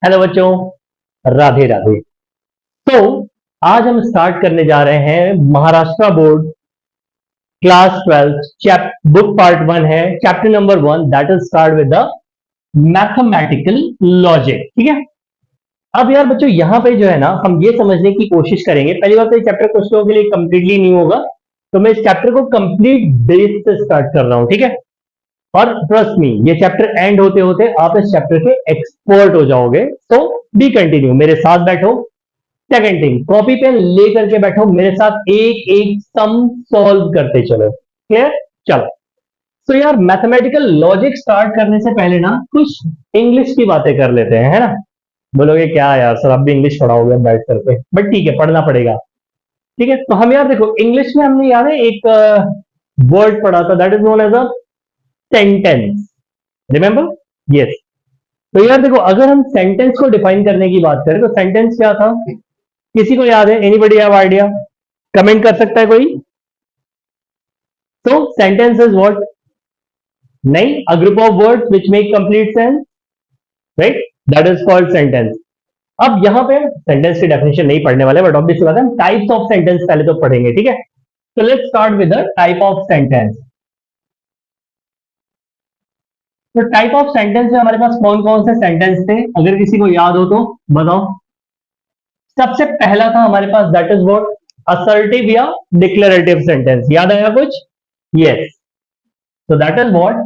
Hello बच्चों, राधे राधे। तो आज हम स्टार्ट करने जा रहे हैं Maharashtra board class 12 book part 1 है, chapter number 1 that is start with the mathematical logic. ठीक है। अब यार बच्चों यहाँ पे जो है ना हम ये समझने की कोशिश करेंगे। पहली बार तो ये चैप्टर कुछ लोगों के लिए कंप्लीटली नहीं होगा, तो मैं इस चैप्टर को कंप्लीट बेस से स्टार्ट कर रहा हूं। ठीक है। और ट्रस्ट मी, ये चैप्टर एंड होते होते आप इस चैप्टर के एक्सपर्ट हो जाओगे। तो बी कंटिन्यू, मेरे साथ बैठो। सेकंड थिंग, कॉपी पेन लेकर के बैठो, मेरे साथ एक एक सम सॉल्व करते चलो। क्लियर? चलो। तो यार मैथमेटिकल लॉजिक स्टार्ट करने से पहले ना कुछ इंग्लिश की बातें कर लेते हैं, है ना। बोलोगे क्या यार सर, अब भी इंग्लिश पढ़ाओगे बैठ करके, बट ठीक है, पढ़ना पड़ेगा। ठीक है। तो हम यार देखो, इंग्लिश में हमने यार एक वर्ड पढ़ा था that is known as a sentence. Remember? Yes. तो यार देखो, अगर हम सेंटेंस को डिफाइन करने की बात करें तो सेंटेंस क्या था, किसी को याद है? Anybody have idea? कमेंट कर सकता है कोई? तो सेंटेंस इज व्हाट? नहीं, a group of words which make complete sense, right? That is called sentence. अब यहां पे सेंटेंस की डेफिनेशन नहीं पढ़ने वाले, बट ऑब्वियसली बात है हम टाइप्स ऑफ सेंटेंस पहले तो पढ़ेंगे। ठीक है। तो let's start with the type of sentence. तो टाइप ऑफ सेंटेंस में हमारे पास कौन कौन से सेंटेंस थे, अगर किसी को याद हो तो बताओ। सबसे पहला था हमारे पास दैट इज व्हाट? असर्टिव या डिक्लेरेटिव सेंटेंस। याद आया कुछ? Yes. So that is what?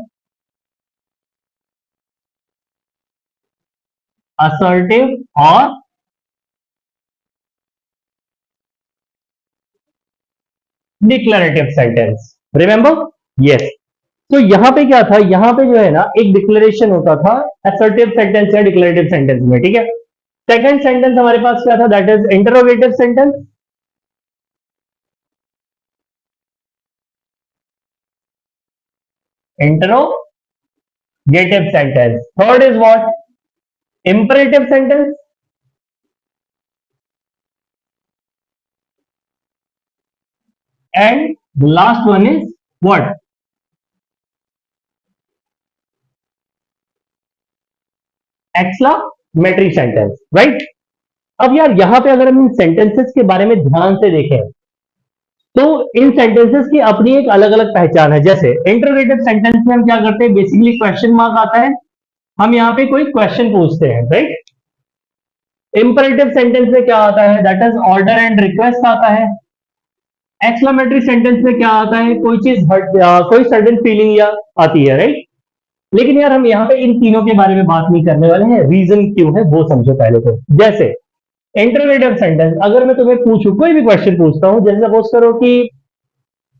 Assertive or declarative sentence. Remember? Yes. तो यहां पे क्या था, यहां पे जो है ना एक डिक्लेरेशन होता था असर्टिव सेंटेंस या डिक्लेरेटिव सेंटेंस में। ठीक है। सेकंड सेंटेंस हमारे पास क्या था, that is interrogative sentence. Interrogative sentence. Third is what? Imperative sentence. And last one is what? Exclamatory sentence. Right? अब यार यहां पे अगर हम इन सेंटेंसेस के बारे में ध्यान से देखें तो इन सेंटेंसेस की अपनी एक अलग अलग पहचान है। जैसे इंटरोगेटिव सेंटेंस में हम क्या करते हैं, बेसिकली क्वेश्चन मार्क आता है, हम यहां पे कोई क्वेश्चन पूछते हैं, राइट? इंपरेटिव सेंटेंस में क्या आता है, that is order and request आता है। एक्सक्लेमेटरी सेंटेंस में क्या आता है, कोई चीज कोई सडन फीलिंग या आती है, राइट? लेकिन यार हम यहाँ पे इन तीनों के बारे में बात नहीं करने वाले हैं। रीजन क्यों है वो समझो पहले तो। जैसे इंटरोगेटिव सेंटेंस, अगर मैं तुम्हें पूछूं, कोई भी क्वेश्चन पूछता हूं, जैसे सपोज करो कि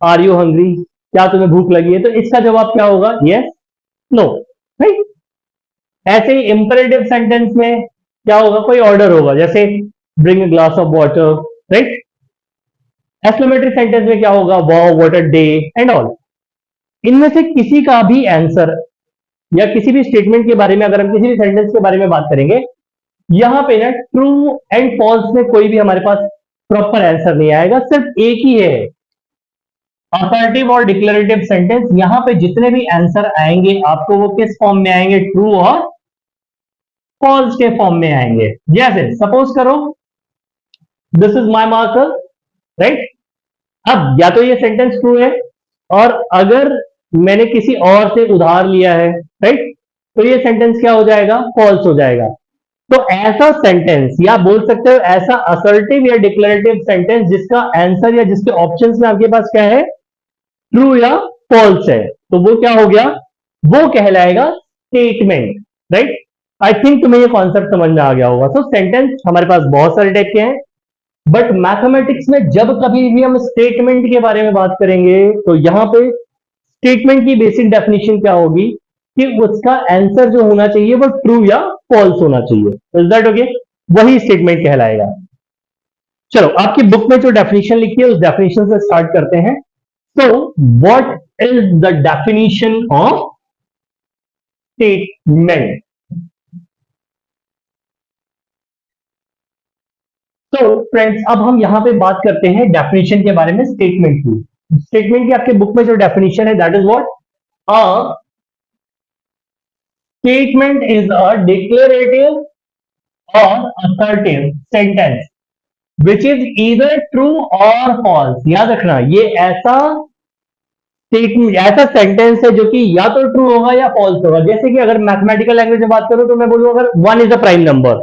आर यू हंग्री, क्या तुम्हें भूख लगी है, तो इसका जवाब क्या होगा? Yes, no, right? ऐसे ही इंपरेटिव सेंटेंस में क्या होगा, कोई ऑर्डर होगा, जैसे bring a glass of water, right? Exclamatory sentence में क्या होगा, wow what a day and all. इनमें से किसी का भी आंसर या किसी भी स्टेटमेंट के बारे में, अगर हम किसी भी सेंटेंस के बारे में बात करेंगे, यहां पे ना ट्रू एंड फॉल्स में कोई भी हमारे पास प्रॉपर आंसर नहीं आएगा, सिर्फ एक ही है, असर्टिव और डिक्लेरेटिव सेंटेंस। यहां पे जितने भी आंसर आएंगे आपको, वो किस फॉर्म में आएंगे, ट्रू और फॉल्स के फॉर्म में आएंगे। जैसे सपोज करो this is my marker, right? अब या तो ये सेंटेंस ट्रू है, और अगर मैंने किसी और से उधार लिया है, राइट, तो ये सेंटेंस क्या हो जाएगा, फॉल्स हो जाएगा। तो ऐसा सेंटेंस, या बोल सकते हो ऐसा असर्टिव या डिक्लेरेटिव सेंटेंस जिसका आंसर या जिसके ऑप्शंस में आपके पास क्या है, ट्रू या फॉल्स है, तो वो क्या हो गया, वो कहलाएगा स्टेटमेंट, राइट? आई थिंक तुम्हें ये कॉन्सेप्ट समझ में आ गया होगा। तो सेंटेंस हमारे पास बहुत सारे टाइप के हैं, बट मैथमेटिक्स में जब कभी भी हम स्टेटमेंट के बारे में बात करेंगे तो यहां पे स्टेटमेंट की बेसिक डेफिनेशन क्या होगी कि उसका आंसर जो होना चाहिए वो ट्रू या फॉल्स होना चाहिए। Is that okay? वही स्टेटमेंट कहलाएगा। चलो, आपकी बुक में जो डेफिनेशन लिखी है उस डेफिनेशन से स्टार्ट करते हैं। So, what is the definition of statement? तो फ्रेंड्स, अब हम यहां पे बात करते हैं डेफिनेशन के बारे में स्टेटमेंट की। स्टेटमेंट की आपके बुक में जो डेफिनेशन है that is what? A statement is a declarative और assertive sentence which is either true or false। याद रखना, ये ऐसा स्टेटमेंट, ऐसा सेंटेंस है जो कि या तो ट्रू होगा या फॉल्स होगा। जैसे कि अगर मैथमेटिकल लैंग्वेज में बात करूं तो मैं बोलूं अगर 1 इज अ प्राइम नंबर,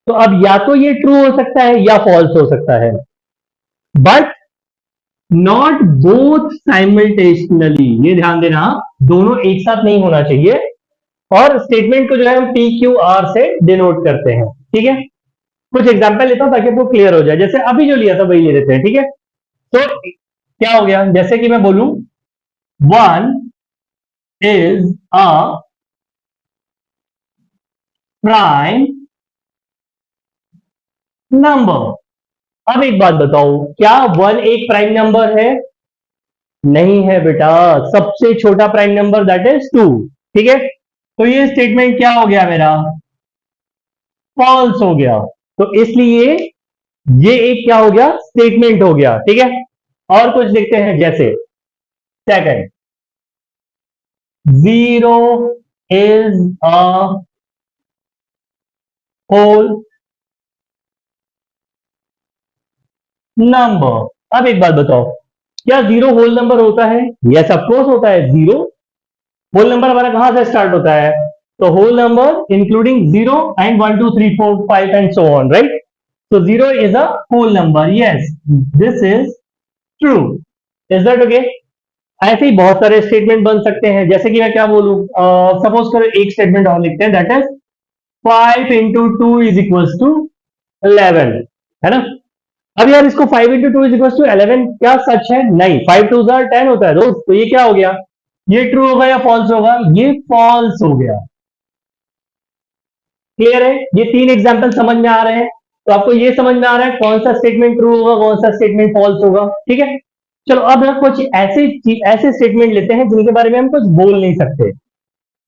तो अब या तो ये ट्रू हो सकता है या फॉल्स हो सकता है, बट नॉट बोथ साइमल्टेनियसली। ये ध्यान देना, दोनों एक साथ नहीं होना चाहिए। और स्टेटमेंट को जो है हम पी क्यू आर से डिनोट करते हैं। ठीक है, कुछ एग्जांपल लेता हूं ताकि आपको क्लियर हो जाए। जैसे अभी जो लिया था वही ले लेते हैं। ठीक है, तो क्या हो गया, जैसे कि मैं बोलूं 1 is a prime number। अब एक बात बताओ, क्या 1 एक प्राइम नंबर है? नहीं है बेटा, सबसे छोटा प्राइम नंबर दैट इज 2। ठीक है, तो ये स्टेटमेंट क्या हो गया मेरा? फॉल्स हो गया। तो इसलिए ये एक क्या हो गया? स्टेटमेंट हो गया। ठीक है, और कुछ लिखते हैं, जैसे second 0 is a whole number. अब एक बात बताओ, क्या 0 होल नंबर होता है? यस ऑफ कोर्स होता है। 0 होल नंबर हमारा कहां से स्टार्ट होता है? तो whole number including 0 and 1 2 3 4 5 and so on, right? So 0 is a whole number. Yes, this is true. Is that okay? ऐसे ही बहुत सारे स्टेटमेंट बन सकते हैं। जैसे कि मैं क्या बोलूं, सपोज करो एक स्टेटमेंट और लिखते हैं, that is 5 into two is equal to 11, है ना? अब यार इसको 5 into two is equal to 11 क्या सच है? नहीं, 5 टू 10 होता है दोस्त। तो ये क्या हो गया? ये ट्रू होगा या फॉल्स होगा? ये फॉल्स हो गया। क्लियर है? ये 3 एग्जाम्पल समझ में आ रहे हैं? तो आपको ये समझ में आ रहा है कौन सा स्टेटमेंट ट्रू होगा, कौन सा स्टेटमेंट फॉल्स होगा। ठीक है, चलो अब हम कुछ ऐसे स्टेटमेंट लेते हैं जिनके बारे में हम कुछ बोल नहीं सकते।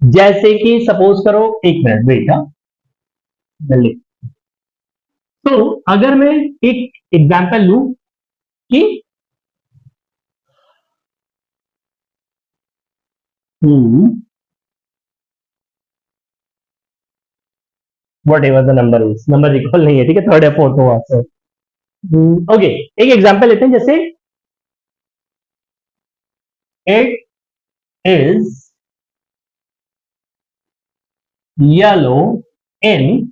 जैसे कि सपोज करो, एक मिनट वेट। हाँ, तो अगर मैं एक एग्जाम्पल लू कि what ever the number is, number equal नहीं है, ठीक है, थर्ड या फोर्थ होगा। ओके, एक एग्जाम्पल लेते हैं, जैसे it is yellow in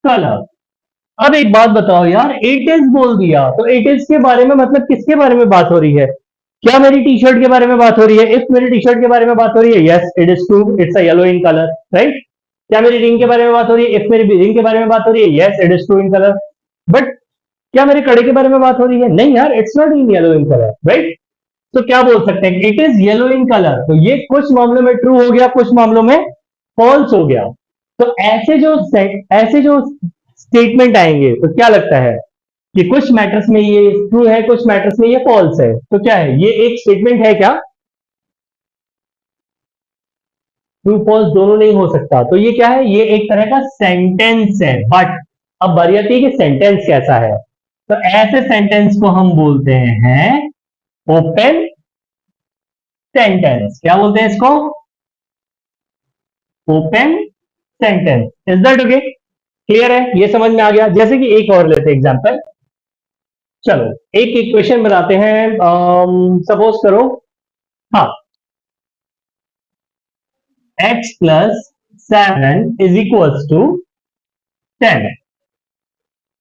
colour. अब एक बात बताओ यार, इट इज बोल दिया तो इट इज के बारे में मतलब किसके बारे में बात हो रही है? क्या मेरी टी शर्ट के बारे में बात हो रही है? इफ मेरी टी शर्ट के बारे में बात हो रही है, yes it is true, it's a yellow in colour, right? क्या मेरी रिंग के बारे में बात हो रही है? इफ मेरी रिंग के बारे में बात हो रही है, yes it is true in colour. But क्या मेरे कड़े के बारे में बात हो रही है? नहीं यार, it's not in yellow in colour, right? तो क्या बोल सकते हैं? It is yellow in colour. तो ये कुछ मामलों में ट्रू हो गया, कुछ मामलों में फॉल्स हो गया। तो ऐसे जो स्टेटमेंट आएंगे तो क्या लगता है कि कुछ मैटर्स में ये ट्रू है, कुछ मैटर्स में ये फॉल्स है। तो क्या है, ये एक स्टेटमेंट है क्या? ट्रू फॉल्स दोनों नहीं हो सकता। तो ये क्या है? ये एक तरह का सेंटेंस है। बट अब बारी आती है कि सेंटेंस कैसा है। तो ऐसे सेंटेंस को हम बोलते हैं ओपन सेंटेंस। क्या बोलते हैं इसको? Open sentence. Is that okay? Clear है? ये समझ में आ गया? जैसे कि एक और लेते हैं एग्जांपल। चलो एक इक्वेशन बनाते हैं, सपोज करो, हाँ, x plus 7 is equal to 10।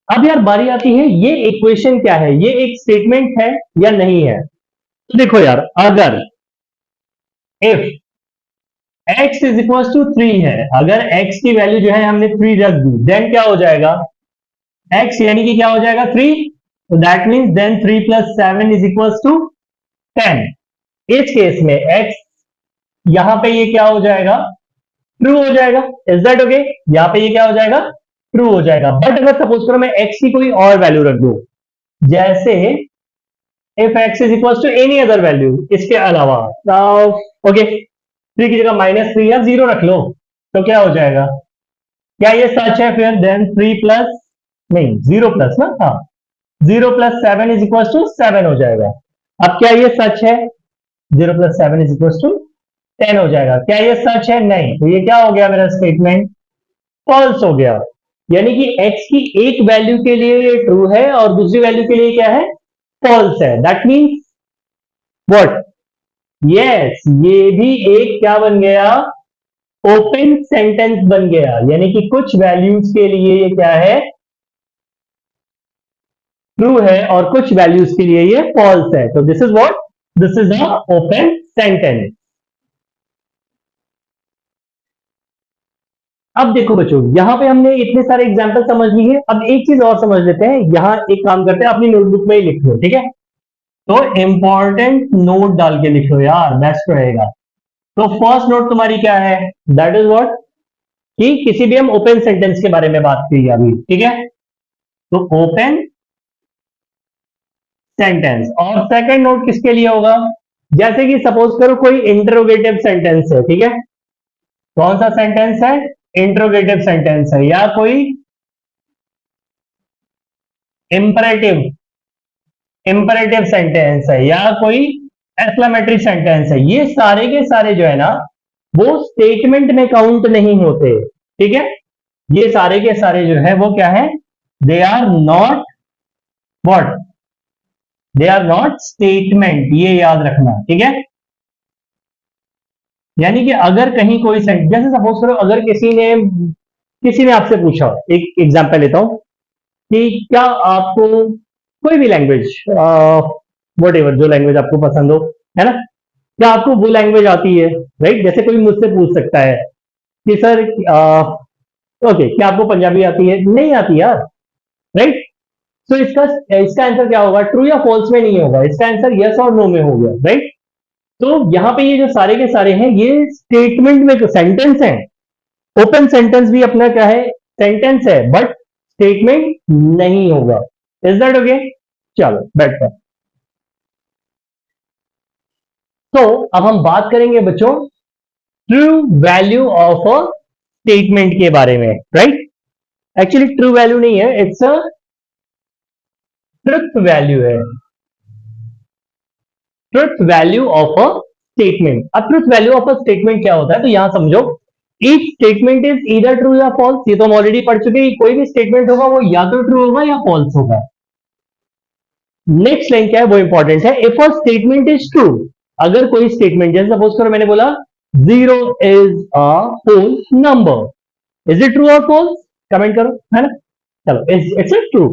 अब यार बारी आती है, ये इक्वेशन क्या है? ये एक स्टेटमेंट है या नहीं है? तो देखो यार, अगर if x is equal to 3 है, अगर x की वैल्यू जो है हमने 3 रख दी, देन क्या हो जाएगा? x यानी कि क्या हो जाएगा? 3। तो that means then 3 plus 7 is equal to 10। इस केस में x यहां पे ये क्या हो जाएगा? ट्रू हो जाएगा। Is that okay? यहां पे ये क्या हो जाएगा? ट्रू हो जाएगा। बट अगर सपोज करो मैं x की कोई और वैल्यू रख दूं, जैसे if x is equal to any other value, इसके अलावा, ओके, 3 की जगह -3 या 0 रख लो, तो क्या हो जाएगा? क्या ये सच है? फिर देन 3 प्लस, नहीं 0 प्लस ना, हाँ, 0 प्लस 7 इज इक्वल टू 7 हो जाएगा। अब क्या ये सच है? 0 प्लस 7 इज इक्वल टू 10 हो जाएगा। क्या ये सच है? नहीं। तो ये क्या हो गया मेरा स्टेटमेंट? फॉल्स हो गया। यानी कि x की एक वैल्यू के लिए ये ट्रू है और दूसरी वैल्यू के लिए क्या है? फॉल्स है। That means what? यस, ये भी एक क्या बन गया? ओपन सेंटेंस बन गया। यानी कि कुछ वैल्यूज के लिए ये क्या है? ट्रू है और कुछ वैल्यूज के लिए ये फॉल्स है। तो this is what? This is a open sentence. अब देखो बच्चों, यहां पे हमने इतने सारे एग्जांपल समझ लिए। अब एक चीज और समझ लेते हैं। यहां एक काम करते हैं, अपनी नोटबुक में ही लिख लो, ठीक है? तो इंपॉर्टेंट नोट डाल के लिख लो यार, बेस्ट रहेगा। तो फर्स्ट नोट तुम्हारी क्या है? That is what? कि किसी भी हम ओपन सेंटेंस के बारे में बात की अभी, ठीक है? तो ओपन सेंटेंस। और सेकंड नोट किसके लिए होगा? जैसे कि सपोज करो कोई इंटरोगेटिव सेंटेंस है, ठीक है? कौन सा सेंटेंस है? इंटरोगेटिव सेंटेंस है, या कोई इंपरेटिव इंपरेटिव सेंटेंस है, या कोई एक्सक्लेमेटरी सेंटेंस है। ये सारे के सारे जो है ना, वो स्टेटमेंट में काउंट नहीं होते, ठीक है? ये सारे के सारे जो है वो क्या है? They are not what? They are not statement, ये याद रखना, ठीक है? यानी कि अगर कहीं कोई सेंटेंस, जैसे सपोज करो अगर किसी ने आपसे पूछा, एक एग्जांपल लेता हूं, कि क्या आपको कोई भी लैंग्वेज, वट एवर, जो लैंग्वेज आपको पसंद हो, है ना, क्या आपको वो लैंग्वेज आती है? राइट? जैसे कोई मुझसे पूछ सकता है कि सर ओके, क्या आपको पंजाबी आती है? नहीं आती यार, राइट? तो इसका इसका आंसर क्या होगा? ट्रू या फॉल्स में नहीं होगा, इसका आंसर यस और नो में हो गया, राइट? तो यहां पे ये जो सारे के सारे हैं, ये स्टेटमेंट में सेंटेंस है। ओपन सेंटेंस भी अपना क्या है? सेंटेंस है, बट स्टेटमेंट नहीं होगा। Is that okay? चलो बैठ कर। तो अब हम बात करेंगे बच्चों true value of a statement के बारे में, राइट? एक्चुअली ट्रू वैल्यू नहीं है, इट्स अ ट्रुथ वैल्यू है। Truth value of a statement. अब truth value of a statement क्या होता है? तो यहां समझो, each statement is either true या फॉल्स। ये तो हम ऑलरेडी पढ़ चुके हैं, कोई भी स्टेटमेंट होगा वो या तो ट्रू होगा या फॉल्स होगा। नेक्स्ट लाइन क्या है वो इंपॉर्टेंट है। If a statement is true, अगर कोई स्टेटमेंट, जैसे सपोज करो मैंने बोला zero is a whole number, is it true और फॉल्स? कमेंट करो, है ना? चलो, इट्स ट्रू।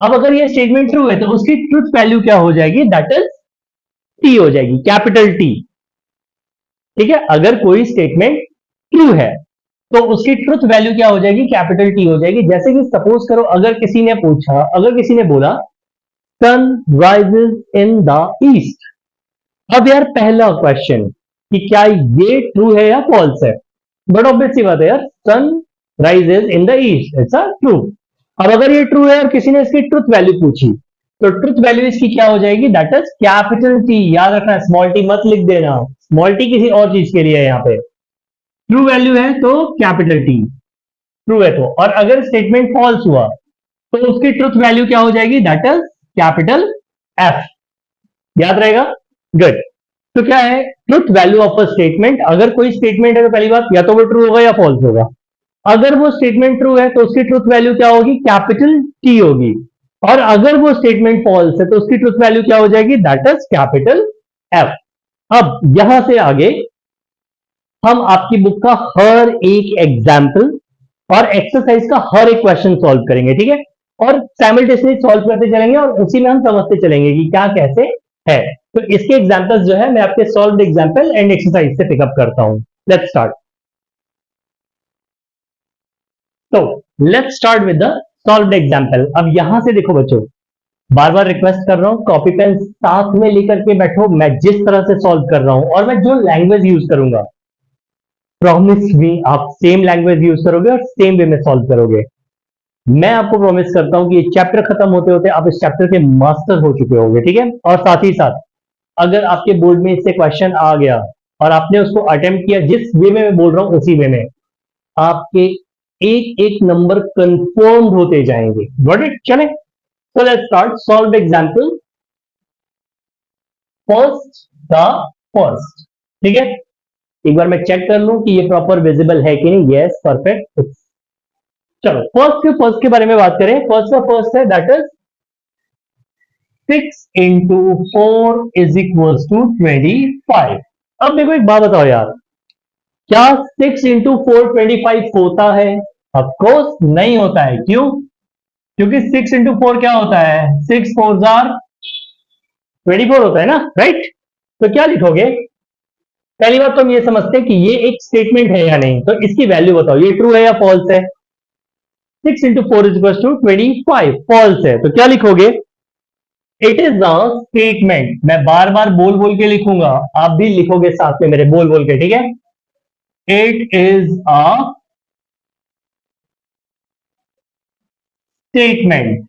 अब अगर ये स्टेटमेंट ट्रू है तो उसकी ट्रुथ वैल्यू क्या हो जाएगी? दैट इज टी हो जाएगी, कैपिटल टी, ठीक है? अगर कोई स्टेटमेंट ट्रू है तो उसकी ट्रुथ वैल्यू क्या हो जाएगी? कैपिटल टी हो जाएगी। जैसे कि सपोज करो अगर किसी ने बोला sun rises in the east. अब यार पहला क्वेश्चन कि क्या ये ट्रू है या फॉल्स है? बट ऑब्वियस सी बात है यार, sun rises in the east, it's a true. अब अगर ये ट्रू है और किसी ने इसकी ट्रुथ वैल्यू पूछी, तो ट्रुथ वैल्यू इसकी क्या हो जाएगी? That is capital T. याद रखना, स्मॉल टी मत लिख देना, स्मॉल टी किसी और चीज के लिए है। यहाँ पे ट्रू वैल्यू है तो कैपिटल टी, ट्रू है तो। और अगर स्टेटमेंट फॉल्स हुआ तो उसकी ट्रुथ वैल्यू क्या हो जाएगी? That is capital F. याद रहेगा? गुड। तो क्या है truth value of a statement? अगर कोई स्टेटमेंट है तो पहली बात, या तो वो ट्रू होगा या फॉल्स होगा। अगर वो स्टेटमेंट ट्रू है तो उसकी ट्रुथ वैल्यू क्या होगी? कैपिटल टी होगी। और अगर वो स्टेटमेंट फॉल्स है तो उसकी ट्रुथ वैल्यू क्या हो जाएगी? That is capital F. अब यहां से आगे हम आपकी बुक का हर एक एग्जाम्पल और एक्सरसाइज का हर एक क्वेश्चन सॉल्व करेंगे, ठीक है? और साइमल्टेनियसली सॉल्व करते चलेंगे और उसी में हम समझते चलेंगे कि क्या कैसे है। तो इसके एग्जाम्पल्स जो है मैं आपके सॉल्व एग्जाम्पल एंड एक्सरसाइज से पिकअप करता हूं। Let's start. तो let's start with the solved example. अब यहां से देखो बच्चों, बार बार रिक्वेस्ट कर रहा हूं, कॉपी पेन साथ में लेकर के बैठो। मैं जिस तरह से सॉल्व कर रहा हूं और मैं जो लैंग्वेज यूज करूंगा, प्रॉमिस भी आप सेम लैंग्वेज यूज करोगे और सेम वे में सॉल्व करोगे। मैं आपको प्रॉमिस करता हूं कि ये चैप्टर खत्म होते होते आप इस चैप्टर के मास्टर हो चुके होंगे, ठीक है? और साथ ही साथ अगर आपके बोर्ड में इससे क्वेश्चन आ गया और आपने उसको अटेम्प्ट किया जिस वे में मैं बोल रहा हूं उसी वे में, आपके एक एक नंबर कंफर्म होते जाएंगे। Got it? चले, so let's start. Solve example first the first, ठीक है? एक बार मैं चेक कर लूं कि ये प्रॉपर विजिबल है कि नहीं। Yes, perfect. चलो फर्स्ट के बारे में बात करें। फर्स्ट है that is 6 into 4 is equals to 25। अब देखो एक बात बताओ यार, क्या 6 into 4 25 होता है? ऑफकोर्स नहीं होता है। क्यों? क्योंकि 6 into 4 क्या होता है? 6 4 24 होता है ना, राइट? तो क्या लिखोगे? पहली बात तो हम ये समझते हैं कि ये एक स्टेटमेंट है या नहीं, तो इसकी वैल्यू बताओ, ये ट्रू है या फॉल्स है? 6 into 4 is equals to 25, false है। तो क्या लिखोगे? It is a statement. मैं बार बार बोल बोल के लिखूंगा, आप भी लिखोगे साथ में मेरे बोल बोल के, ठीक है? It is a statement.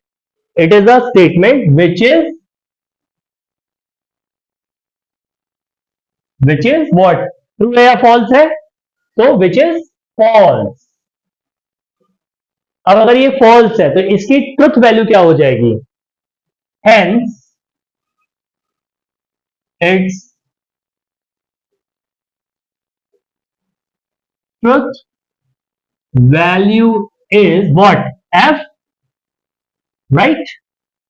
It is a statement which is what? True है या फॉल्स है? तो विच इज फॉल्स। अब अगर ये फॉल्स है तो इसकी ट्रुथ वैल्यू क्या हो जाएगी? Hence it's truth value is what? F, right?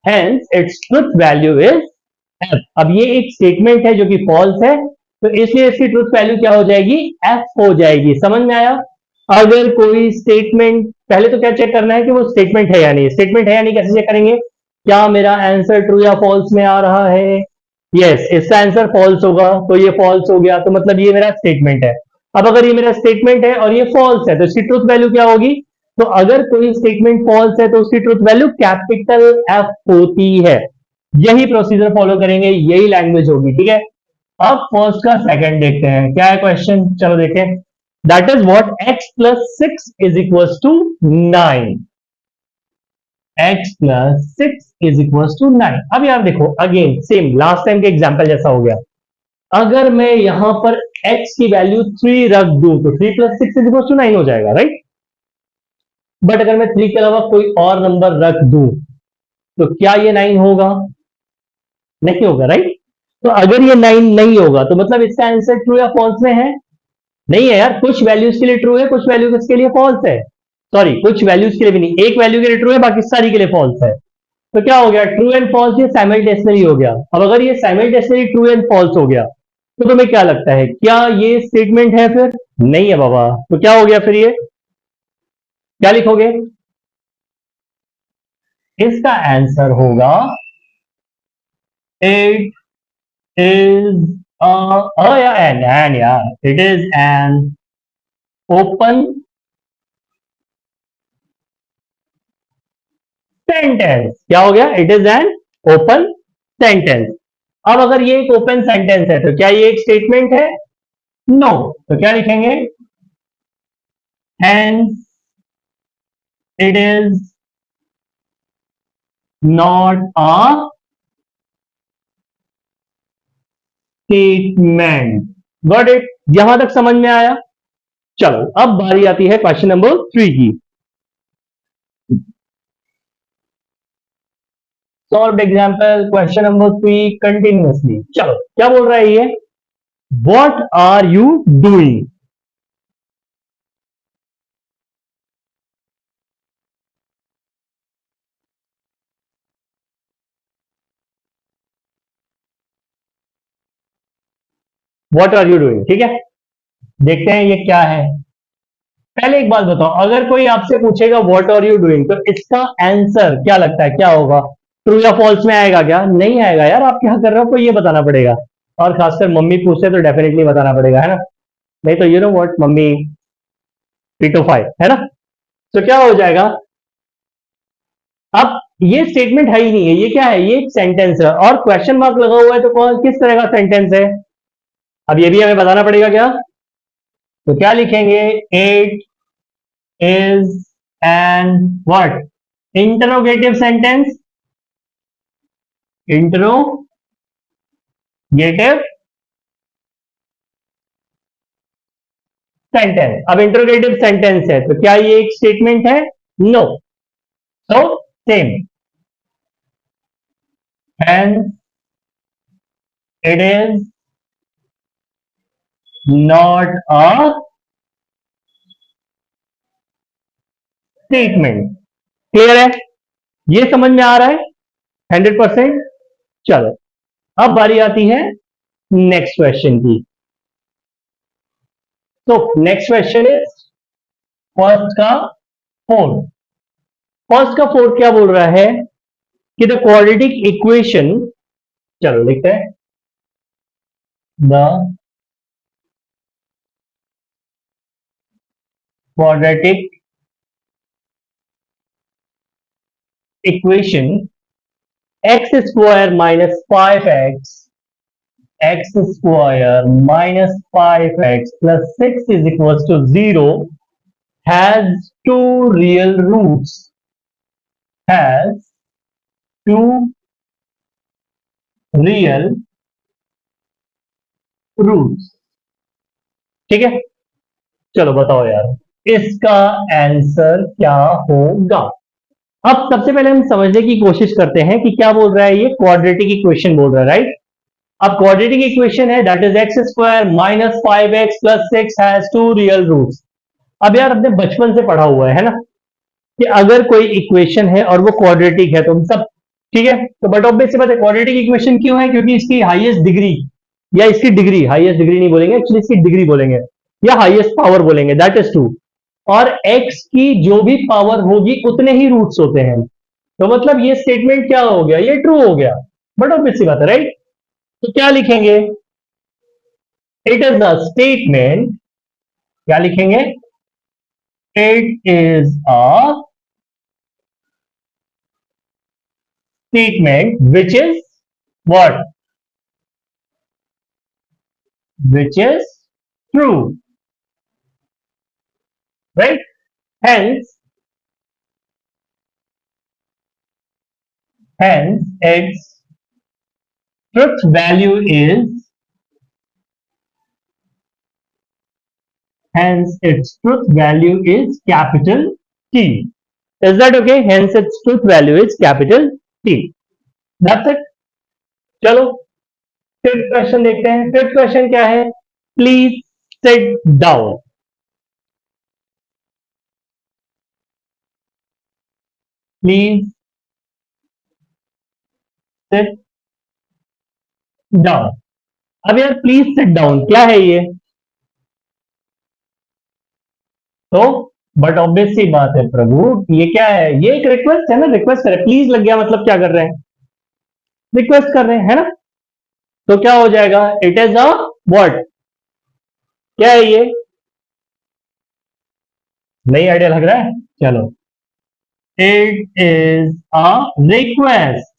Hence it's truth value is F. अब ये एक स्टेटमेंट है जो कि फॉल्स है, तो इसलिए इसकी ट्रुथ वैल्यू क्या हो जाएगी? एफ हो जाएगी। समझ में आया? अगर कोई स्टेटमेंट, पहले तो क्या चेक करना है कि वो स्टेटमेंट है या नहीं। स्टेटमेंट है या नहीं कैसे चेक करेंगे? क्या मेरा आंसर ट्रू या फॉल्स में आ रहा है? यस, इसका आंसर फॉल्स होगा, तो ये फॉल्स हो गया, तो मतलब ये मेरा स्टेटमेंट है। अब अगर ये मेरा स्टेटमेंट है और ये फॉल्स है तो इसकी ट्रुथ वैल्यू क्या होगी? तो अगर कोई स्टेटमेंट फॉल्स है तो उसकी ट्रुथ वैल्यू कैपिटल एफ होती है। यही प्रोसीजर फॉलो करेंगे, यही लैंग्वेज होगी, ठीक है? अब फर्स्ट का सेकंड देखते हैं, क्या है क्वेश्चन, चलो देखें। That is what? x+6 is equals to 9। x+6 is equals to 9। अब यार देखो, अगेन सेम लास्ट टाइम के एग्जाम्पल जैसा हो गया। अगर मैं यहां पर x की वैल्यू 3 रख दूं तो 3+6 is equals to 9 हो जाएगा, राइट? बट अगर मैं 3 के अलावा कोई और नंबर रख दूं तो क्या ये 9 होगा? नहीं होगा, राइट? तो अगर ये 9 नहीं होगा तो मतलब इसका आंसर ट्रू या फॉल्स में है? नहीं है यार, कुछ वैल्यूज के लिए ट्रू है, कुछ वैल्यूज के लिए फॉल्स है। सॉरी, कुछ वैल्यूज के लिए भी नहीं, एक वैल्यू के लिए ट्रू है, बाकी सारी के लिए फॉल्स है। तो क्या हो गया? ट्रू एंड फॉल्स ये साइमल्टेनियसली हो गया। अब अगर ये साइमल्टेनियसली ट्रू एंड फॉल्स हो गया तो तुम्हें क्या लगता है, क्या ये स्टेटमेंट है फिर? नहीं है बाबा। तो क्या हो गया फिर? ये क्या लिखोगे? इसका आंसर होगा इट इज या एन यार, it is an open sentence. क्या हो गया? It is an open sentence. अब अगर ये एक ओपन सेंटेंस है तो क्या ये एक स्टेटमेंट है? नो। तो क्या लिखेंगे? Hence it is not a statement. Got it? यहां तक समझ में आया? चलो अब बारी आती है क्वेश्चन नंबर 3 की। Solve example question number 3 continuously. चलो क्या बोल रहा है ये? What are you doing? What are you doing, ठीक है? देखते हैं ये क्या है। पहले एक बात बताओ, अगर कोई आपसे पूछेगा व्हाट आर यू डूइंग तो इसका आंसर क्या लगता है, क्या होगा? ट्रू या फॉल्स में आएगा? क्या नहीं आएगा यार, आप क्या कर रहे हो को ये बताना पड़ेगा। और खासकर मम्मी पूछे तो डेफिनेटली बताना पड़ेगा, है ना? नहीं तो you know what, mummy 3 to 5, है ना? तो क्या हो जाएगा? अब ये स्टेटमेंट है ही नहीं है, ये क्या है? ये एक सेंटेंस है और क्वेश्चन मार्क लगा हुआ है, तो कौन किस तरह का सेंटेंस है? अब ये भी हमें बताना पड़ेगा क्या? तो क्या लिखेंगे? It is an what? Interrogative sentence. Interrogative sentence. अब इंटरोगेटिव सेंटेंस है तो क्या ये एक स्टेटमेंट है? नो। तो same, and it is not a statement. Clear है? ये समझ में आ रहा है 100%? चलो, अब बारी आती है नेक्स्ट क्वेश्चन की। तो नेक्स्ट क्वेश्चन इज फर्स्ट का फोर्थ। फर्स्ट का फोर्थ क्या बोल रहा है कि द क्वाड्रेटिक इक्वेशन, चलो लिखते हैं, the quadratic equation x square minus 5x plus 6 is equals to 0 has two real roots, has two real roots। ठीक है, चलो बताओ यार इसका आंसर क्या होगा। अब सबसे पहले हम समझने की कोशिश करते हैं कि क्या बोल रहा है ये, क्वाड्रेटिक इक्वेशन बोल रहा है, राइट। अब क्वाड्रेटिक इक्वेशन है that is X square minus 5x plus 6 has two real roots. अब यार अपने बचपन से पढ़ा हुआ है ना, कि अगर कोई इक्वेशन है और वो क्वाड्रेटिक है तो हम सब ठीक है। तो बट ऑब्वियस सी बात है, क्वाड्रेटिक इक्वेशन क्यों है, क्योंकि इसकी हाईएस्ट डिग्री या इसकी डिग्री, हाईएस्ट डिग्री नहीं बोलेंगे एक्चुअली, इसकी डिग्री बोलेंगे या हाईएस्ट पावर बोलेंगे, दैट इज 2। और x की जो भी पावर होगी उतने ही रूट्स होते हैं। तो मतलब ये स्टेटमेंट क्या हो गया, ये ट्रू हो गया। बट ऑब्वियस सी बात है, राइट। तो क्या लिखेंगे, इट इज अ स्टेटमेंट, क्या लिखेंगे, it is a statement which is what, which is true, right? Hence its truth value is, hence its truth value is capital T। Is that okay? Hence its truth value is capital T। That's it। चलो fifth question देखते हैं। Fifth question क्या है, please sit down, please sit down. अब यार please sit down क्या है ये, तो बट ऑब्वियस सी बात है प्रभु, ये क्या है, ये एक रिक्वेस्ट है ना, रिक्वेस्ट है, प्लीज लग गया मतलब क्या कर रहे हैं, रिक्वेस्ट कर रहे हैं, है ना। तो क्या हो जाएगा, इट इज अ व्हाट, क्या है ये, नई आइडिया लग रहा है, चलो, it is a request,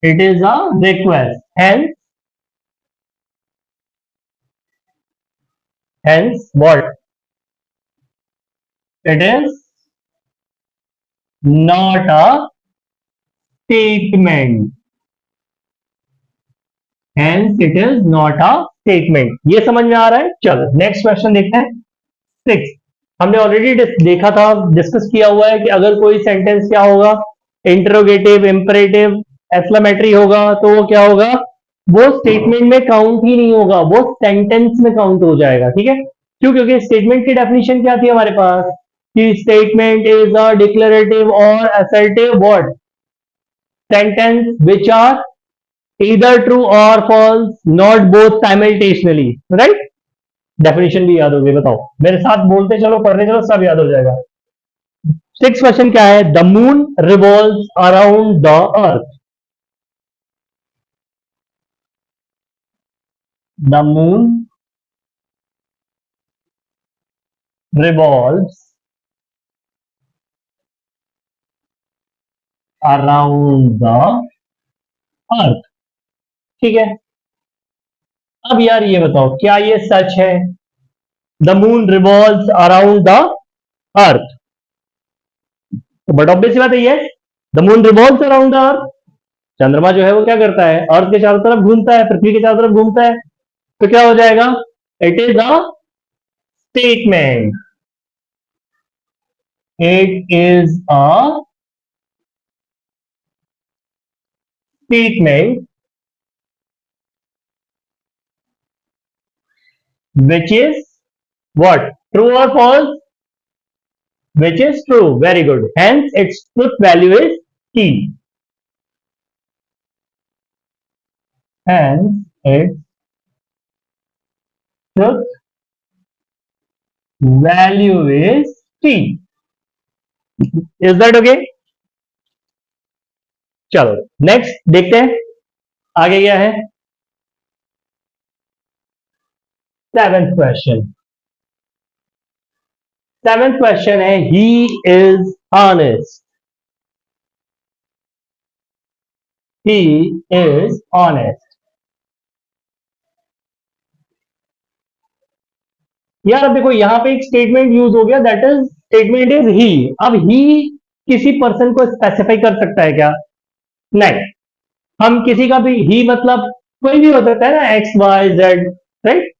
it is a request, hence, hence what, it is not a statement, hence it is not a statement. ये समझ में आ रहा है। चलो नेक्स्ट क्वेश्चन देखते हैं। सिक्स, हमने ऑलरेडी देखा था, डिस्कस किया हुआ है कि अगर कोई सेंटेंस क्या होगा, इंटरोगेटिव, इंपरेटिव, एक्सक्लेमेटरी होगा, तो वो क्या होगा, वो स्टेटमेंट में काउंट ही नहीं होगा, वो सेंटेंस में काउंट हो जाएगा। ठीक है, क्यों, क्योंकि स्टेटमेंट की डेफिनेशन क्या थी हमारे पास, कि स्टेटमेंट इज अ डिक्लेरेटिव और assertive word sentence which are either true or false, not both simultaneously, right? Definition भी याद होगी, बताओ मेरे साथ बोलते चलो, पढ़ने चलो, सब याद हो जाएगा। सिक्स क्वेश्चन क्या है, the moon revolves around the earth, the moon revolves around the earth. ठीक है, अब यार ये बताओ क्या ये सच है, the moon revolves around the earth, तो बट ऑब्वियस बात है, ये the moon revolves around the earth, चंद्रमा जो है वो क्या करता है, अर्थ के चारों तरफ घूमता है, पृथ्वी के चारों तरफ घूमता है। तो क्या हो जाएगा, it is a statement, it is a statement which is what? True or false? Which is true. Very good. Hence, its truth value is t. Hence, its truth value is t. Is that okay? चलो next देखते हैं आगे क्या है. Seventh question. Seventh question है he is honest. He is honest. यार अब देखो यहां पे एक स्टेटमेंट यूज हो गया, that is statement is he. अब ही किसी पर्सन को स्पेसिफाई कर सकता है क्या? नहीं. हम किसी का भी ही मतलब कोई भी हो सकता है ना, एक्स वाई जेड, राइट.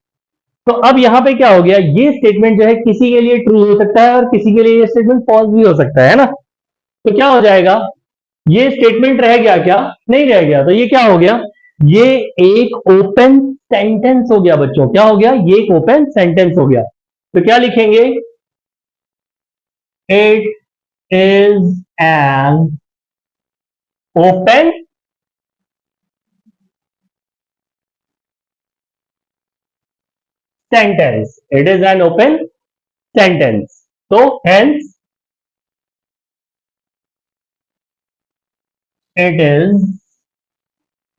तो अब यहां पे क्या हो गया, ये स्टेटमेंट जो है किसी के लिए ट्रू हो सकता है और किसी के लिए ये स्टेटमेंट फॉल्स भी हो सकता है ना. तो क्या हो जाएगा, ये स्टेटमेंट रह गया क्या? नहीं रह गया. तो ये क्या हो गया, ये एक ओपन सेंटेंस हो गया बच्चों. क्या हो गया, ये एक ओपन सेंटेंस हो गया. तो क्या लिखेंगे, it is an open sentence. It is an open sentence. So hence it is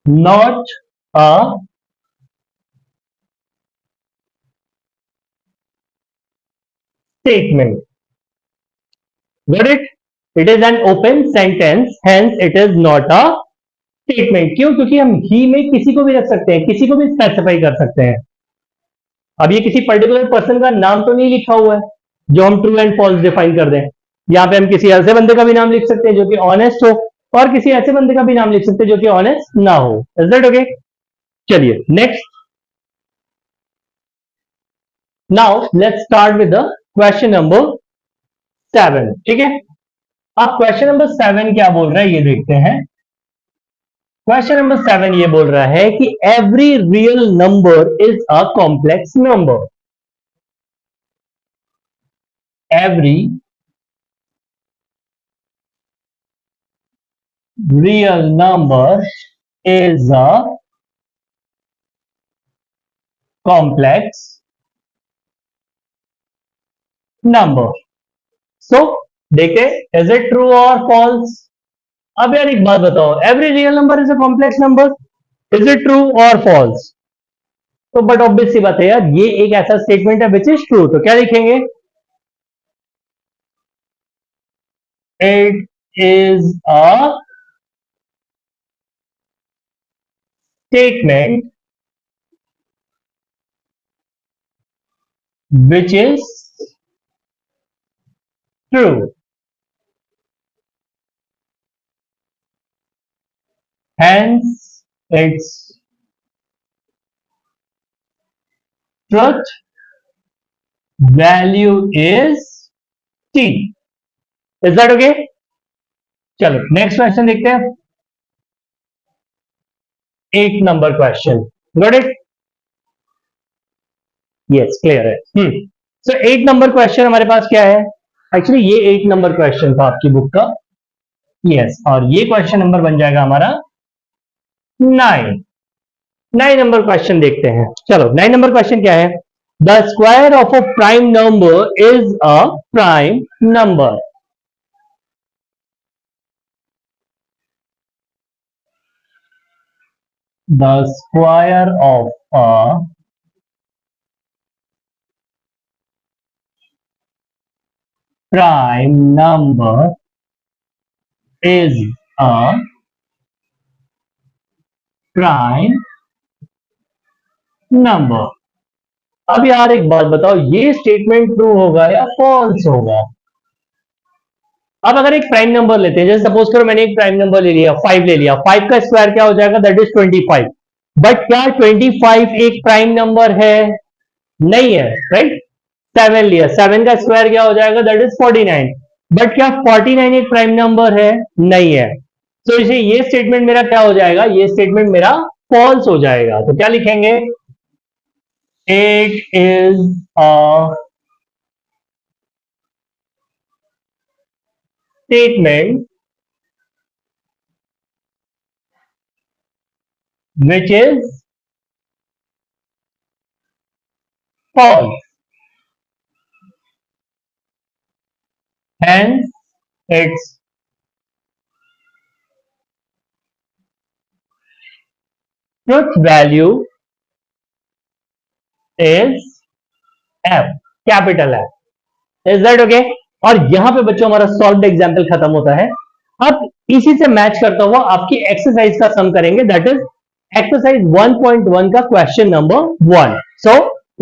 not a statement. Got it? It is an open sentence. Hence it is not a statement. क्यों? क्योंकि हम ही में किसी को भी रख सकते हैं, किसी को भी स्पेसिफाई कर सकते हैं. अब ये किसी पर्टिकुलर पर्सन का नाम तो नहीं लिखा हुआ है जो हम ट्रू एंड फॉल्स डिफाइन कर दें. यहाँ पे हम किसी ऐसे बंदे का भी नाम लिख सकते हैं जो कि ऑनेस्ट हो, और किसी ऐसे बंदे का भी नाम लिख सकते हैं जो कि ऑनेस्ट ना हो. Is that okay? चलिए next. Now let's start with the question number 7. ठीक है. अब क्वेश्चन नंबर 7 क्या बोल रहा है ये देखते हैं. क्वेश्चन नंबर 7 ये बोल रहा है कि every real number is a complex number. Every real number is a complex number. So देखे, is it true or false? अब यार एक बात बताओ, every real number is a complex number, is it true or false? तो but obvious सी बात है यार, ये एक ऐसा स्टेटमेंट है which is true. तो क्या लिखेंगे, it is a statement which is true. Hence, its truth value is t. Is that okay? चलो नेक्स्ट क्वेश्चन देखते हैं. 8 number question. Got it? Yes, clear है. सो 8 नंबर क्वेश्चन हमारे पास क्या है, एक्चुअली ये 8 नंबर क्वेश्चन था आपकी बुक का. यस, और ये क्वेश्चन नंबर बन जाएगा हमारा 9. 9 नंबर क्वेश्चन देखते हैं. चलो 9 नंबर क्वेश्चन क्या है, the square of a prime number is a prime number. The square of a prime number is a prime number. अब यार एक बात बताओ, ये स्टेटमेंट ट्रू होगा या फॉल्स होगा? अब अगर एक प्राइम नंबर लेते हैं, जैसे सपोज करो मैंने एक प्राइम नंबर ले लिया 5 ले लिया, 5 का स्क्वायर क्या हो जाएगा, दैट इज 25. बट क्या 25 एक प्राइम नंबर है? नहीं है, राइट. 7 लिया, 7 का स्क्वायर क्या हो जाएगा, दैट इज 49. बट क्या 49 एक प्राइम नंबर है? नहीं है. तो इसे ये स्टेटमेंट मेरा क्या हो जाएगा, ये स्टेटमेंट मेरा फॉल्स हो जाएगा. तो क्या लिखेंगे, It is a statement which is false. Hence, its truth value is F, capital F. Is that okay? और यहां पे बच्चों हमारा सॉल्व्ड एग्जाम्पल खत्म होता है. अब इसी से मैच करता हुआ आपकी एक्सरसाइज का सम करेंगे, दैट इज एक्सरसाइज 1.1 का question number 1. So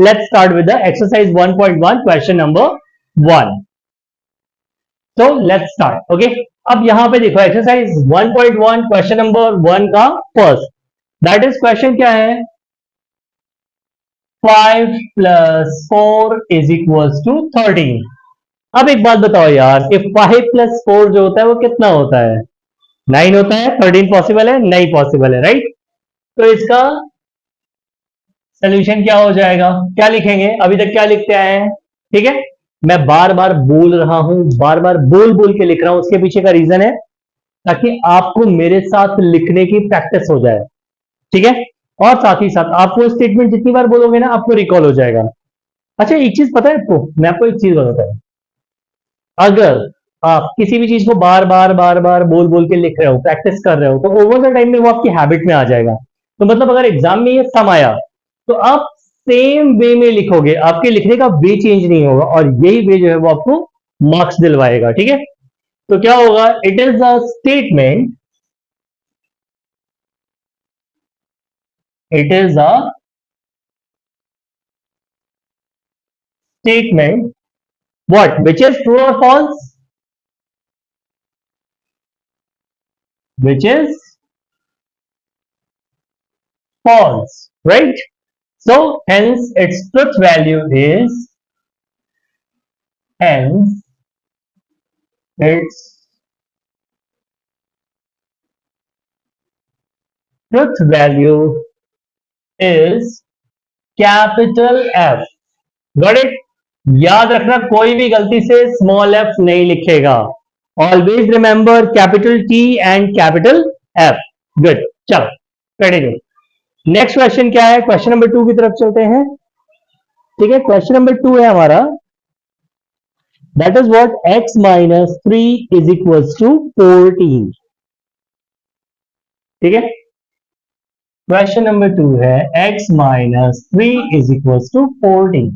let's start with the exercise 1.1 question number 1. So let's start. Okay, अब यहां पे देखो एक्सरसाइज 1.1 क्वेश्चन नंबर 1 का फर्स्ट, दैट इज क्वेश्चन क्या है? 5 + 4 = 13. अब एक बात बताओ यार, कि 5 + 4 जो होता है वो कितना होता है? 9 होता है. 13 पॉसिबल है? नहीं पॉसिबल है, राइट? तो इसका सोल्यूशन क्या हो जाएगा? क्या लिखेंगे? अभी तक क्या लिखते आए हैं? ठीक है, मैं बार बार बोल रहा हूं, बार बार बोल बोल के लिख रहा हूं. उसके पीछे का रीजन है ताकि आपको मेरे साथ लिखने की प्रैक्टिस हो जाए. ठीक है, और साथ ही साथ आपको स्टेटमेंट जितनी बार बोलोगे ना, आपको रिकॉल हो जाएगा. अच्छा, एक चीज पता है आपको? मैं आपको एक चीज बताता हूं. अगर आप किसी भी चीज को बार बार बार बार बोल बोल के लिख रहे हो, प्रैक्टिस कर रहे हो, तो ओवर द टाइम में वो आपकी हैबिट में आ जाएगा. तो मतलब अगर एग्जाम में ये सम आया तो आप सेम वे में लिखोगे, आपके लिखने का वे चेंज नहीं होगा, और यही वे जो है वो आपको मार्क्स दिलवाएगा. ठीक है, तो क्या होगा? It is a statement, it is a statement what, which is true or false? Which is false, right? So hence its truth value is, hence its truth value is capital F. Got it? याद रखना, कोई भी गलती से small F नहीं लिखेगा. Always remember capital T and capital F. Good, चलो continue. Next question क्या है? क्वेश्चन नंबर 2 की तरफ चलते हैं. ठीक है, क्वेश्चन नंबर 2 है हमारा, दैट इज व्हाट? x - 3 = 14. ठीक है, क्वेश्चन नंबर 2 है x - 3 = 14.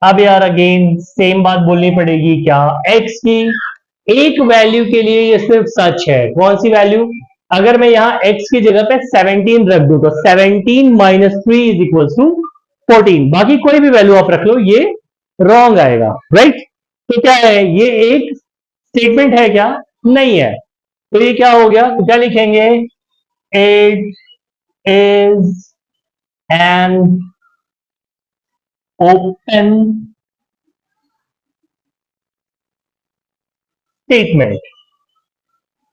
अब यार अगेन सेम बात बोलनी पड़ेगी. क्या? x की एक वैल्यू के लिए ये सिर्फ सच है. कौन सी वैल्यू? अगर मैं यहां x की जगह पे 17 रख दूं तो 17 - 3 = 14. बाकी कोई भी वैल्यू आप रख लो, ये रॉन्ग आएगा, राइट? तो क्या है? ये एक स्टेटमेंट है क्या? नहीं है. तो ये क्या हो गया? तो क्या लिखेंगे? It is an open statement.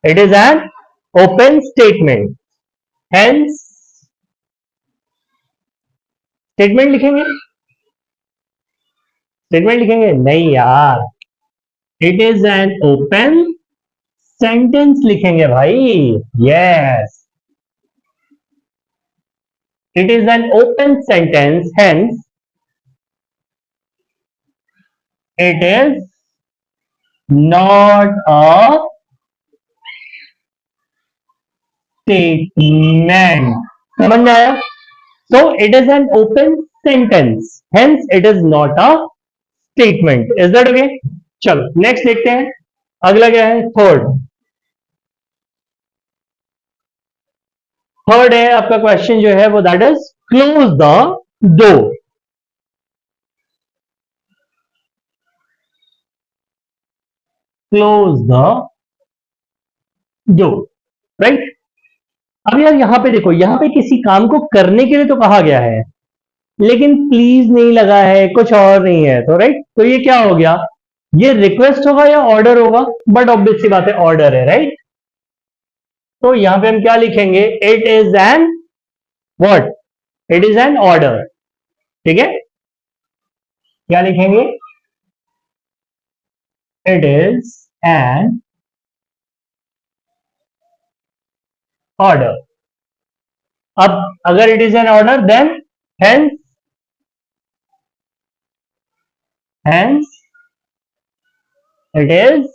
It is an open statement. Hence, statement लिखेंगे? statement लिखेंगे? नहीं यार, it is an open sentence लिखेंगे भाई. Yes, it is an open sentence. Hence, it is not a statement. समझ में आया? So it is an open sentence. Hence, it is not a statement. Is that okay? चलो next देखते हैं. अगला क्या है? थर्ड. थर्ड है आपका क्वेश्चन जो है वो, that is close the door. Close the door, right? अब यार यहां पे देखो, यहां पे किसी काम को करने के लिए तो कहा गया है, लेकिन प्लीज नहीं लगा है, कुछ और नहीं है. तो राइट, तो ये क्या हो गया? ये रिक्वेस्ट होगा या ऑर्डर होगा? बट ऑब्वियस सी बात है, ऑर्डर है, राइट? तो यहां पे हम क्या लिखेंगे? It is an what? It is an order. ठीक है, क्या लिखेंगे? It is an order. अब अगर it is an order then hence hence it is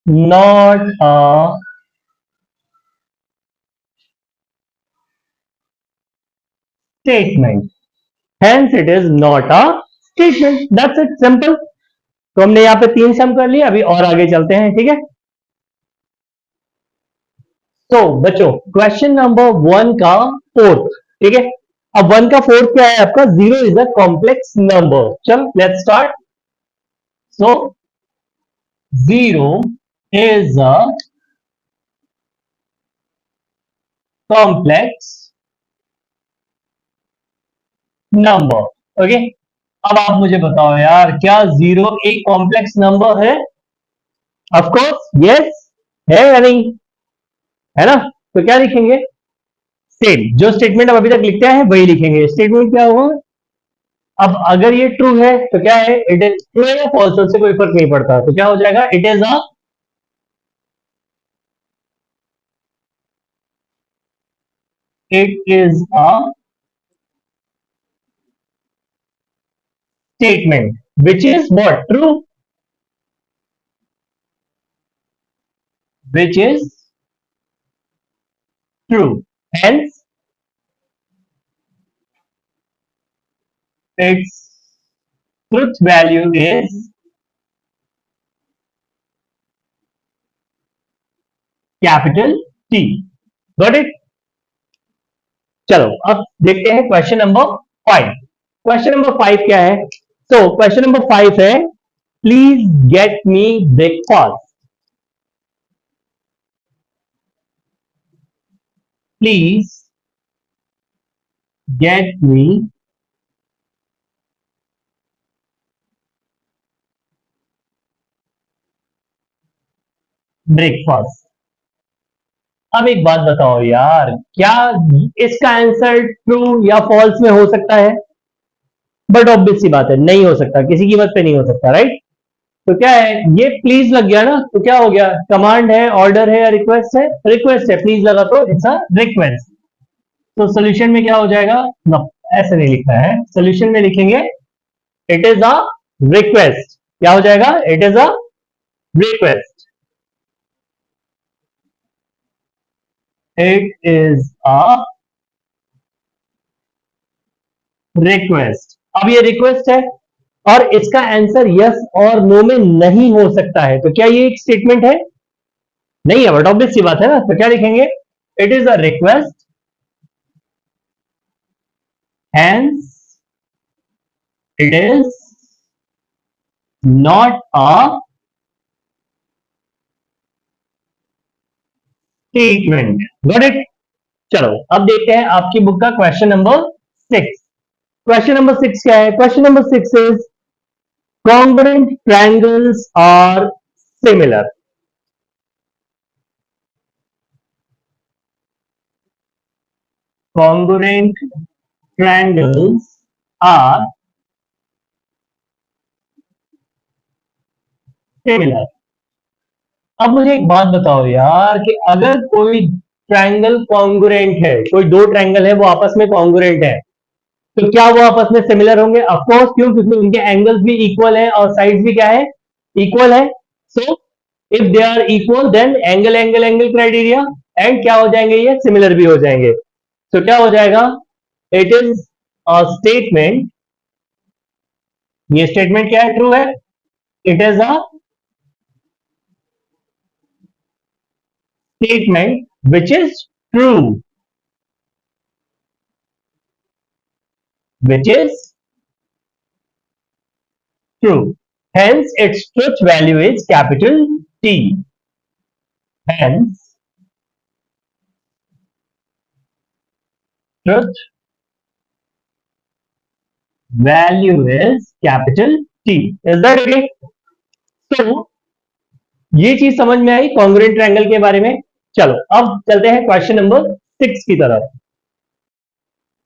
not a statement. Hence it is not a statement. That's it, simple. तो हमने यहाँ पे 3 सम कर लिए, अभी और आगे चलते हैं, ठीक है। तो बच्चों क्वेश्चन नंबर 1 का फोर्थ, ठीक है। अब 1 का फोर्थ क्या है आपका? 0 इज अ कॉम्प्लेक्स नंबर। चलो let's start. So 0 is a complex number। Okay, अब आप मुझे बताओ यार, क्या 0 एक कॉम्प्लेक्स नंबर है? ऑफ कोर्स यस, है या नहीं? है ना? तो क्या लिखेंगे? सेम जो स्टेटमेंट हम अभी तक लिखते हैं वही लिखेंगे। स्टेटमेंट क्या हुआ? अब अगर ये ट्रू है तो क्या है? इट इज ट्रू है या फॉल्स, उससे कोई फर्क नहीं पड़ता। तो क्या हो जाएगा? It is a statement which is what? True, which is true. Hence, its truth value is capital T. Got it? चलो अब देखते हैं क्वेश्चन नंबर 5। क्वेश्चन नंबर 5 क्या है? तो क्वेश्चन नंबर 5 है, please get me breakfast. Please get me breakfast. अब एक बात बताओ यार, क्या इसका आंसर ट्रू या फॉल्स में हो सकता है? बट ऑब्वियस सी बात है, नहीं हो सकता, किसी कीमत पे नहीं हो सकता, राइट? तो क्या है, ये प्लीज लग गया ना, तो क्या हो गया? कमांड है, ऑर्डर है या रिक्वेस्ट है? रिक्वेस्ट है। प्लीज लगा तो इट्स अ रिक्वेस्ट। तो सोल्यूशन में क्या हो जाएगा? नो, ऐसे नहीं लिखना है। सोल्यूशन में लिखेंगे इट इज अ रिक्वेस्ट। क्या हो जाएगा? It is a request. It is a request. अब ये रिक्वेस्ट है और इसका आंसर यस और नो में नहीं हो सकता है, तो क्या ये एक स्टेटमेंट है? नहीं है, बट ऑब्वियस सी बात है ना। तो क्या लिखेंगे? It is a request, hence it is not a statement। Got it? चलो अब देखते हैं आपकी बुक का क्वेश्चन नंबर 6। क्वेश्चन नंबर 6 क्या है? Question number 6 is congruent triangles are similar। congruent triangles are similar। अब मुझे एक बात बताओ यार, कि अगर कोई ट्रायंगल कॉन्ग्रुएंट है, कोई दो ट्रायंगल है वो आपस में कॉन्ग्रुएंट है, तो क्या वो आपस में सिमिलर होंगे? ऑफकोर्स, क्यों? क्योंकि उनके एंगल्स भी इक्वल है और साइड्स भी क्या है? इक्वल है। So if they are equal then angle angle angle criteria, and क्या हो जाएंगे? ये सिमिलर भी हो जाएंगे। तो क्या हो जाएगा? It is a statement. ये स्टेटमेंट क्या है? ट्रू है। It is a statement which is true, which is true. Hence, its truth value is capital T. Hence, truth value is capital T. Is that okay? तो ये चीज समझ में आई congruent triangle के बारे में। चलो अब चलते हैं क्वेश्चन नंबर 6 की तरफ।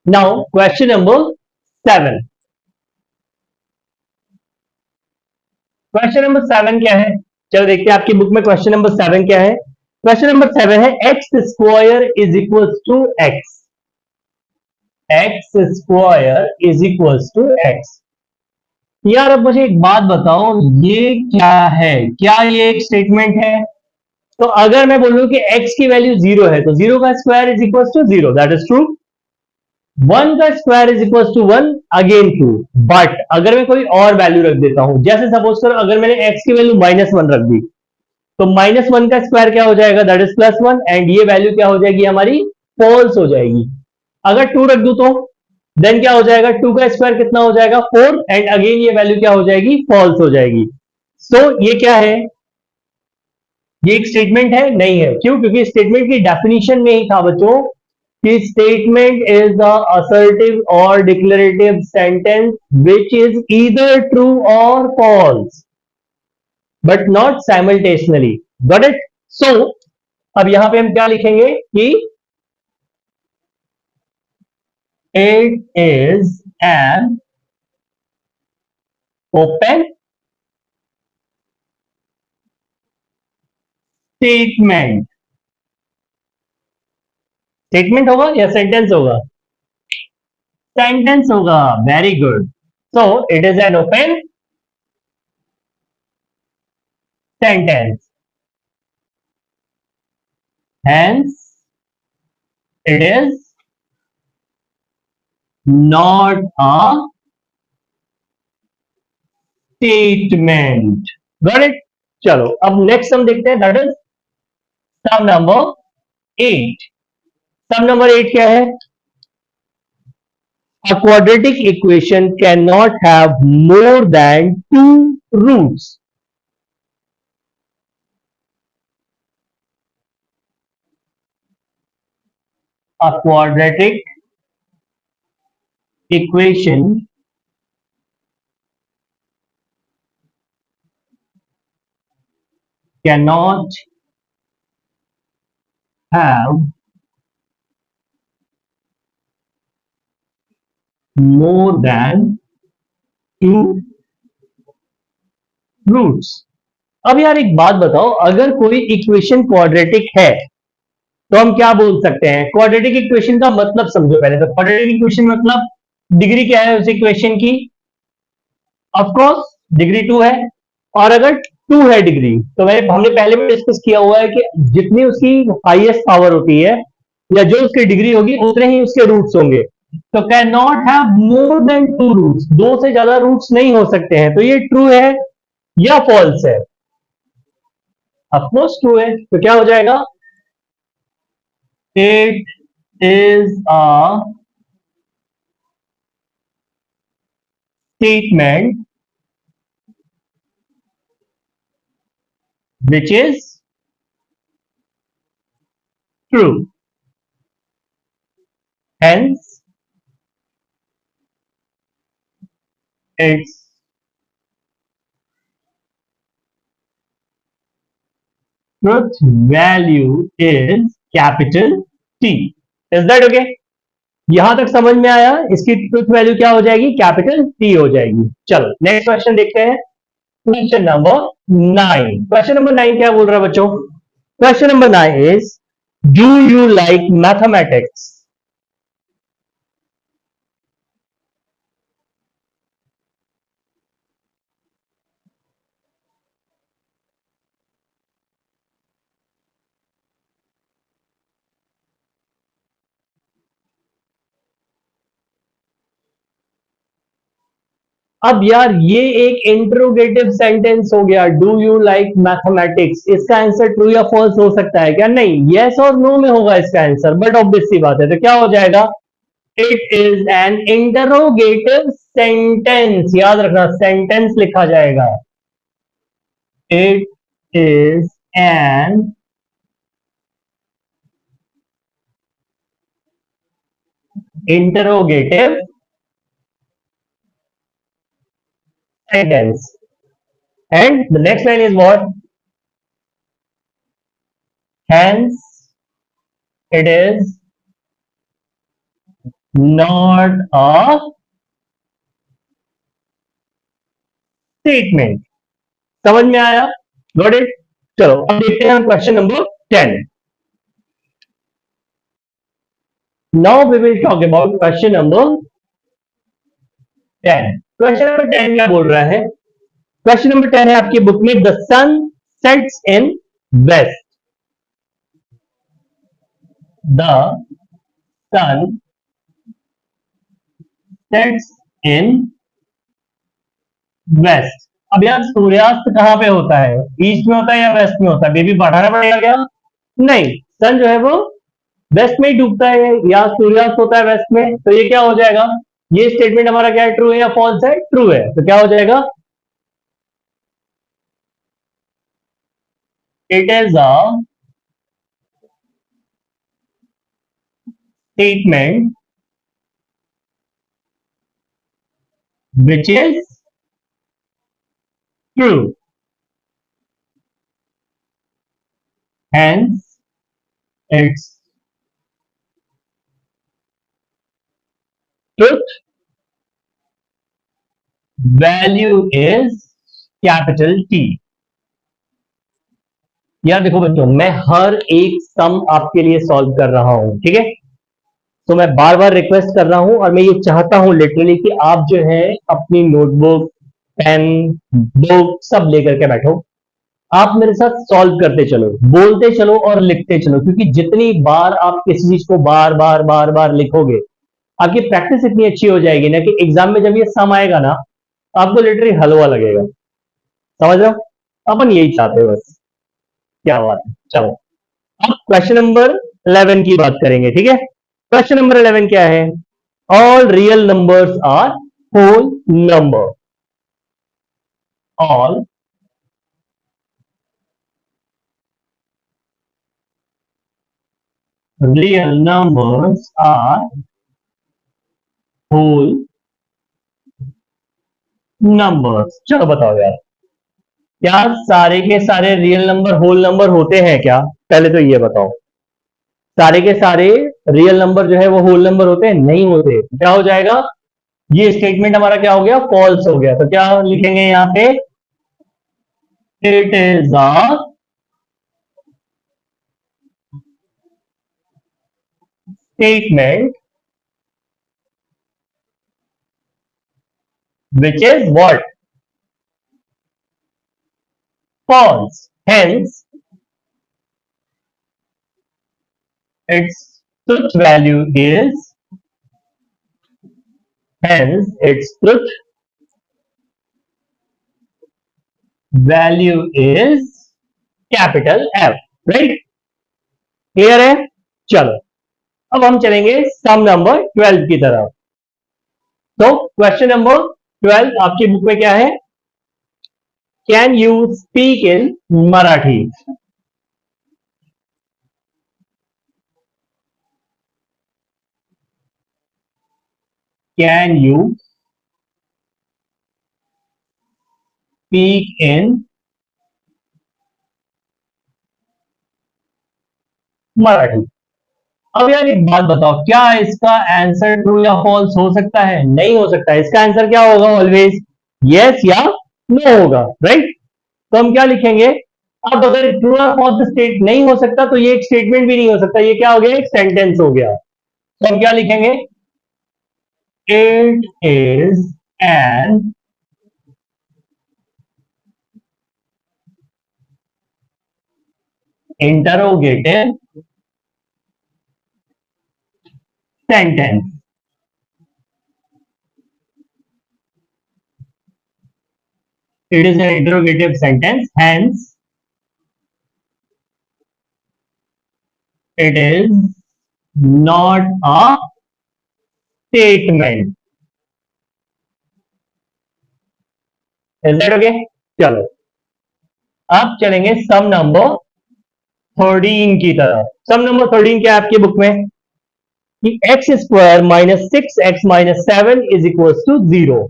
Now question number 7। Question number 7 क्या है? चलो देखते हैं आपकी बुक में क्वेश्चन नंबर 7 क्या है। क्वेश्चन नंबर 7 है X square is equal to X. X square is equal to X. यार अब मुझे एक बात बताओ, ये क्या है? क्या ये एक स्टेटमेंट है? तो अगर मैं बोलूं कि x की वैल्यू 0 है तो 0 का square is equal to 0, that is true. 1 का square is equal to 1, again true. But अगर मैं कोई और वैल्यू रख देता हूं, जैसे सपोज करो अगर मैंने x की वैल्यू -1 रख दी, तो -1 का स्क्वायर क्या हो जाएगा? दैट इज +1, एंड ये वैल्यू क्या हो जाएगी हमारी? फॉल्स हो जाएगी। अगर 2 रख दू तो देन क्या हो जाएगा? 2 का स्क्वायर कितना हो जाएगा? 4, एंड अगेन ये वैल्यू क्या हो जाएगी? फॉल्स हो जाएगी। सो ये क्या है? ये एक स्टेटमेंट है? नहीं है। क्यों? क्योंकि स्टेटमेंट की डेफिनेशन में ही था बच्चों कि स्टेटमेंट इज द असर्टिव और declarative sentence which is either true और false but not simultaneously. Got it? So अब यहां पे हम क्या लिखेंगे कि it is an open statement. Statement होगा या सेंटेंस होगा? सेंटेंस होगा। Very good. So it is an open sentence, hence it is not a statement. Got it? चलो अब नेक्स्ट सम देखते हैं, that is sum number 8। Sum number 8 क्या है? A quadratic equation cannot have more than two roots. A quadratic equation cannot have more than two roots. अब यार एक बात बताओ, अगर कोई इक्वेशन क्वाड्रेटिक है तो हम क्या बोल सकते हैं? क्वाड्रेटिक इक्वेशन का मतलब समझो पहले। तो क्वाड्रेटिक इक्वेशन मतलब डिग्री क्या है उस इक्वेशन की? ऑफ कोर्स डिग्री 2 है। और अगर 2 है डिग्री, तो हमने पहले भी डिस्कस किया हुआ है कि जितनी उसकी हाईएस्ट पावर होती है या जो उसकी डिग्री होगी उतने ही उसके रूट्स होंगे। तो can not have more than 2 roots, दो से ज्यादा रूट्स नहीं हो सकते हैं। तो ये ट्रू है या फॉल्स है? ऑफकोर्स ट्रू है। तो क्या हो जाएगा? It is a statement which is true, hence its truth value is capital T. Is that okay? यहां तक समझ में आया? इसकी ट्रुथ वैल्यू क्या हो जाएगी? कैपिटल टी हो जाएगी। चलो नेक्स्ट क्वेश्चन देखते हैं। Question number 9। क्वेश्चन नंबर 9 क्या बोल रहा है बच्चों? Question number 9 is do you like mathematics? अब यार ये एक इंट्रोगेटिव सेंटेंस हो गया, डू यू लाइक मैथमेटिक्स। इसका आंसर ट्रू या फॉल्स हो सकता है क्या? नहीं, यस और नो में होगा इसका आंसर। बट ऑब्वियस सी बात है, तो क्या हो जाएगा? It is N interrogative sentence. याद रखना, सेंटेंस लिखा जाएगा। It is N interrogative sentence. And the next line is what? Hence, it is not a statement. समझ में आया? Got it? चलो अब देखते हैं हम question number 10। Now we will talk about question number 10। Question number 10 क्या बोल रहा है? क्वेश्चन नंबर 10 है आपकी बुक में, the sun sets in west. The sun sets in west. अब यार सूर्यास्त कहां पे होता है? ईस्ट में होता है या वेस्ट में होता है? बेबी बढ़ाना पड़ेगा क्या? नहीं, सन जो है वो वेस्ट में ही डूबता है, या सूर्यास्त होता है वेस्ट में। तो ये क्या हो जाएगा? ये स्टेटमेंट हमारा क्या है, ट्रू है या फॉल्स है? ट्रू है। तो क्या हो जाएगा? It is a statement which is true, hence its truth value is capital T। यार देखो बच्चों, मैं हर एक सम आपके लिए सॉल्व कर रहा हूं, ठीक है? तो मैं बार बार रिक्वेस्ट कर रहा हूं, और मैं ये चाहता हूं लिटरली कि आप जो है अपनी नोटबुक, पेन, बुक सब लेकर के बैठो। आप मेरे साथ सॉल्व करते चलो, बोलते चलो और लिखते चलो, क्योंकि जितनी बार आप किसी चीज को बार बार बार बार लिखोगे, आपकी प्रैक्टिस इतनी अच्छी हो जाएगी ना, कि एग्जाम में जब ये सम आएगा ना, आपको लिटरली हलवा लगेगा। समझ रहे हो? अपन यही चाहते हैं बस। क्या बात है। चलो अब क्वेश्चन नंबर 11 की बात करेंगे, ठीक है? क्वेश्चन नंबर 11 क्या है? All real numbers are whole number. All real numbers are whole numbers. चलो बताओ यार, क्या सारे के सारे रियल नंबर होल नंबर होते हैं क्या? पहले तो ये बताओ, सारे के सारे रियल नंबर जो है वो होल नंबर होते हैं? नहीं होते। क्या हो जाएगा? ये स्टेटमेंट हमारा क्या हो गया? फॉल्स हो गया। तो क्या लिखेंगे यहां पे? It is a statement which is what? False. Hence, its truth value is, hence its truth value is capital F. Right? Clear है? चलो अब हम चलेंगे सम नंबर 12 की तरफ। तो क्वेश्चन नंबर 12 आपकी बुक में क्या है? Can you speak in Marathi? Can you speak in Marathi? अब यार एक बात बताओ, क्या इसका आंसर ट्रू या फॉल्स हो सकता है? नहीं हो सकता। इसका आंसर क्या होगा? ऑलवेज यस या नो होगा, राइट? तो हम क्या लिखेंगे? अब अगर ट्रू और फॉल्स स्टेट नहीं हो सकता, तो ये एक स्टेटमेंट भी नहीं हो सकता। ये क्या हो गया? एक सेंटेंस हो गया। तो हम क्या लिखेंगे? It is N interrogative sentence. It is an interrogative sentence, hence it is not a statement. Is that okay? चलो अब चलेंगे सम नंबर 13 की तरफ। सम नंबर 13 क्या है आपकी बुक में? कि X square minus 6x minus 7 is equal to 0।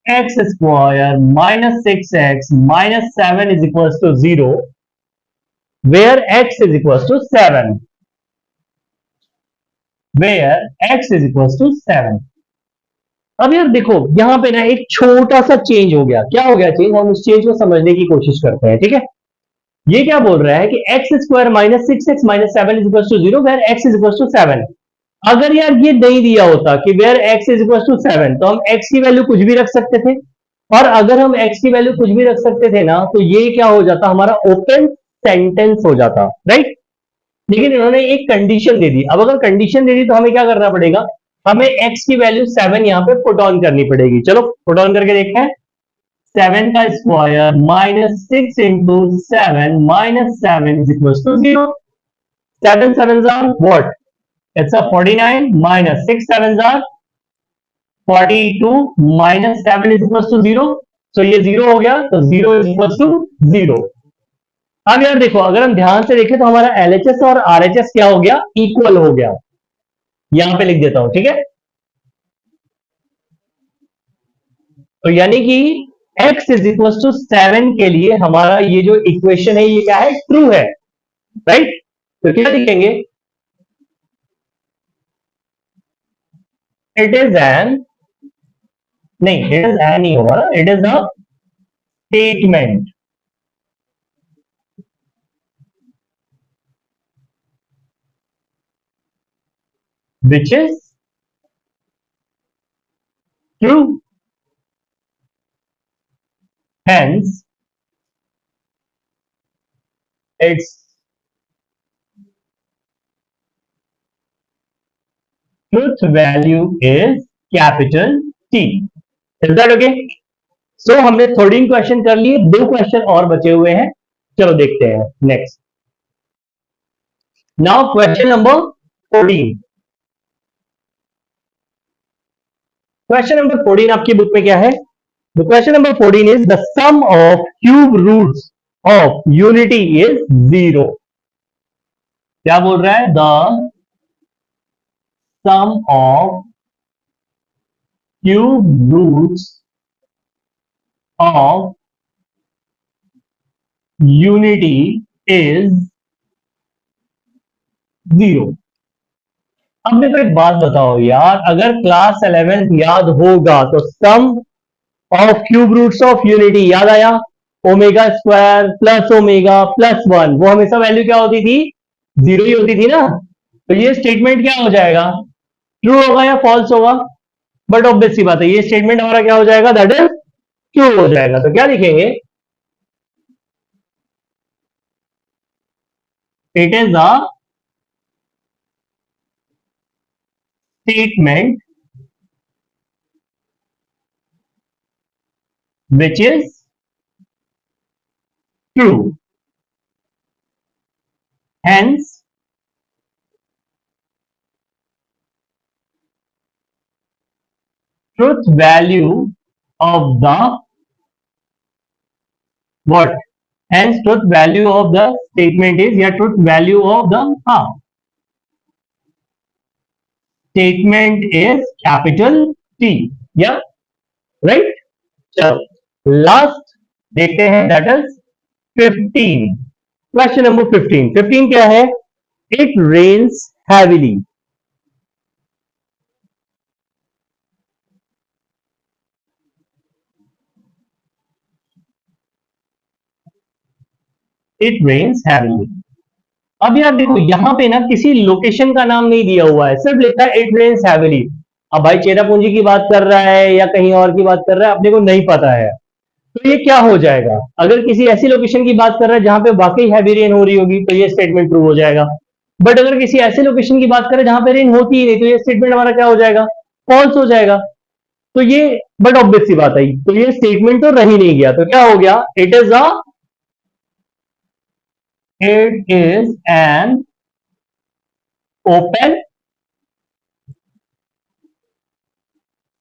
X square minus 6x minus 7 is equal to 0, where x is equal to 7। Where x is equal to 7। अब यार देखो यहां पे ना एक छोटा सा चेंज हो गया। क्या हो गया चेंज? हम उस चेंज को समझने की कोशिश करते हैं, ठीक है। ये क्या बोल रहा है कि X square minus six X minus seven is equal to zero where X is equal to 7। अगर यार ये नहीं दिया होता कि where X is equal to 7, तो हम एक्स की वैल्यू कुछ भी रख सकते थे। और अगर हम एक्स की वैल्यू कुछ भी रख सकते थे ना, तो ये क्या हो जाता? हमारा ओपन सेंटेंस हो जाता, राइट। लेकिन इन्होंने एक कंडीशन दे दी। अब अगर कंडीशन दे दी तो हमें क्या करना पड़ेगा? हमें x की वैल्यू 7 यहां पे पुट ऑन करनी पड़ेगी। चलो पुट ऑन करके देखते हैं। 7 का square minus 6 into 7 minus 7 is equal to 0। 7 7 are what? It's a 49 minus 6 7 are 42 minus 7 is equal to 0। तो ये 0 हो गया, तो 0 इज इक्वल टू 0। अब यार देखो अगर हम ध्यान से देखें तो हमारा एलएचएस और आरएचएस क्या हो गया? इक्वल हो गया। यहां पे लिख देता हूं, ठीक है। तो यानी कि x इज इक्वल टू 7 के लिए हमारा ये जो इक्वेशन है ये क्या है? ट्रू है, राइट। तो क्या लिखेंगे? इट इज एन, नहीं इट इज एन नहीं होगा ना, it is a statement which is true, hence its truth value is capital T। Is that okay? So हमने 13 क्वेश्चन कर लिए, 2 क्वेश्चन और बचे हुए हैं। चलो देखते हैं next. Now question number 14। Question number 14 आपकी बुक में क्या है? The question number 14 is the sum of cube roots of unity is 0। क्या बोल रहा है? The sum of cube roots of unity is 0। अब मेरे को एक बात बताओ यार, अगर क्लास 11th याद होगा तो sum of cube roots of unity याद आया? Omega square plus omega plus 1, वो हमेशा वैल्यू क्या होती थी? 0 ही होती थी ना। तो ये स्टेटमेंट क्या हो जाएगा? ट्रू होगा या फॉल्स होगा? बट ऑब्वियस सी बात है, ये स्टेटमेंट हमारा क्या हो जाएगा? दैट इज ट्रू हो जाएगा। तो क्या लिखेंगे? It is a statement which is true, hence truth value of the what? Hence truth value of the statement is, या truth value of the statement is capital T, या right? चलो last देखते हैं, दैट इज 15। Question number 15। 15 क्या है? It rains heavily. It rains heavily. अब यार देखो यहां पे ना किसी लोकेशन का नाम नहीं दिया हुआ है, सिर्फ लिखा है इट रेन्स हैविली। अब भाई चेरापूंजी की बात कर रहा है या कहीं और की बात कर रहा है अपने को नहीं पता है। तो ये क्या हो जाएगा? अगर किसी ऐसी लोकेशन की बात कर रहा है जहां पे वाकई हैवी रेन हो रही होगी तो ये स्टेटमेंट ट्रू हो जाएगा। बट अगर किसी ऐसे लोकेशन की बात करें जहां पे रेन होती ही नहीं, तो ये स्टेटमेंट हमारा क्या हो जाएगा? फॉल्स हो जाएगा। तो ये बट ऑब्वियस सी बात आई, तो ये स्टेटमेंट तो रह ही नहीं गया। तो क्या हो गया? It is an open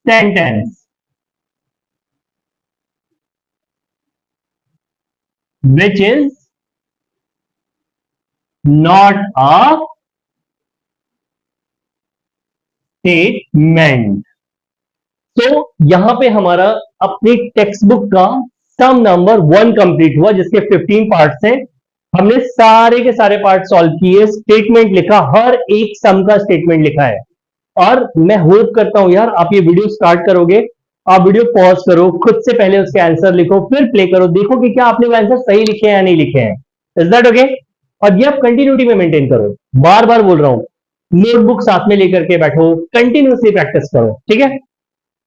sentence which is not a statement। तो यहां पे हमारा अपनी टेक्स्ट बुक का सम नंबर 1 कंप्लीट हुआ, जिसके 15 पार्ट्स हैं। हमने सारे के सारे पार्ट सॉल्व किए, स्टेटमेंट लिखा, हर एक सम का स्टेटमेंट लिखा है। और मैं होप करता हूं यार आप ये वीडियो स्टार्ट करोगे, आप वीडियो पॉज करो, खुद से पहले उसके आंसर लिखो, फिर प्ले करो, देखो कि क्या आपने वो आंसर सही लिखे हैं या नहीं लिखे हैं। Is that okay? और ये आप कंटिन्यूटी में मेंटेन करो, बार बार बोल रहा हूं, नोटबुक साथ में लेकर के बैठो, कंटिन्यूसली प्रैक्टिस करो, ठीक है?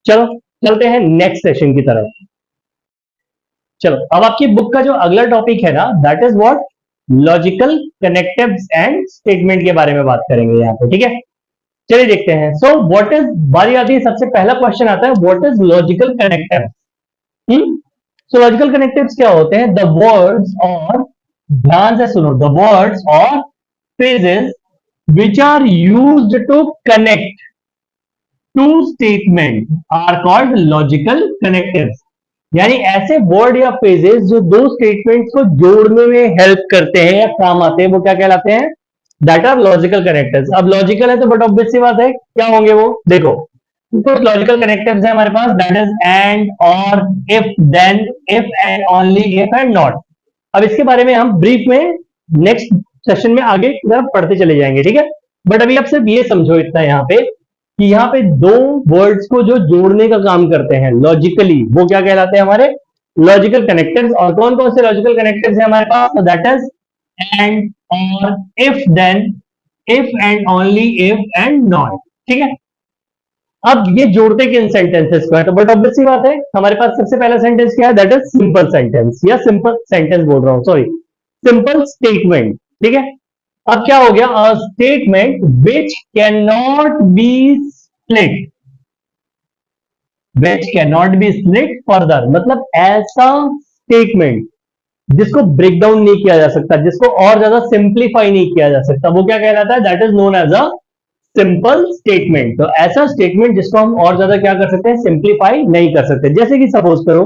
चलो चलते हैं नेक्स्ट सेशन की तरफ। चलो अब आपकी बुक का जो अगला टॉपिक है ना, that is what, logical connectives and statement के बारे में बात करेंगे यहाँ पे, ठीक है? चलिए देखते हैं। सो व्हाट इज, बारी आती है, सबसे पहला क्वेश्चन आता है, what is logical connective? So logical connectives क्या होते हैं? द वर्ड्स और, ध्यान से सुनो, द वर्ड्स और phrases which are used to connect two statements are called logical connectives। यानी ऐसे वर्ड या फ्रेजेस जो दो स्टेटमेंट्स को जोड़ने में हेल्प करते हैं या काम आते हैं, वो क्या कहलाते हैं? That are logical connectors. अब लॉजिकल है तो बट ऑब्वियस सी बात है, क्या होंगे वो? देखो कुछ लॉजिकल कनेक्टर्स है हमारे पास, that is and, or, if, then, if and only, if and not. अब इसके बारे में हम ब्रीफ में नेक्स्ट सेशन में आगे पढ़ते चले जाएंगे, ठीक है? बट अभी आप सिर्फ ये समझो इतना यहाँ पे कि यहाँ पे दो वर्ड्स को जो जोड़ने का काम करते हैं लॉजिकली, वो क्या कहलाते हैं? हमारे लॉजिकल कनेक्टर्स। और कौन कौन से लॉजिकल कनेक्टर्स है हमारे पास? That is and, or, if, then, if and only, if and not, ठीक है? अब ये जोड़ते किन सेंटेंसेस को है? तो बट ऑब्वियस सी बात है, हमारे पास सबसे पहला सेंटेंस क्या है? दैट इज सिंपल सेंटेंस, या सिंपल सेंटेंस बोल रहा हूं, सॉरी, सिंपल स्टेटमेंट, ठीक है? अब क्या हो गया? अ statement which can not be split, which can not be split further, मतलब ऐसा स्टेटमेंट जिसको ब्रेक डाउन नहीं किया जा सकता, जिसको और ज्यादा सिंप्लीफाई नहीं किया जा सकता, वो क्या कहलाता है? That is known as a simple statement. तो ऐसा स्टेटमेंट जिसको हम और ज्यादा क्या कर सकते हैं? सिंप्लीफाई नहीं कर सकते। जैसे कि सपोज करो,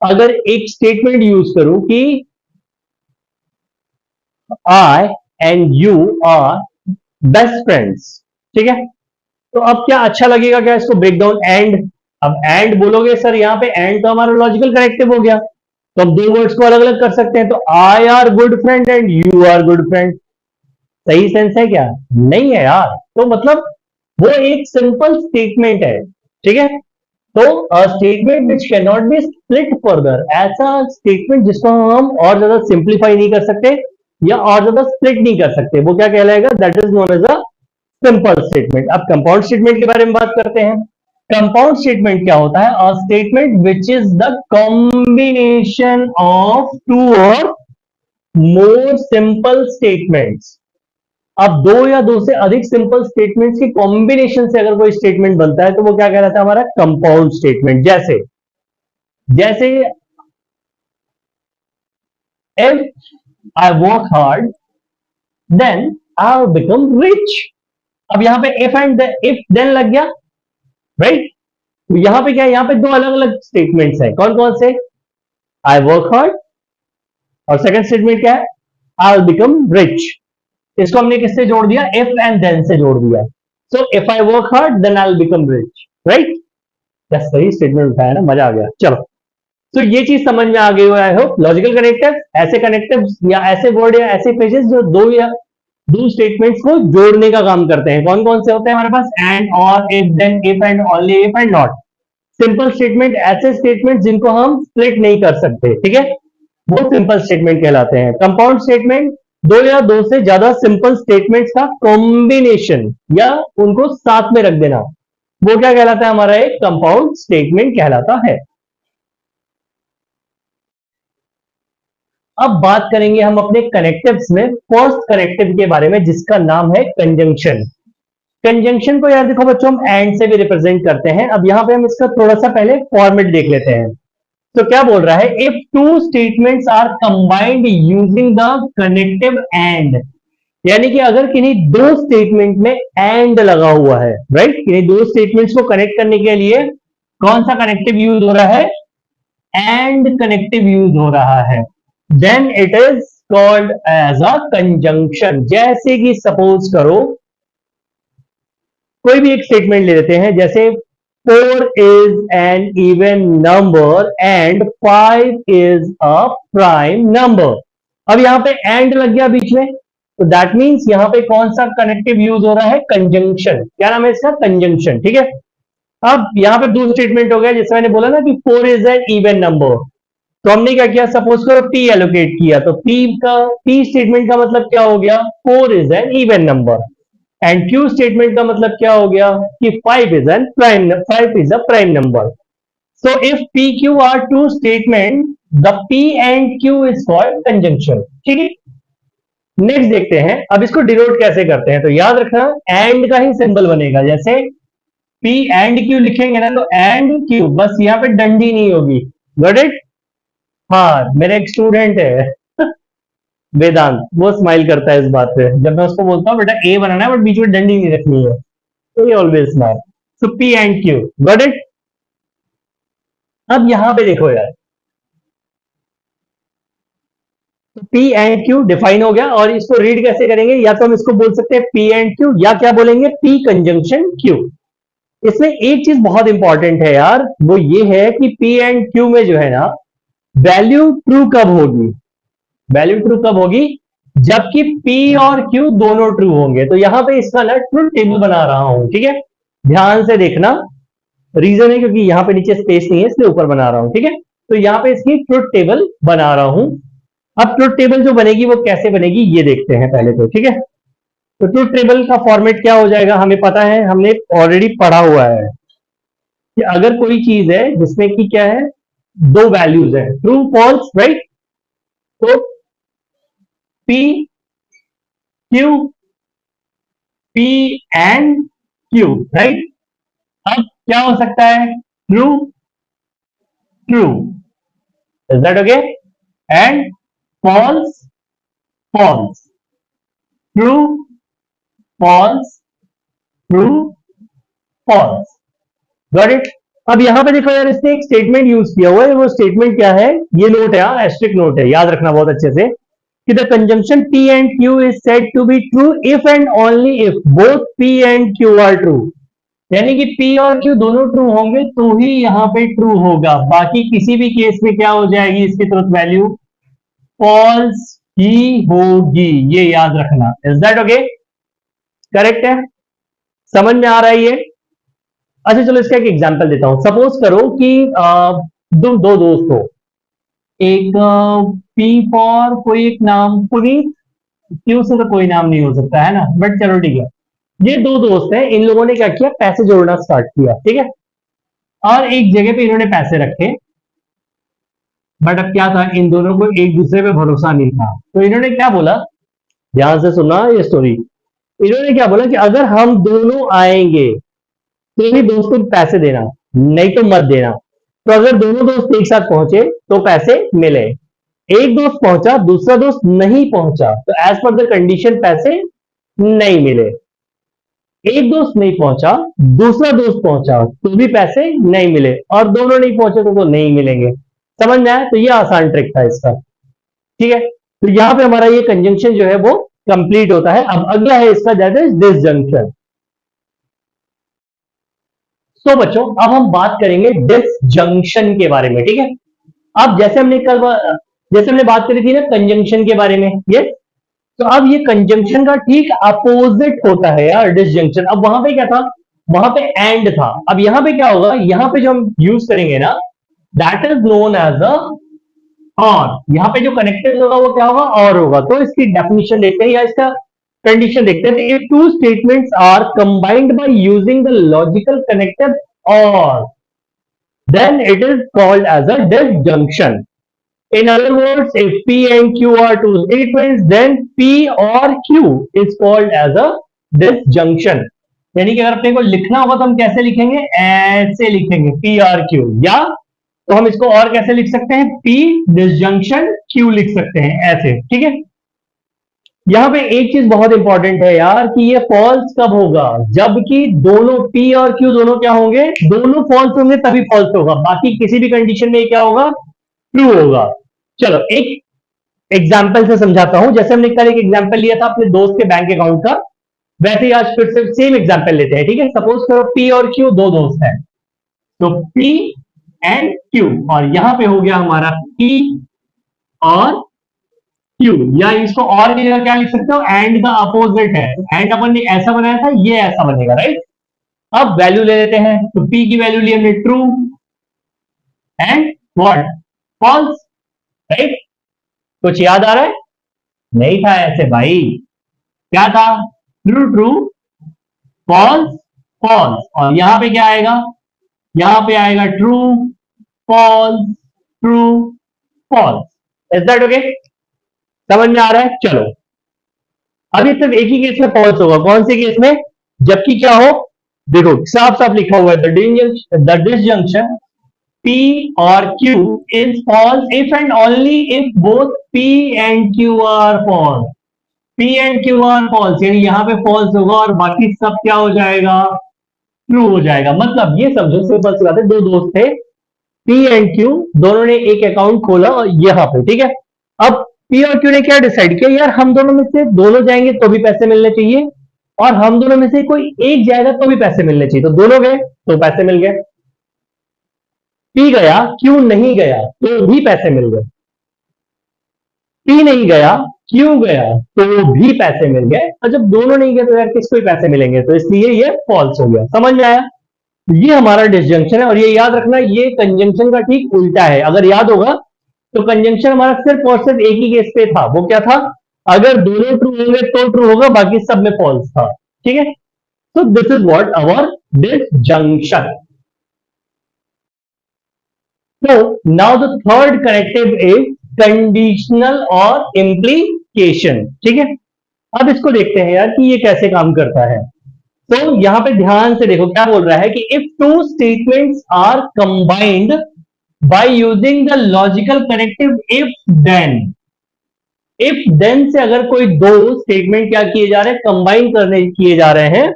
अगर एक स्टेटमेंट यूज करूं कि I and you are best friends, ठीक है? तो अब क्या अच्छा लगेगा क्या इसको ब्रेक डाउन? एंड, अब एंड बोलोगे सर यहाँ पे एंड तो हमारा लॉजिकल कनेक्टिव हो गया, तो हम दो वर्ड्स को अलग अलग कर सकते हैं, तो I are good friend and you are good friend. सही सेंस है क्या? नहीं है यार। तो मतलब वो एक सिंपल स्टेटमेंट है, ठीक है? तो अ statement which can not be split further, ऐसा स्टेटमेंट जिसको हम और ज्यादा सिंप्लीफाई नहीं कर सकते या और ज्यादा स्प्लिट नहीं कर सकते, वो क्या कहलाएगा? That is known as a simple statement. अब कंपाउंड स्टेटमेंट के बारे में बात करते हैं। कंपाउंड स्टेटमेंट क्या होता है? A statement which is the combination of two or more simple statements. अब दो या दो से अधिक सिंपल स्टेटमेंट्स की कॉम्बिनेशन से अगर कोई स्टेटमेंट बनता है तो वो क्या कहलाता है? हमारा कंपाउंड स्टेटमेंट। जैसे जैसे if I work hard then I will become rich. अब यहां पे इफ एंड इफ देन लग गया, राइट? तो यहां पे क्या है? यहां पे दो अलग अलग स्टेटमेंट्स हैं, कौन कौन से? आई वर्क हार्ड, और सेकंड स्टेटमेंट क्या है? आई विल बिकम रिच। इसको हमने किससे जोड़ दिया? इफ एंड देन से जोड़ दिया। So if I work hard then I will become rich, right? क्या सही स्टेटमेंट उठाया ना, मजा आ गया। चलो, तो ये चीज समझ में आ गई हो, आई होप। लॉजिकल कनेक्टिव ऐसे कनेक्टिव या ऐसे वर्ड या ऐसे फ्रेजेस जो दो या दो स्टेटमेंट्स को जोड़ने का काम करते हैं। कौन कौन से होते हैं हमारे पास? And, or, if, then, if and only, if and not. Simple statement ऐसे स्टेटमेंट जिनको हम स्प्लिट नहीं कर सकते, ठीक है? वो सिंपल स्टेटमेंट कहलाते हैं। कंपाउंड स्टेटमेंट दो या दो से ज्यादा सिंपल स्टेटमेंट्स का कॉम्बिनेशन या उनको साथ में रख देना, वो क्या कहलाता है? हमारा एक कंपाउंड स्टेटमेंट कहलाता है। अब बात करेंगे हम अपने कनेक्टिव्स में फर्स्ट कनेक्टिव के बारे में, जिसका नाम है कंजंक्शन। कंजंक्शन को यार देखो बच्चों, हम एंड से भी रिप्रेजेंट करते हैं। अब यहां पे हम इसका थोड़ा सा पहले फॉर्मेट देख लेते हैं। तो क्या बोल रहा है? If two statements are combined using the connective and, यानी कि अगर किन्हीं दो स्टेटमेंट में एंड लगा हुआ है, राइट? किन्हीं दो स्टेटमेंट्स को कनेक्ट करने के लिए कौन सा कनेक्टिव यूज हो रहा है? एंड कनेक्टिव यूज हो रहा है। Then it is called as a conjunction. जैसे कि सपोज करो, कोई भी एक स्टेटमेंट ले लेते हैं, जैसे 4 is an even number and 5 is a prime number। अब यहाँ पे एंड लग गया बीच में, तो दैट मीन्स यहाँ पे कौन सा कनेक्टिव यूज हो रहा है, कंजंक्शन। क्या नाम है इसका, कंजंक्शन। ठीक है। अब यहाँ पे दो स्टेटमेंट हो गया, जैसे मैंने बोला ना कि 4 इज एन इवन नंबर, तो हमने क्या किया, सपोज करो p एलोकेट किया, तो p स्टेटमेंट का मतलब क्या हो गया, 4 is an even number. And q statement का मतलब क्या हो गया कि 5 is a prime number. So if p q are two statement, the p and q is called conjunction. ठीक है। नेक्स्ट देखते हैं, अब इसको डिनोट कैसे करते हैं, तो याद रखना एंड का ही सिंबल बनेगा, जैसे p एंड q लिखेंगे ना, तो एंड q, बस यहाँ पे डंडी नहीं होगी। Got it. हाँ, मेरा एक स्टूडेंट है वेदांत, वो स्माइल करता है इस बात पे जब मैं उसको बोलता हूँ बेटा ए बनाना है बट बीच में डंडी नहीं रखनी है, तो ये always smile. So P and Q, got it. अब यहां पे देखो यार, तो पी एंड क्यू डिफाइन हो गया, और इसको रीड कैसे करेंगे, या तो हम इसको बोल सकते हैं पी एंड क्यू, या क्या बोलेंगे, पी कंजंक्शन क्यू। इसमें एक चीज बहुत इंपॉर्टेंट है यार, वो ये है कि पी एंड क्यू में जो है ना, वैल्यू ट्रू कब होगी, वैल्यू ट्रू कब होगी, जबकि P और Q दोनों ट्रू होंगे। तो यहां पे इसका ना ट्रुथ टेबल बना रहा हूं। ठीक है, ध्यान से देखना, रीजन है क्योंकि यहां पे नीचे स्पेस नहीं है, इसलिए ऊपर बना रहा हूं। ठीक है, तो यहां पे इसकी ट्रुथ टेबल बना रहा हूं। अब ट्रुथ टेबल जो बनेगी वो कैसे बनेगी ये देखते हैं पहले तो। ठीक है, तो ट्रुथ टेबल का फॉर्मेट क्या हो जाएगा, हमें पता है, हमने ऑलरेडी पढ़ा हुआ है कि अगर कोई चीज है जिसमें कि क्या है, दो वैल्यूज है, ट्रू फॉल्स, राइट, तो P Q, P and Q, right. अब क्या हो सकता है, true true, is that okay, and false false, true false true false, got it. अब यहां पे देखो यार, इसने एक स्टेटमेंट यूज किया हुआ है, वो स्टेटमेंट क्या है, ये नोट है, एस्ट्रिक नोट है, याद रखना बहुत अच्छे से, कि the conjunction P and Q is said to be true if and only if both P and Q are true। यानी कि P और Q दोनों ट्रू होंगे तो ही यहां पे ट्रू होगा, बाकी किसी भी केस में क्या हो जाएगी, इसकी तुरंत वैल्यू फॉल्स ही होगी, ये याद रखना। इज दैट ओके, करेक्ट है, समझ में आ रहा है ये। अच्छा चलो इसका एक एग्जांपल देता हूं, सपोज करो कि दो दोस्त हो, एक पी फॉर कोई एक नाम पुनीत, क्यू से तो कोई नाम नहीं हो सकता है ना, बट चलो ठीक है, ये दो दोस्त हैं, इन लोगों ने क्या किया, पैसे जोड़ना स्टार्ट किया। ठीक है, और एक जगह पे इन्होंने पैसे रखे, बट अब क्या था, इन दोनों को एक दूसरे पे भरोसा नहीं था, तो इन्होंने क्या बोला, ध्यान से सुनना ये स्टोरी, इन्होंने क्या बोला कि अगर हम दोनों आएंगे तो ही दोस्त को पैसे देना, नहीं तो मत देना। तो अगर दोनों दोस्त एक साथ पहुंचे तो पैसे मिले, एक दोस्त पहुंचा दूसरा दोस्त नहीं पहुंचा, तो एज पर द कंडीशन पैसे नहीं मिले। एक दोस्त नहीं पहुंचा दूसरा दोस्त पहुंचा तो भी पैसे नहीं मिले, और दोनों नहीं पहुंचे तो नहीं मिलेंगे। समझ में आया, तो ये आसान ट्रिक था इसका। ठीक है, तो यहां पे हमारा ये कंजंक्शन जो है वो कंप्लीट होता है। अब अगला है इसका, दैट इज डिसजंक्शन। तो बच्चों अब हम बात करेंगे डिसजंक्शन के बारे में। ठीक है, अब जैसे हमने बात करी थी ना कंजंक्शन के बारे में, ये तो अब ये कंजंक्शन का ठीक अपोजिट होता है यार, डिसजंक्शन। अब वहां पे क्या था, वहां पे एंड था, अब यहां पे क्या होगा, यहां पे जो हम यूज करेंगे ना, that is known as a or. यहां पे जो कनेक्टेड होगा वो क्या होगा, और होगा। तो इसकी डेफिनेशन देखते हैं या इसका कंडीशन देखते हैं, if two statements are combined by using the logical connective or, then it is called as a disjunction. In other words, if P and Q are two statements, then P or Q is called as a disjunction. यानी कि अगर अपने को लिखना होगा तो हम कैसे लिखेंगे, ऐसे लिखेंगे P और Q, या तो हम इसको और कैसे लिख सकते हैं, P disjunction Q लिख सकते हैं ऐसे। ठीक है, यहां पे एक चीज बहुत इंपॉर्टेंट है यार कि ये फॉल्स कब होगा, जबकि दोनों P और Q दोनों क्या होंगे, दोनों फॉल्स होंगे तभी फॉल्स होगा, बाकी किसी भी कंडीशन में क्या होगा, ट्रू होगा। चलो एक एग्जाम्पल से समझाता हूं, जैसे हमने कल एक एग्जाम्पल लिया था अपने दोस्त के बैंक अकाउंट का, वैसे ही आज फिर से सेम एग्जाम्पल लेते हैं। ठीक है, सपोज करो P और Q दो दोस्त हैं, तो P एंड Q, और यहां पे हो गया हमारा P और क्यू, या इसको और की जगह क्या लिख सकते हो, एंड द अपोजिट है, एंड अपन ने ऐसा बनाया था, ये ऐसा बनेगा, राइट। अब वैल्यू ले लेते हैं, तो पी की वैल्यू ली हमने true and what, false, right. कुछ याद आ रहा है? नहीं था ऐसे भाई, क्या था, ट्रू ट्रू, फॉल्स फॉल्स, और यहां पे क्या आएगा, यहां पे आएगा true false true false. Is that okay? समझ में आ रहा है? चलो, अभी सिर्फ एक ही केस में फॉल्स होगा, कौन से केस में, जबकि क्या हो, देखो साफ साफ लिखा हुआ है, द डिसजंक्शन P और Q is false if and only if both P and Q are false. P and Q are false, यानी यहां पे false होगा और बाकी सब क्या हो जाएगा, ट्रू हो जाएगा। मतलब ये समझो, सिंपल सी बात है, दो दोस्त थे P एंड Q, दोनों ने एक अकाउंट खोला और यहां पे, ठीक है। अब P और Q ने क्या डिसाइड किया, यार हम दोनों में से दोनों जाएंगे तो भी पैसे मिलने चाहिए, और हम दोनों में से कोई एक जाएगा तो भी पैसे मिलने चाहिए, तो दोनों गए तो पैसे मिल गए। पी गया, क्यू नहीं गया तो भी पैसे मिल गए, पी नहीं गया, क्यू गया तो भी पैसे मिल गए, और जब दोनों नहीं गए तो यार किसको ही पैसे मिलेंगे, तो इसलिए ये फॉल्स हो गया। समझ में आया? ये हमारा डिसजंक्शन है, और ये याद रखना, ये कंजंक्शन का ठीक उल्टा है। अगर याद होगा तो कंजंक्शन हमारा सिर्फ और सिर्फ एक ही केस पे था, वो क्या था, अगर दोनों ट्रू होंगे तो ट्रू होगा, बाकी सब में फॉल्स था, ठीक है। तो this is what our disjunction. So now the third corrective is conditional और implication, ठीक है। अब इसको देखते हैं यार कि ये कैसे काम करता है। तो यहां पे ध्यान से देखो क्या बोल रहा है कि if two statements are combined by using the logical corrective if then से अगर कोई दो स्टेटमेंट क्या किए जा रहे हैं, कंबाइन करने किए जा रहे हैं,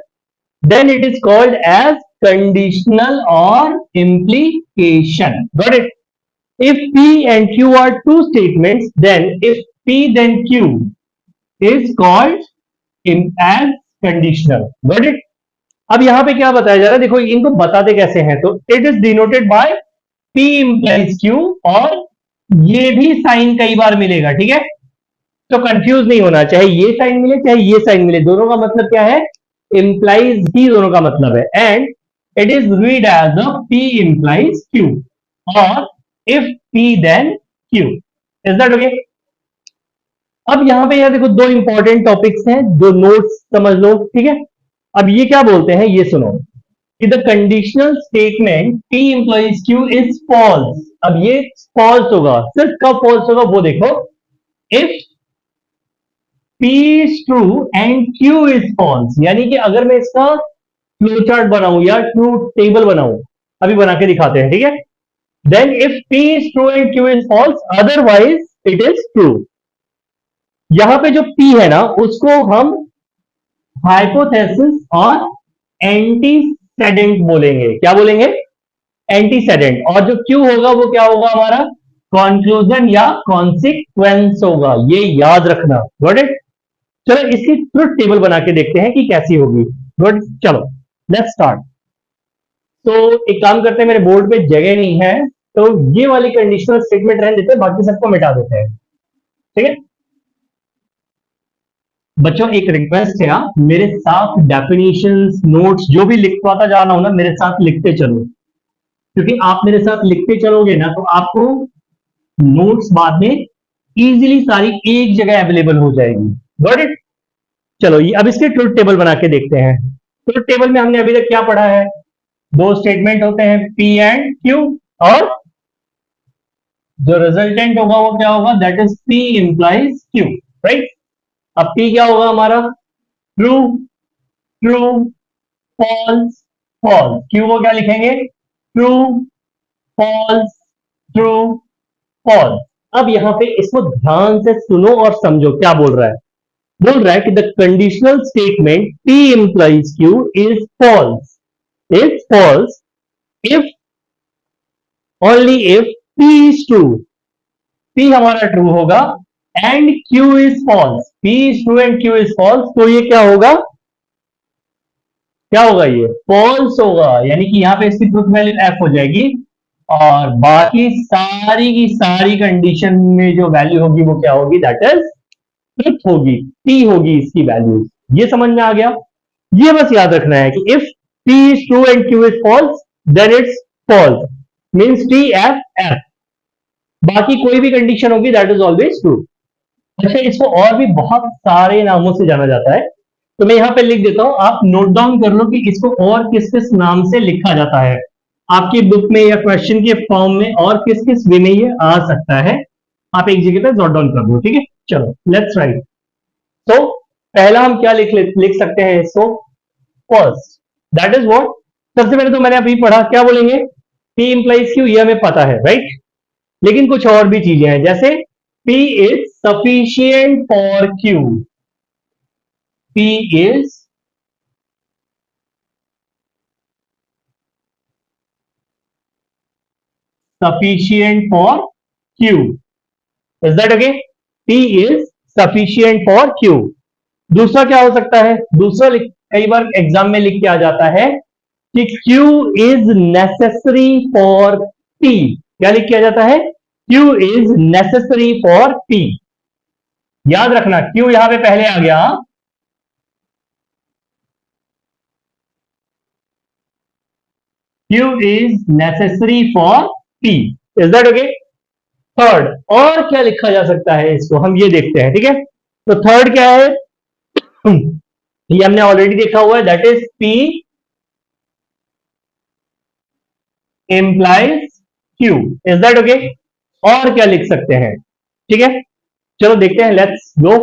then it is called as conditional or implication. Got it? If P and Q are two statements, then if P then Q is called as conditional. Got it? अब यहां पे क्या बताया जा रहा है, देखो इनको बताते कैसे हैं, तो it is denoted by P implies Q, और ये भी साइन कई बार मिलेगा, ठीक है। तो कंफ्यूज नहीं होना, चाहे ये साइन मिले चाहे ये साइन मिले, दोनों का मतलब क्या है, implies ही दोनों का मतलब है, and it is read as a P implies Q or if P then Q. Is that okay? अब यहां पे यार देखो दो इंपॉर्टेंट टॉपिक्स हैं, दो नोट्स समझ लो, ठीक है। अब ये क्या बोलते हैं, ये सुनो कि the conditional statement P implies Q is false। अब ये false होगा, सिर्फ कब false होगा वो देखो, if P is true and Q is false, यानी कि अगर मैं इसका फ्लो चार्ट बनाऊं या ट्रूथ टेबल बनाऊं, अभी बना के दिखाते हैं, ठीक है। Then if P is true and Q is false, otherwise it is true। यहां पे जो P है ना, उसको हम हाइपोथेसिस और एंटीसेडेंट बोलेंगे। क्या बोलेंगे? एंटीसेडेंट। और जो Q होगा वो क्या होगा हमारा, कंक्लूजन या कॉन्सिक्वेंस होगा, ये याद रखना। Got it? चलो इसकी ट्रुथ टेबल बना के देखते हैं कि कैसी होगी। गुड, चलो लेट्स स्टार्ट। तो एक काम करते हैं, मेरे बोर्ड पे जगह नहीं है, तो ये वाली कंडीशनल स्टेटमेंट रहने देते हैं, बाकी सबको मिटा देते हैं, ठीक है। बच्चों एक रिक्वेस्ट है, मेरे साथ डेफिनेशंस नोट्स जो भी लिखवाता जाना हो ना, मेरे साथ लिखते चलो, क्योंकि आप मेरे साथ लिखते चलोगे ना तो आपको नोट्स बाद में इजीली सारी एक जगह अवेलेबल हो जाएगी। Got it? चलो ये अब इसके ट्रुथ टेबल बना के देखते हैं। ट्रुथ टेबल में हमने अभी तक क्या पढ़ा है, दो स्टेटमेंट होते हैं P एंड Q, और जो रिजल्टेंट होगा वो क्या होगा, that is P implies Q, right. अब P क्या होगा हमारा, true true false false, Q को क्या लिखेंगे, ट्रू फॉल्स ट्रू फॉल्स। अब यहां पे इसको ध्यान से सुनो और समझो क्या बोल रहा है। बोल रहा है कि the conditional statement P implies Q is false if only if P is true, P हमारा ट्रू होगा and Q is false, P is true and Q is false, तो ये क्या होगा, क्या होगा, ये फॉल्स होगा, यानी कि यहां पे इसकी ट्रुथ वैल्यू F हो जाएगी, और बाकी सारी की सारी कंडीशन में जो वैल्यू होगी वो क्या होगी, दैट इज ट्रुथ होगी, टी होगी इसकी वैल्यू। ये समझ में आ गया। ये बस याद रखना है कि if T is true and Q is false then it's false, means T F F. बाकी कोई भी कंडीशन होगी दैट इज ऑलवेज ट्रू। अच्छा, इसको और भी बहुत सारे नामों से जाना जाता है, तो मैं यहां पे लिख देता हूं, आप नोट डाउन कर लो कि इसको और किस किस नाम से लिखा जाता है। आपकी बुक में या क्वेश्चन के फॉर्म में और किस किस वे में ये आ सकता है, आप एक जगह पे नोट डाउन कर दो। ठीक है, चलो लेट्स राइट। तो पहला हम क्या लिख सकते हैं इसको, फर्स्ट दैट इज व्हाट। सबसे पहले तो मैंने अभी पढ़ा, क्या बोलेंगे, P इंप्लाइज Q, ये हमें पता है राइट। लेकिन कुछ और भी चीजें हैं, जैसे P is sufficient for Q, P is sufficient for Q. Is that okay? P is sufficient for Q. दूसरा क्या हो सकता है, दूसरा कई बार एग्जाम में लिख के आ जाता है कि Q is necessary for P। क्या लिख के आ जाता है, Q is necessary for P। याद रखना Q यहां पे पहले आ गया, Q is necessary for P। Is that okay? Third, और क्या लिखा जा सकता है इसको, हम ये देखते हैं। ठीक है, तो थर्ड क्या है, ये हमने ऑलरेडी देखा हुआ है, that is P implies Q। Is that okay? और क्या लिख सकते हैं, ठीक है, चलो देखते हैं, let's go.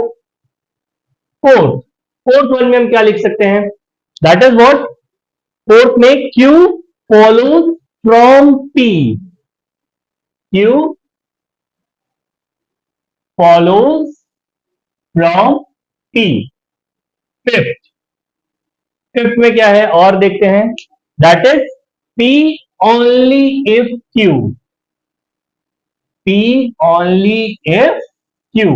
Fourth, fourth one में हम क्या लिख सकते हैं, दैट इज व्हाट, फोर्थ में Q follows from P, Q follows from P। Fifth, fifth में क्या है और देखते हैं, that is P only if Q, P only if Q।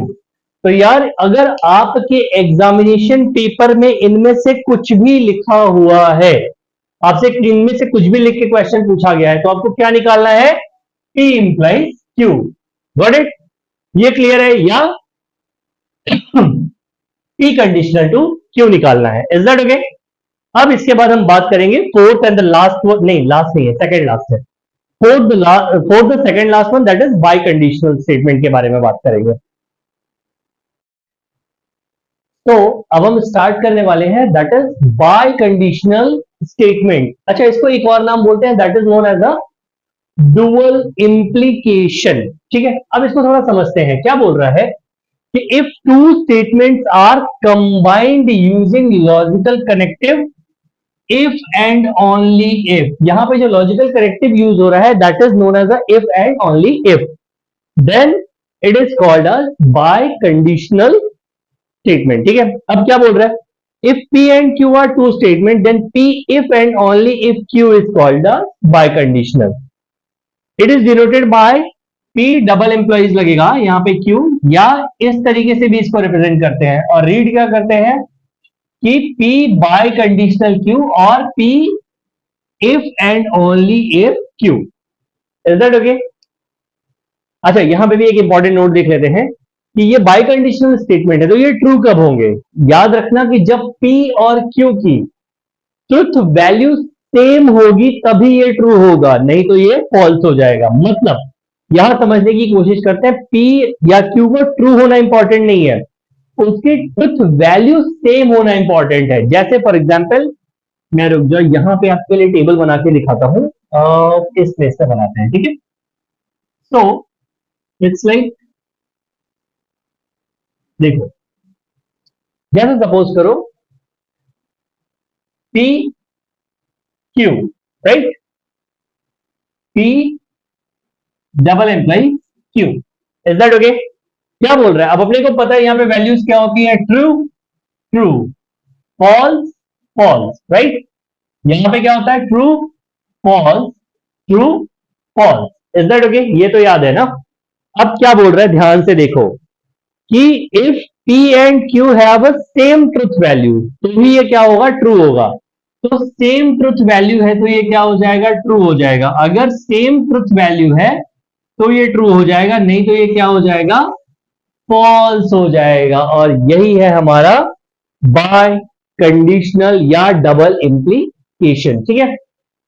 तो यार अगर आपके एग्जामिनेशन पेपर में इनमें से कुछ भी लिखा हुआ है, आपसे इनमें से कुछ भी लिख के क्वेश्चन पूछा गया है, तो आपको क्या निकालना है, P implies Q। Got it? ये क्लियर है? या P कंडीशनल टू Q निकालना है। Is that okay? अब इसके बाद हम बात करेंगे फोर्थ एंड द लास्ट, नहीं लास्ट नहीं है, सेकंड लास्ट है, fourth the second last one, that is biconditional statement के बारे में बात करेंगे। तो अब हम स्टार्ट करने वाले हैं, that is biconditional statement. अच्छा, इसको एक और नाम बोलते हैं, that is known as a dual implication. ठीक है, अब इसको थोड़ा समझते हैं, क्या बोल रहा है कि if two statements are combined using logical connective if and only if, यहां पे जो लॉजिकल कनेक्टिव यूज हो रहा है that is known as a if and only if, then it is called a biconditional statement. ठीक है, अब क्या बोल रहा है, if P and Q are two statement then P if and only if Q is called a biconditional. It is denoted by P double employees लगेगा यहां पे Q, या इस तरीके से भी इसको रिप्रेजेंट करते हैं, और रीड क्या करते हैं कि P बाय कंडीशनल Q और P if and only if Q। Is that okay? अच्छा, यहां पे भी एक इंपॉर्टेंट नोट देख लेते हैं कि ये बाय कंडीशनल स्टेटमेंट है, तो ये ट्रू कब होंगे, याद रखना कि जब P और Q की ट्रुथ वैल्यू सेम होगी तभी ये ट्रू होगा, नहीं तो ये फॉल्स हो जाएगा। मतलब यहां समझने की कोशिश करते हैं, P या Q को ट्रू होना इंपॉर्टेंट नहीं है, उसकी ट्रुथ वैल्यू सेम होना इंपॉर्टेंट है। जैसे फॉर एग्जाम्पल, मैं रुक जाओ, यहां पे आपके लिए टेबल बना के दिखाता हूं, इस प्लेस पे बनाते हैं। ठीक है, सो इट्स लाइक, देखो जैसे सपोज करो P Q, right, P double employee Q। Is that okay? क्या बोल रहा है, अब अपने को पता है यहां पे वैल्यूज क्या होती है, true true, false false, right, यहां पे क्या होता है, true false true false. Is that okay? ये तो याद है ना। अब क्या बोल रहा है, ध्यान से देखो कि if P and Q have a same truth value तो भी ये क्या होगा, ट्रू होगा। तो सेम ट्रुथ वैल्यू है तो ये क्या हो जाएगा, ट्रू हो जाएगा। अगर सेम ट्रुथ वैल्यू है तो ये ट्रू हो जाएगा, नहीं तो ये क्या हो जाएगा, फॉल्स हो जाएगा। और यही है हमारा बाय कंडीशनल या डबल इम्प्लीकेशन। ठीक है,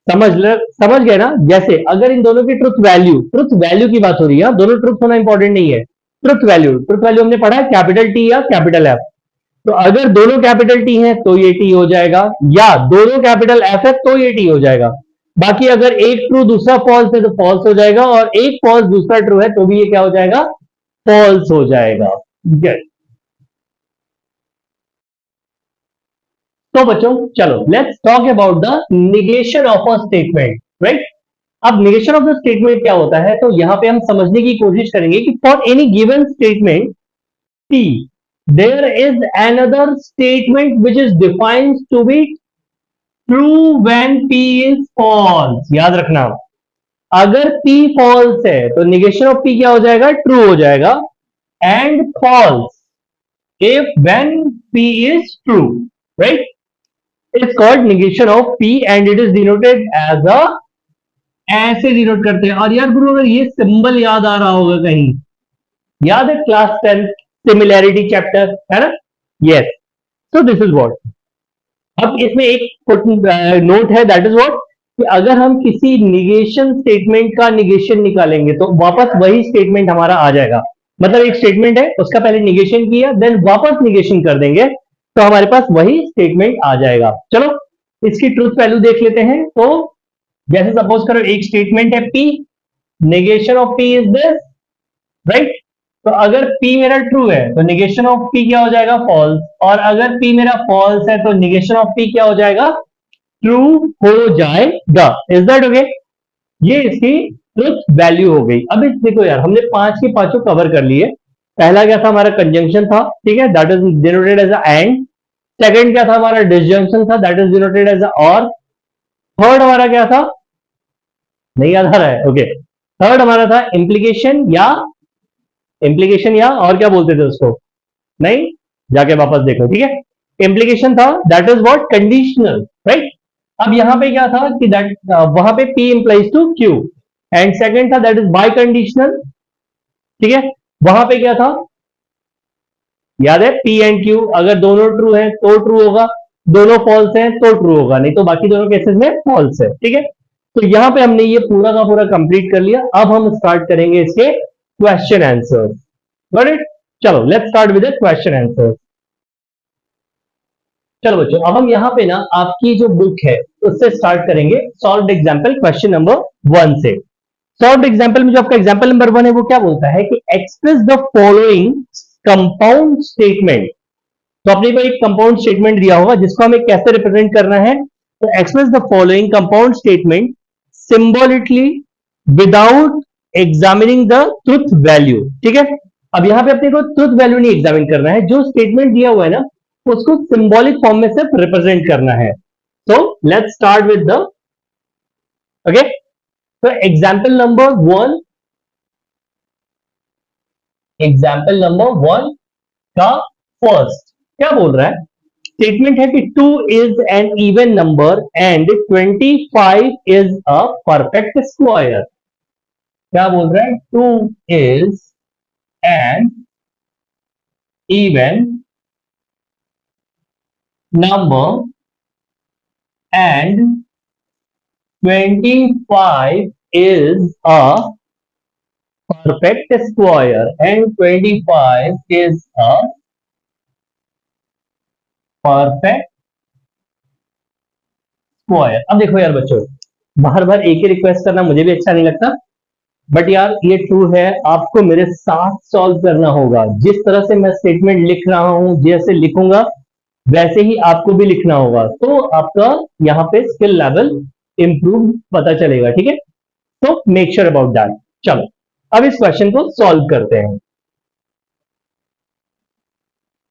समझ गए ना। जैसे अगर इन दोनों की ट्रुथ वैल्यू की बात हो रही है, दोनों ट्रुथ होना इंपॉर्टेंट नहीं है। ट्रुथ वैल्यू हमने पढ़ा है कैपिटल टी या कैपिटल एफ। तो अगर दोनों कैपिटल टी है तो ये टी हो जाएगा, या दोनों कैपिटल एफ है तो ये टी हो जाएगा। बाकी अगर एक ट्रू दूसरा फॉल्स है तो फॉल्स हो जाएगा, और एक फॉल्स दूसरा ट्रू है तो भी ये क्या हो जाएगा, फॉल्स हो जाएगा। yes. तो बच्चों चलो let's talk about the negation of a statement, right. अब निगेशन ऑफ द स्टेटमेंट क्या होता है, तो यहां पे हम समझने की कोशिश करेंगे कि for any given statement P, there is another statement which is defined to be true when P is false। याद रखना, अगर P false है तो negation of P क्या हो जाएगा, true हो जाएगा। and false if when P is true, right? It's called negation of P and it is denoted as a, ऐसे डिनोट करते हैं। और यार गुरु अगर ये सिंबल याद आ रहा होगा कहीं, याद है क्लास 10 सिमिलैरिटी चैप्टर, है ना। Yes, so this is what. अब इसमें एक नोट है, दैट इज व्हाट, कि अगर हम किसी निगेशन स्टेटमेंट का निगेशन निकालेंगे तो वापस वही स्टेटमेंट हमारा आ जाएगा। मतलब एक स्टेटमेंट है, उसका पहले निगेशन किया, देन वापस निगेशन कर देंगे तो हमारे पास वही स्टेटमेंट आ जाएगा। चलो इसकी ट्रूथ वैल्यू देख लेते हैं। तो जैसे सपोज करो एक स्टेटमेंट है P, negation of P is this, right. तो अगर P मेरा ट्रू है तो निगेशन ऑफ P क्या हो जाएगा, फॉल्स। और अगर P मेरा फॉल्स है तो निगेशन ऑफ P क्या हो जाएगा, ट्रू हो जाएगा। Is that okay? ये इसकी ट्रुथ वैल्यू हो गई। अब इस देखो यार, हमने पांच के पांचों कवर कर लिए। पहला क्या था हमारा, कंजंक्शन था, ठीक है, that is denoted as a and. Second क्या था हमारा, डिसजंक्शन था, that is denoted as a or. Third हमारा क्या था, नहीं याद आ रहा है, ओके। थर्ड हमारा था इम्प्लीकेशन या और क्या बोलते थे उसको, नहीं, जाके वापस देखो, ठीक है। इम्प्लीकेशन था, that is what, conditional, right. अब यहां पे क्या था कि दैट वहां पे P implies to Q। And second था दैट इज बाय कंडीशनल, ठीक है। वहां पे क्या था, याद है, P एंड Q अगर दोनों ट्रू है तो ट्रू होगा, दोनों फॉल्स हैं तो ट्रू होगा, नहीं तो बाकी दोनों केसेस में फॉल्स है, ठीक है। तो यहां पे हमने ये पूरा का पूरा कंप्लीट कर लिया। अब हम स्टार्ट करेंगे इसके क्वेश्चन आंसर, गॉट इट। चलो let's start with the question answer. चलो बच्चों, अब हम यहाँ पे ना आपकी जो बुक है उससे स्टार्ट करेंगे सॉल्व्ड एग्जांपल क्वेश्चन नंबर 1 से। सॉल्व्ड एग्जांपल में जो आपका एग्जांपल नंबर 1 है वो क्या बोलता है कि express the following compound statement. तो अपने को एक कंपाउंड स्टेटमेंट दिया होगा जिसको हमें कैसे रिप्रेजेंट करना है। तो express the following compound statement symbolically without examining the truth value, ठीक है। अब यहां पे अपने को ट्रुथ वैल्यू नहीं एग्जामिन करना है, जो स्टेटमेंट दिया हुआ है ना उसको सिंबॉलिक फॉर्म में सिर्फ रिप्रेजेंट करना है। तो let's start with the, okay. तो एग्जाम्पल नंबर 1 का फर्स्ट क्या बोल रहा है, स्टेटमेंट है कि 2 is an even number and 25 is a perfect square. क्या बोल रहा है, 2 is an even number and 25 is a perfect square and 25 is a perfect square। अब देखो यार बच्चों, बार बार एक ही रिक्वेस्ट करना मुझे भी अच्छा नहीं लगता, बट यार ये ट्रू है, आपको मेरे साथ सॉल्व करना होगा। जिस तरह से मैं स्टेटमेंट लिख रहा हूं, जैसे लिखूंगा वैसे ही आपको भी लिखना होगा, तो आपका यहाँ पे स्किल लेवल इंप्रूव पता चलेगा, ठीक है। तो मेक श्योर अबाउट दैट। चलो अब इस क्वेश्चन को सॉल्व करते हैं।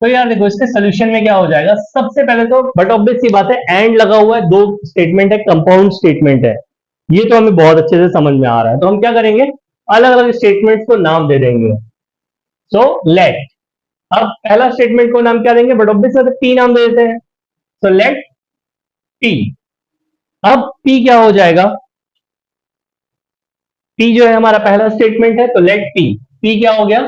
तो यार देखो इसके सोल्यूशन में क्या हो जाएगा, सबसे पहले तो बट ऑब्वियस सी बात है, एंड लगा हुआ है, दो स्टेटमेंट है, कंपाउंड स्टेटमेंट है, ये तो हमें बहुत अच्छे से समझ में आ रहा है। तो हम क्या करेंगे, अलग अलग स्टेटमेंट्स को नाम दे देंगे। सो लेट, अब पहला स्टेटमेंट को नाम क्या देंगे, बट ऑब्वियस बात है P नाम दे देते हैं। So let P। अब P क्या हो जाएगा, P जो है हमारा पहला स्टेटमेंट है, तो लेट P। P क्या हो गया,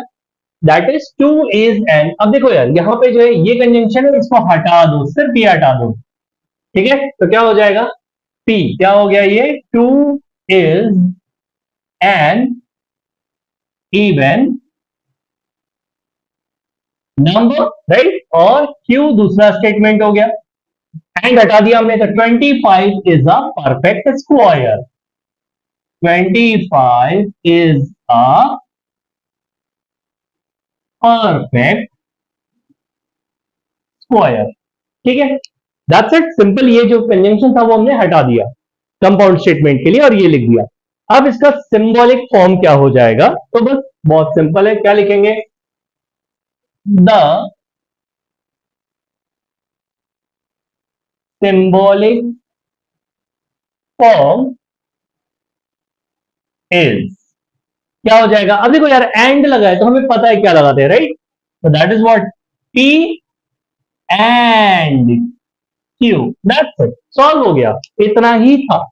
that is two is an. अब देखो यार यहां पे जो है ये कंजंक्शन है, इसको हटा दो, सिर्फ ये हटा दो, ठीक है। तो क्या हो जाएगा, पी क्या हो गया, ये two is an even number, right. और क्यू दूसरा स्टेटमेंट हो गया, एंड हटा दिया हमने, तो 25 is a perfect square. 25 is a perfect square, ठीक है। That's it, simple. ये जो कंजंक्शन था वो हमने हटा दिया कंपाउंड स्टेटमेंट के लिए और ये लिख दिया। अब इसका सिंबॉलिक फॉर्म क्या हो जाएगा, तो बस बहुत सिंपल है, क्या लिखेंगे, द सिंबॉलिक फॉर्म इज, क्या हो जाएगा। अब देखो यार एंड लगा है तो हमें पता है क्या लगाते हैं, राइट। तो that is what, P and Q, that's it, solve हो गया, इतना ही था,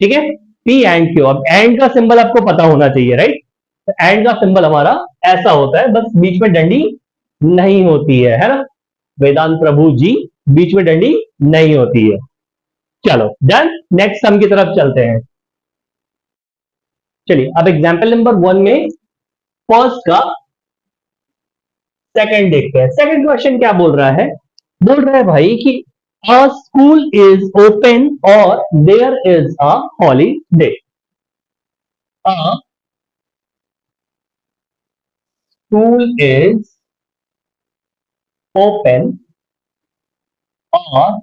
ठीक है। P and Q. अब एंड का सिंबल आपको पता होना चाहिए, राइट। तो एंड का सिंबल हमारा ऐसा होता है, बस बीच में डंडी नहीं होती है ना, वेदांत प्रभु जी, बीच में डंडी नहीं होती है। चलो डन, नेक्स्ट सम की तरफ चलते हैं। चलिए अब एग्जाम्पल नंबर 1 में फर्स्ट का सेकंड देखते हैं। सेकंड क्वेश्चन क्या बोल रहा है भाई कि a school is open or there is a holiday. A school is open or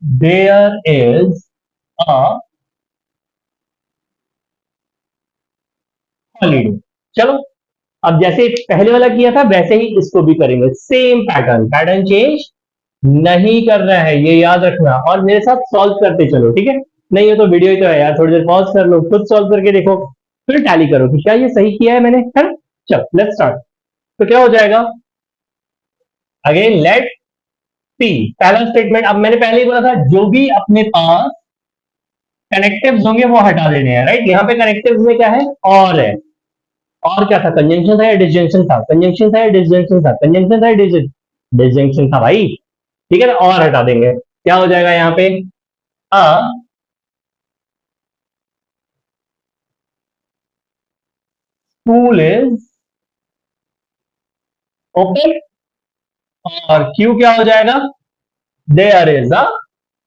there is a holiday. चलो अब जैसे पहले वाला किया था वैसे ही इसको भी करेंगे, सेम पैटर्न, पैटर्न चेंज नहीं कर रहा है, ये याद रखना। और मेरे साथ सॉल्व करते चलो, ठीक है। नहीं हो तो वीडियो ही तो है यार, थोड़ी देर पॉज कर लो, खुद सॉल्व करके देखो, फिर टैली करो कि क्या ये सही किया है मैंने, है ना। चलो लेट्स स्टार्ट। तो क्या हो जाएगा, अगेन लेट पी, पहला स्टेटमेंट। अब मैंने पहले ही बोला था जो भी अपने पास कनेक्टिव्स होंगे वो हटा देने हैं, राइट। यहाँ पे कनेक्टिव्स में क्या है, और है। और क्या था, कंजंक्शन था या डिसजंक्शन था, कंजंक्शन था या डिसजंक्शन था, कंजंक्शन था या डिसजंक्शन था भाई, ठीक है ना। और हटा देंगे, क्या हो जाएगा यहाँ पे, a school is open or Q क्या हो जाएगा, there is a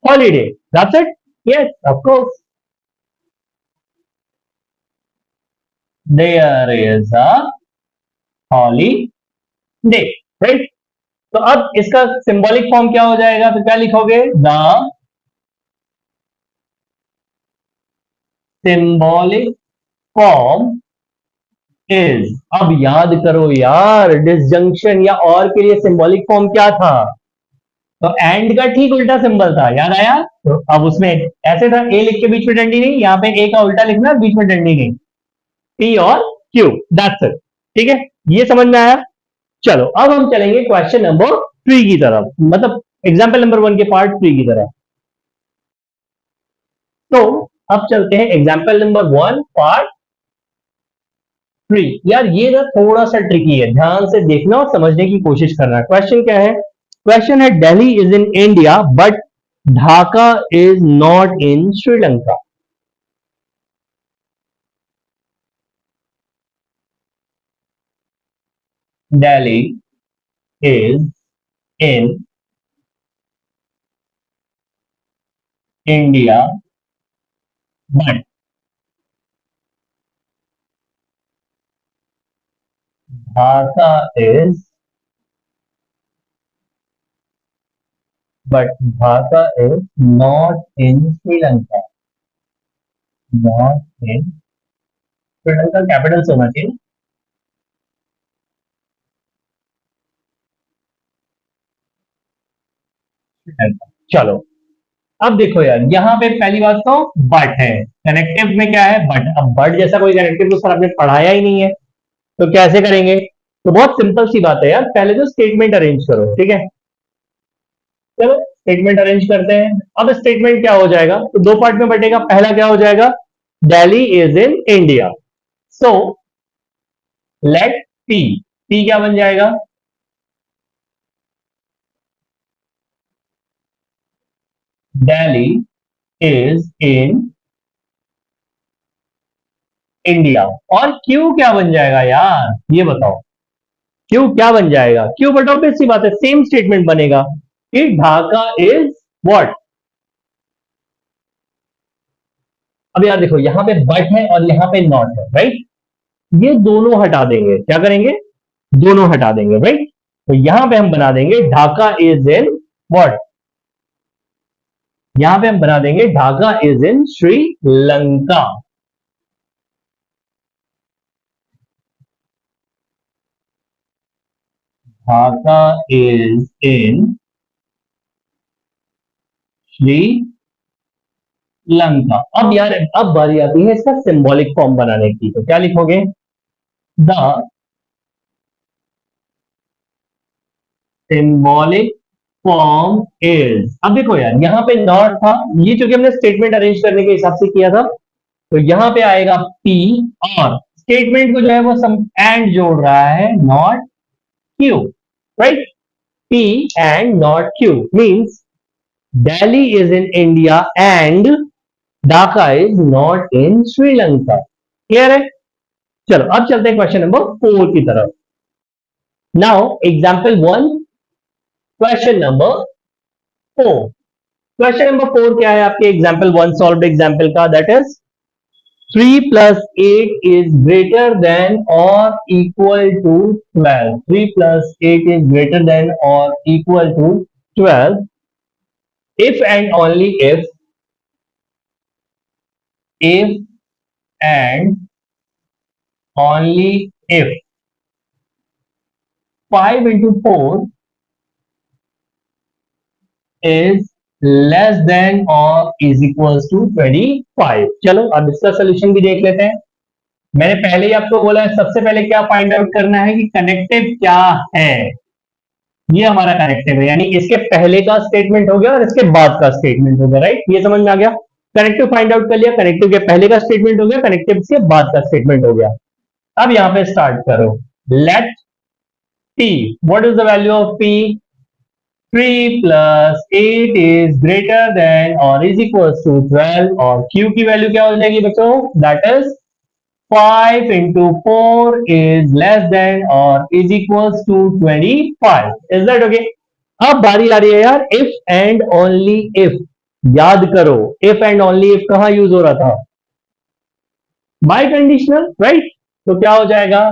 holiday, that's it. Yes of course, there is a holiday, right. तो अब इसका सिंबॉलिक फॉर्म क्या हो जाएगा, तो क्या लिखोगे, द सिंबॉलिक फॉर्म इज। अब याद करो यार, डिसजंक्शन या और के लिए सिंबॉलिक फॉर्म क्या था, तो एंड का ठीक उल्टा सिंबल था, याद आया। तो अब उसमें ऐसे था, ए लिख के बीच में डंडी नहीं, यहाँ पे ए का उल्टा लिखना, बीच में डंडी नहीं, पी और क्यू, दैट्स इट, ठीक है। ये समझ में आया। चलो अब हम चलेंगे क्वेश्चन नंबर 3 की तरफ, मतलब एग्जाम्पल नंबर 1 के पार्ट 3 की तरफ। तो अब चलते हैं एग्जाम्पल नंबर 1 पार्ट 3। यार ये ना थोड़ा सा ट्रिकी है, ध्यान से देखना और समझने की कोशिश करना। क्वेश्चन क्या है, क्वेश्चन है Delhi is in India but Dhaka is not in Sri Lanka. Delhi is in India but Dhaka is but Dhaka is not in Sri Lanka, not in Sri Lanka, capital से होना चाहिए। श्रीलंका। चलो अब देखो यार यहाँ पे पहली बात तो बट है, कनेक्टिव में क्या है, बट। अब बट जैसा कोई कनेक्टिव तो सर आपने पढ़ाया ही नहीं है, तो कैसे करेंगे। तो बहुत सिंपल सी बात है यार, पहले तो स्टेटमेंट अरेंज करो, ठीक है। चलो स्टेटमेंट अरेंज करते हैं। अब स्टेटमेंट क्या हो जाएगा, तो दो पार्ट में बटेगा। पहला क्या हो जाएगा, Delhi is in India, so let T, T क्या बन जाएगा? Delhi is in India. और क्यू क्या बन जाएगा यार, ये बताओ, क्यू क्या बन जाएगा? क्यू बट ऑब्वियस सी बात है, सेम स्टेटमेंट बनेगा कि ढाका इज व्हाट। अब यार देखो, यहां पे बट है और यहां पे नॉट है, राइट? ये दोनों हटा देंगे, क्या करेंगे? दोनों हटा देंगे, राइट? तो यहां पे हम बना देंगे ढाका इज इन व्हाट, यहां पे हम बना देंगे Dhaka is in Sri Lanka. Dhaka is in Sri Lanka. अब यार, अब बारी आती है इसका सिंबॉलिक फॉर्म बनाने की, तो क्या लिखोगे? द सिंबॉलिक फॉर्म इज, अब देखो यार, यहां पे नॉट था, ये चूंकि हमने स्टेटमेंट अरेंज करने के हिसाब से किया था, तो यहां पे आएगा पी, और स्टेटमेंट को जो है वो सम एंड जोड़ रहा है, not Q, right? P and not Q means Delhi is in India and Dhaka is not in Sri Lanka. Clear है? चलो अब चलते हैं क्वेश्चन नंबर 4 की तरफ। Now example 1, question number 4। Question number 4 क्या है आपके एग्जाम्पल 1 सॉल्व एग्जाम्पल का? That is 3 plus 8 is greater than or equal to 12. 3 plus 8 is greater than or equal to 12 if and only if and only if 5 into 4 is less than or is equals to 25। चलो अब इसका solution भी देख लेते हैं। मैंने पहले ही आपको बोला है, सबसे पहले क्या फाइंड आउट करना है कि कनेक्टिव क्या है। ये हमारा कनेक्टिव है, यानी इसके पहले का स्टेटमेंट हो गया और इसके बाद का स्टेटमेंट हो गया, राइट? ये समझ में आ गया? कनेक्टिव फाइंड आउट कर लिया, कनेक्टिव के पहले का स्टेटमेंट हो गया, कनेक्टिव के बाद का स्टेटमेंट हो गया। अब यहां पे स्टार्ट करो, let T, what is the value of P? 3 plus 8 is greater than or is equals to 12, और Q की वैल्यू क्या हो जाएगी बच्चों? That is 5 into 4 is less than or is equals to 25। Is that okay? अब बारी आ रही है यार if and only if। याद करो, if and only if कहां यूज हो रहा था? Bye conditional, right? तो क्या हो जाएगा?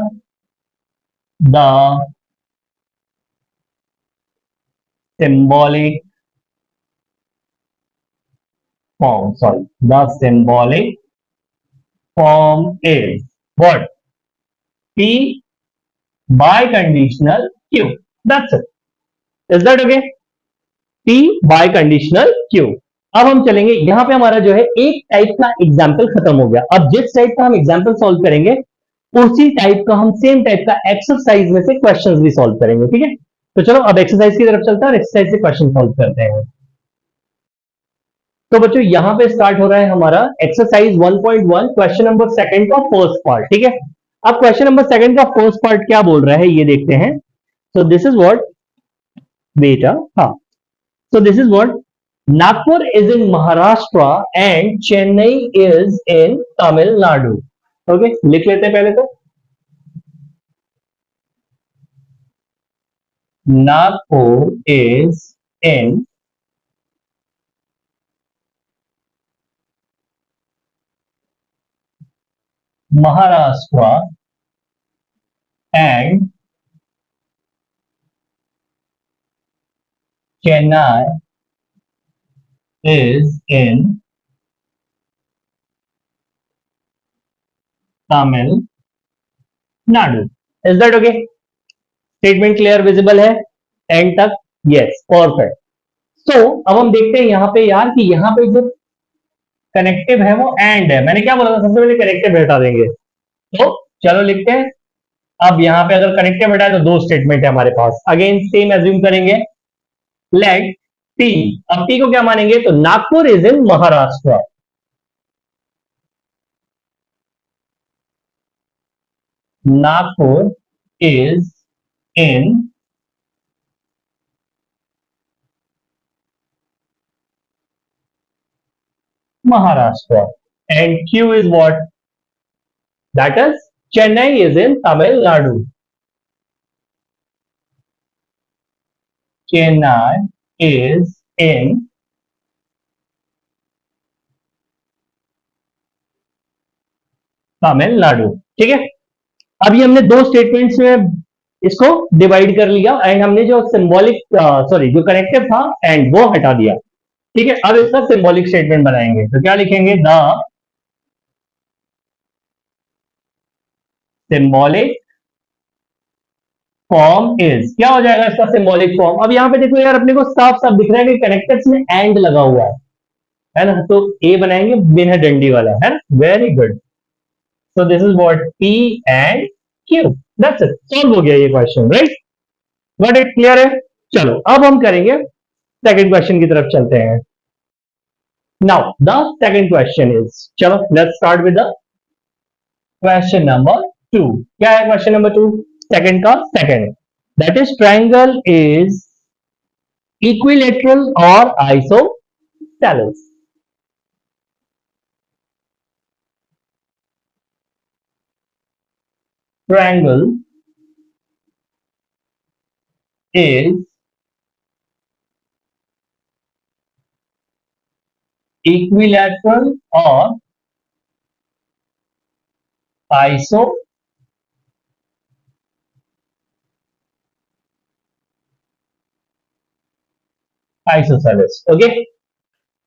The symbolic form, sorry, the symbolic form is what? P biconditional Q, that's it। Is that okay? P biconditional Q। अब हम चलेंगे, यहां पे हमारा जो है एक टाइप का एग्जाम्पल खत्म हो गया। अब जिस टाइप का हम एग्जाम्पल सॉल्व करेंगे, उसी टाइप का हम सेम टाइप का एक्सरसाइज में से क्वेश्चंस भी सॉल्व करेंगे, ठीक है? तो चलो अब एक्सरसाइज की तरफ चलते हैं और एक्सरसाइज से क्वेश्चन सॉल्व करते हैं। तो बच्चों यहां पे स्टार्ट हो रहा है हमारा एक्सरसाइज 1.1, क्वेश्चन नंबर सेकंड का फर्स्ट पार्ट, ठीक है? अब क्वेश्चन नंबर सेकंड का फर्स्ट पार्ट क्या बोल रहा है ये देखते हैं। सो दिस इज व्हाट बेटा, हाँ, सो this is what, Nagpur is in Maharashtra and Chennai is in Tamil Nadu. Okay, लिख लेते हैं पहले तो। Nagpur is in Maharashtra and Chennai is in Tamil Nadu। Is that okay? Statement clear visible है एंड तक? Yes, perfect. सो अब हम देखते हैं यहाँ पे यार कि यहाँ पे जो कनेक्टिव है वो एंड है। मैंने क्या बोला था, सबसे पहले कनेक्टिव हटा देंगे। तो चलो लिखते हैं। अब यहाँ पे अगर कनेक्टिव हटाए तो दो स्टेटमेंट है हमारे पास, अगेन सेम एज्यूम करेंगे, लेट टी। अब टी को क्या मानेंगे? तो Nagpur is in Maharashtra, Nagpur is in Maharashtra. And Q is what? That is Chennai is in Tamil Nadu. Chennai is in Tamil Nadu. ठीक है. अभी हमने दो स्टेटमेंट्स में इसको डिवाइड कर लिया एंड हमने जो सिंबॉलिक सॉरी जो कनेक्टिव था एंड वो हटा दिया. ठीक है. अब इसका सिंबॉलिक स्टेटमेंट बनाएंगे तो क्या लिखेंगे? The symbolic form is. क्या हो जाएगा इसका सिंबॉलिक फॉर्म? अब यहां पे देखो यार अपने को साफ साफ दिख रहा है कि कनेक्टिव्स में एंड लगा हुआ है ना. तो ए बनाएंगे बिना डंडी वाला है ना. Very good. So this is what P and Q. That's it. Solve हो गया ये question. Right. Got it? Clear है? चलो अब हम करेंगे सेकंड क्वेश्चन की तरफ चलते हैं. Now the second question is, चलो let's start with the question number 2. क्या है क्वेश्चन नंबर 2? सेकंड का second. That is triangle is equilateral और isosceles. Triangle is equilateral or isosceles. Okay.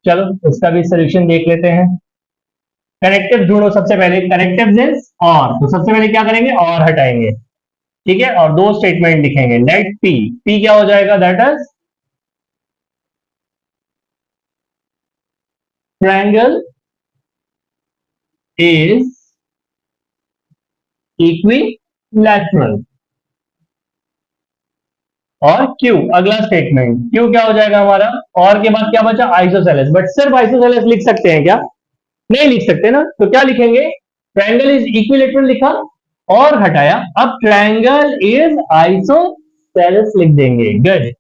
चलो इसका भी सोल्यूशन देख लेते हैं. कनेक्टिव ढूंढो सबसे पहले. कनेक्टिव इज और, तो सबसे पहले क्या करेंगे? और हटाएंगे. ठीक है. और दो स्टेटमेंट लिखेंगे. Late P. पी क्या हो जाएगा? That is triangle is equilateral. और क्यू अगला स्टेटमेंट. क्यू क्या हो जाएगा हमारा? और के बाद क्या बचा? आइसोसेलेस. बट सिर्फ आइसोसेलेस लिख सकते हैं क्या? नहीं लिख सकते ना. तो क्या लिखेंगे? ट्रायंगल इज इक्विलैटरल लिखा और हटाया. अब ट्रायंगल इज आइसोसेलेस लिख देंगे. गुड.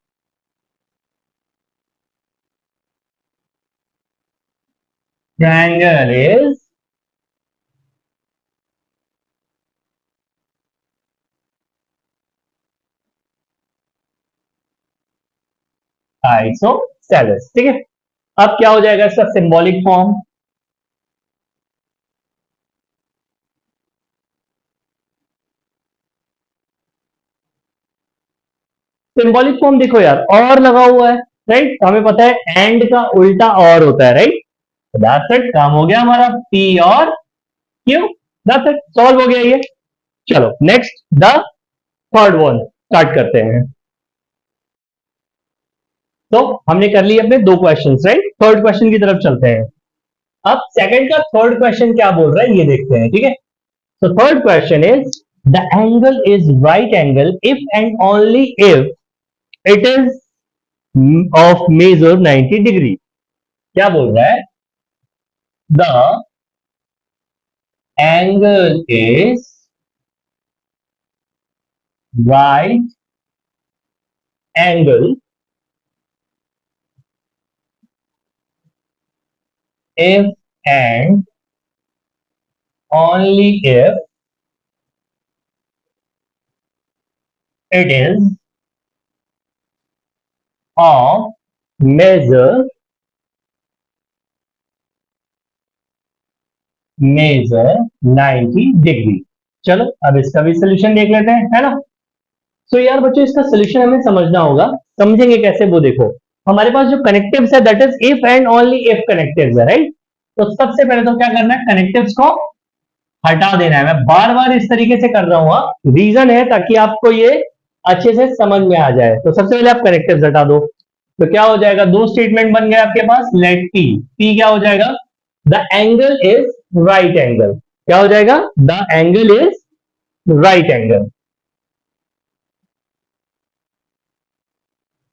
Triangle is isosceles. ठीक है. अब क्या हो जाएगा इसका सिंबॉलिक फॉर्म? सिंबॉलिक फॉर्म देखो यार, और लगा हुआ है. राइट. हमें पता है एंड का उल्टा और होता है. राइट. That's it. काम हो गया हमारा. पी और क्यू. That's it. सॉल्व हो गया ये. चलो next the third one start करते हैं. तो हमने कर लिए अपने दो क्वेश्चंस. राइट. थर्ड क्वेश्चन की तरफ चलते हैं. अब सेकंड का थर्ड क्वेश्चन क्या बोल रहा है ये देखते हैं. ठीक है. So third question is the angle is right angle if and only if it is of measure 90 degree. क्या बोल रहा है? The angle is right angle if and only if it is of measure 90 degree. चलो अब इसका भी solution देख लेते हैं. है ना. तो यार बच्चों इसका सोल्यूशन हमें समझना होगा. समझेंगे कैसे वो देखो. हमारे पास जो कनेक्टिव्स है that is if and only if connectives है. राइट. तो सबसे पहले तो क्या करना है? कनेक्टिव्स को हटा देना है. मैं बार बार इस तरीके से कर रहा हूं. रीजन है ताकि आपको ये अच्छे से समझ में आ जाए. तो सबसे पहले आप कनेक्टिव्स हटा दो. तो क्या हो जाएगा? दो स्टेटमेंट बन गए आपके पास. Late P. पी क्या हो जाएगा? The angle is right angle. क्या हो जाएगा? The angle is right angle.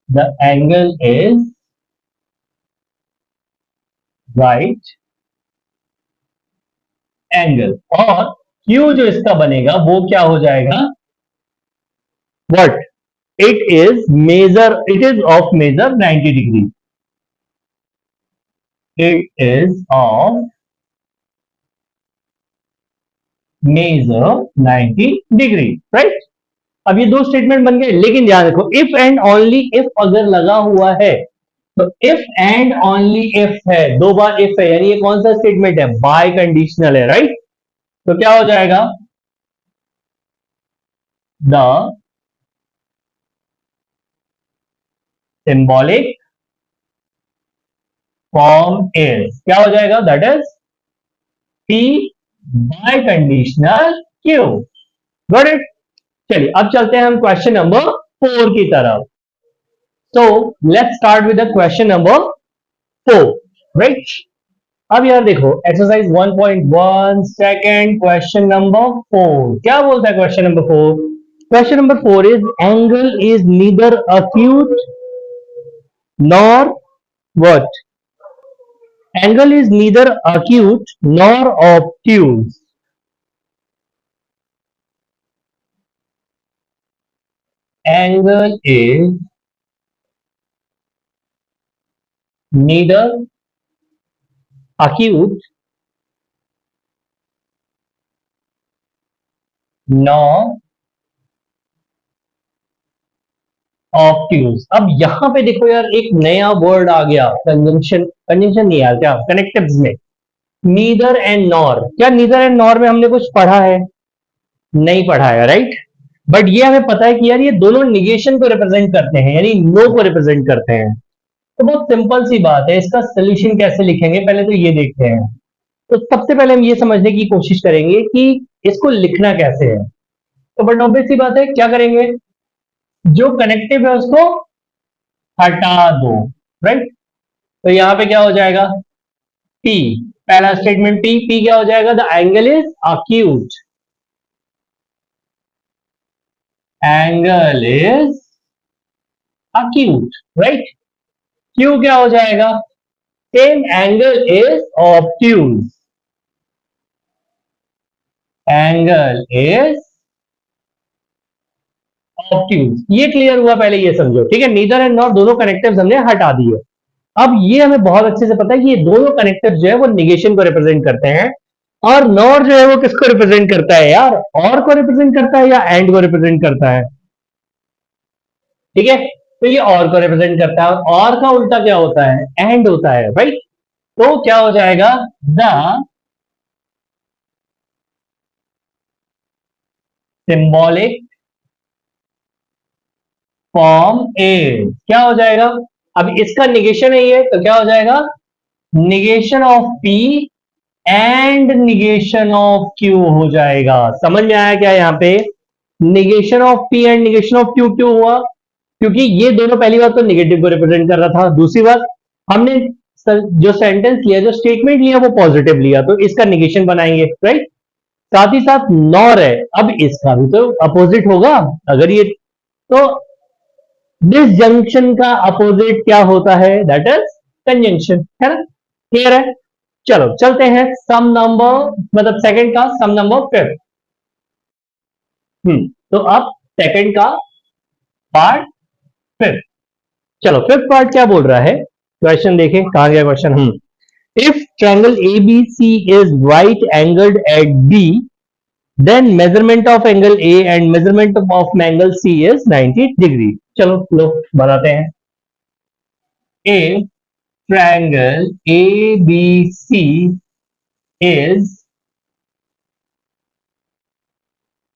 The angle is right angle. और Q जो इसका बनेगा वो क्या हो जाएगा, what, it is of measure 90 degree, it is of measure 90 degree, right? अब ये दो स्टेटमेंट बन गए, लेकिन ध्यान रखो इफ एंड ओनली इफ अगर लगा हुआ है तो इफ एंड ओनली इफ है, दो बार इफ है, यानी ये कौन सा स्टेटमेंट है, बाय कंडीशनल है, राइट? तो क्या हो जाएगा, द सिंबॉलिक फॉर्म इज, क्या हो जाएगा, that is P bye conditional Q, got it? चलिए अब चलते हैं हम क्वेश्चन नंबर 4 की तरफ। So let's start with the question number 4, right? अब यार देखो एक्सरसाइज 1.1 सेकेंड क्वेश्चन नंबर 4 क्या बोलता है, question number 4, question number 4 is angle is neither acute nor what, angle is neither acute nor obtuse, angle is neither acute nor obtuse। अब यहां पे देखो यार एक नया वर्ड आ गया, कंजंक्शन, कंजंक्शन नहीं यार, क्या कनेक्टिव्स में नीदर एंड नॉर, क्या नीदर एंड नॉर में हमने कुछ पढ़ा है, नहीं पढ़ा है, राइट? बट ये हमें पता है कि यार ये दोनों निगेशन को रिप्रेजेंट करते हैं, यानी नो को रिप्रेजेंट करते हैं। तो बहुत सिंपल सी बात है, इसका सोल्यूशन कैसे लिखेंगे पहले तो ये देखते हैं। तो सबसे पहले हम ये समझने की कोशिश करेंगे कि इसको लिखना कैसे है। तो बट ऑब्वियस सी बात है, क्या करेंगे, जो कनेक्टिव है उसको हटा दो, राइट? तो यहां पे क्या हो जाएगा, P, पहला स्टेटमेंट P क्या हो जाएगा, the angle is acute, angle is acute, right? Q क्या हो जाएगा, same angle is obtuse, angle is obtuse. ये क्लियर हुआ, पहले ये समझो, ठीक है? नीदर एंड नॉट दोनों कनेक्टिव्स हमने हटा दिए। अब ये हमें बहुत अच्छे से पता है कि ये दोनों कनेक्टिव्स जो है वो निगेशन को रिप्रेजेंट करते हैं, और नॉर जो है वो किसको रिप्रेजेंट करता है यार, और को रिप्रेजेंट करता है या एंड को रिप्रेजेंट करता है, ठीक है? तो ये और को रिप्रेजेंट करता है, और का उल्टा क्या होता है, एंड होता है, राइट? तो क्या हो जाएगा, द सिंबॉलिक फॉर्म ए, क्या हो जाएगा, अब इसका निगेशन है ये, तो क्या हो जाएगा, negation of P and negation of Q हो जाएगा। समझ में आया क्या यहाँ पे, negation of P and negation of Q क्यों हुआ, क्योंकि ये दोनों पहली बात तो निगेटिव को रिप्रेजेंट कर रहा था, दूसरी बात हमने जो सेंटेंस लिया, जो स्टेटमेंट लिया वो पॉजिटिव लिया, तो इसका निगेशन बनाएंगे, राइट? साथ ही साथ नॉर है, अब इसका भी तो अपोजिट होगा, अगर ये, तो डिसजंक्शन का अपोजिट क्या होता है, दैट इज कंजंक्शन, है ना? क्लियर है? चलो चलते हैं सम नंबर, मतलब सेकंड का सम नंबर 5। तो अब सेकंड का पार्ट 5, चलो 5th पार्ट क्या बोल रहा है, क्वेश्चन देखें कहां गया question. If triangle ABC is right angled at B, then measurement of angle A and measurement of angle C is 90 degree। चलो लो बनाते हैं। A triangle ABC is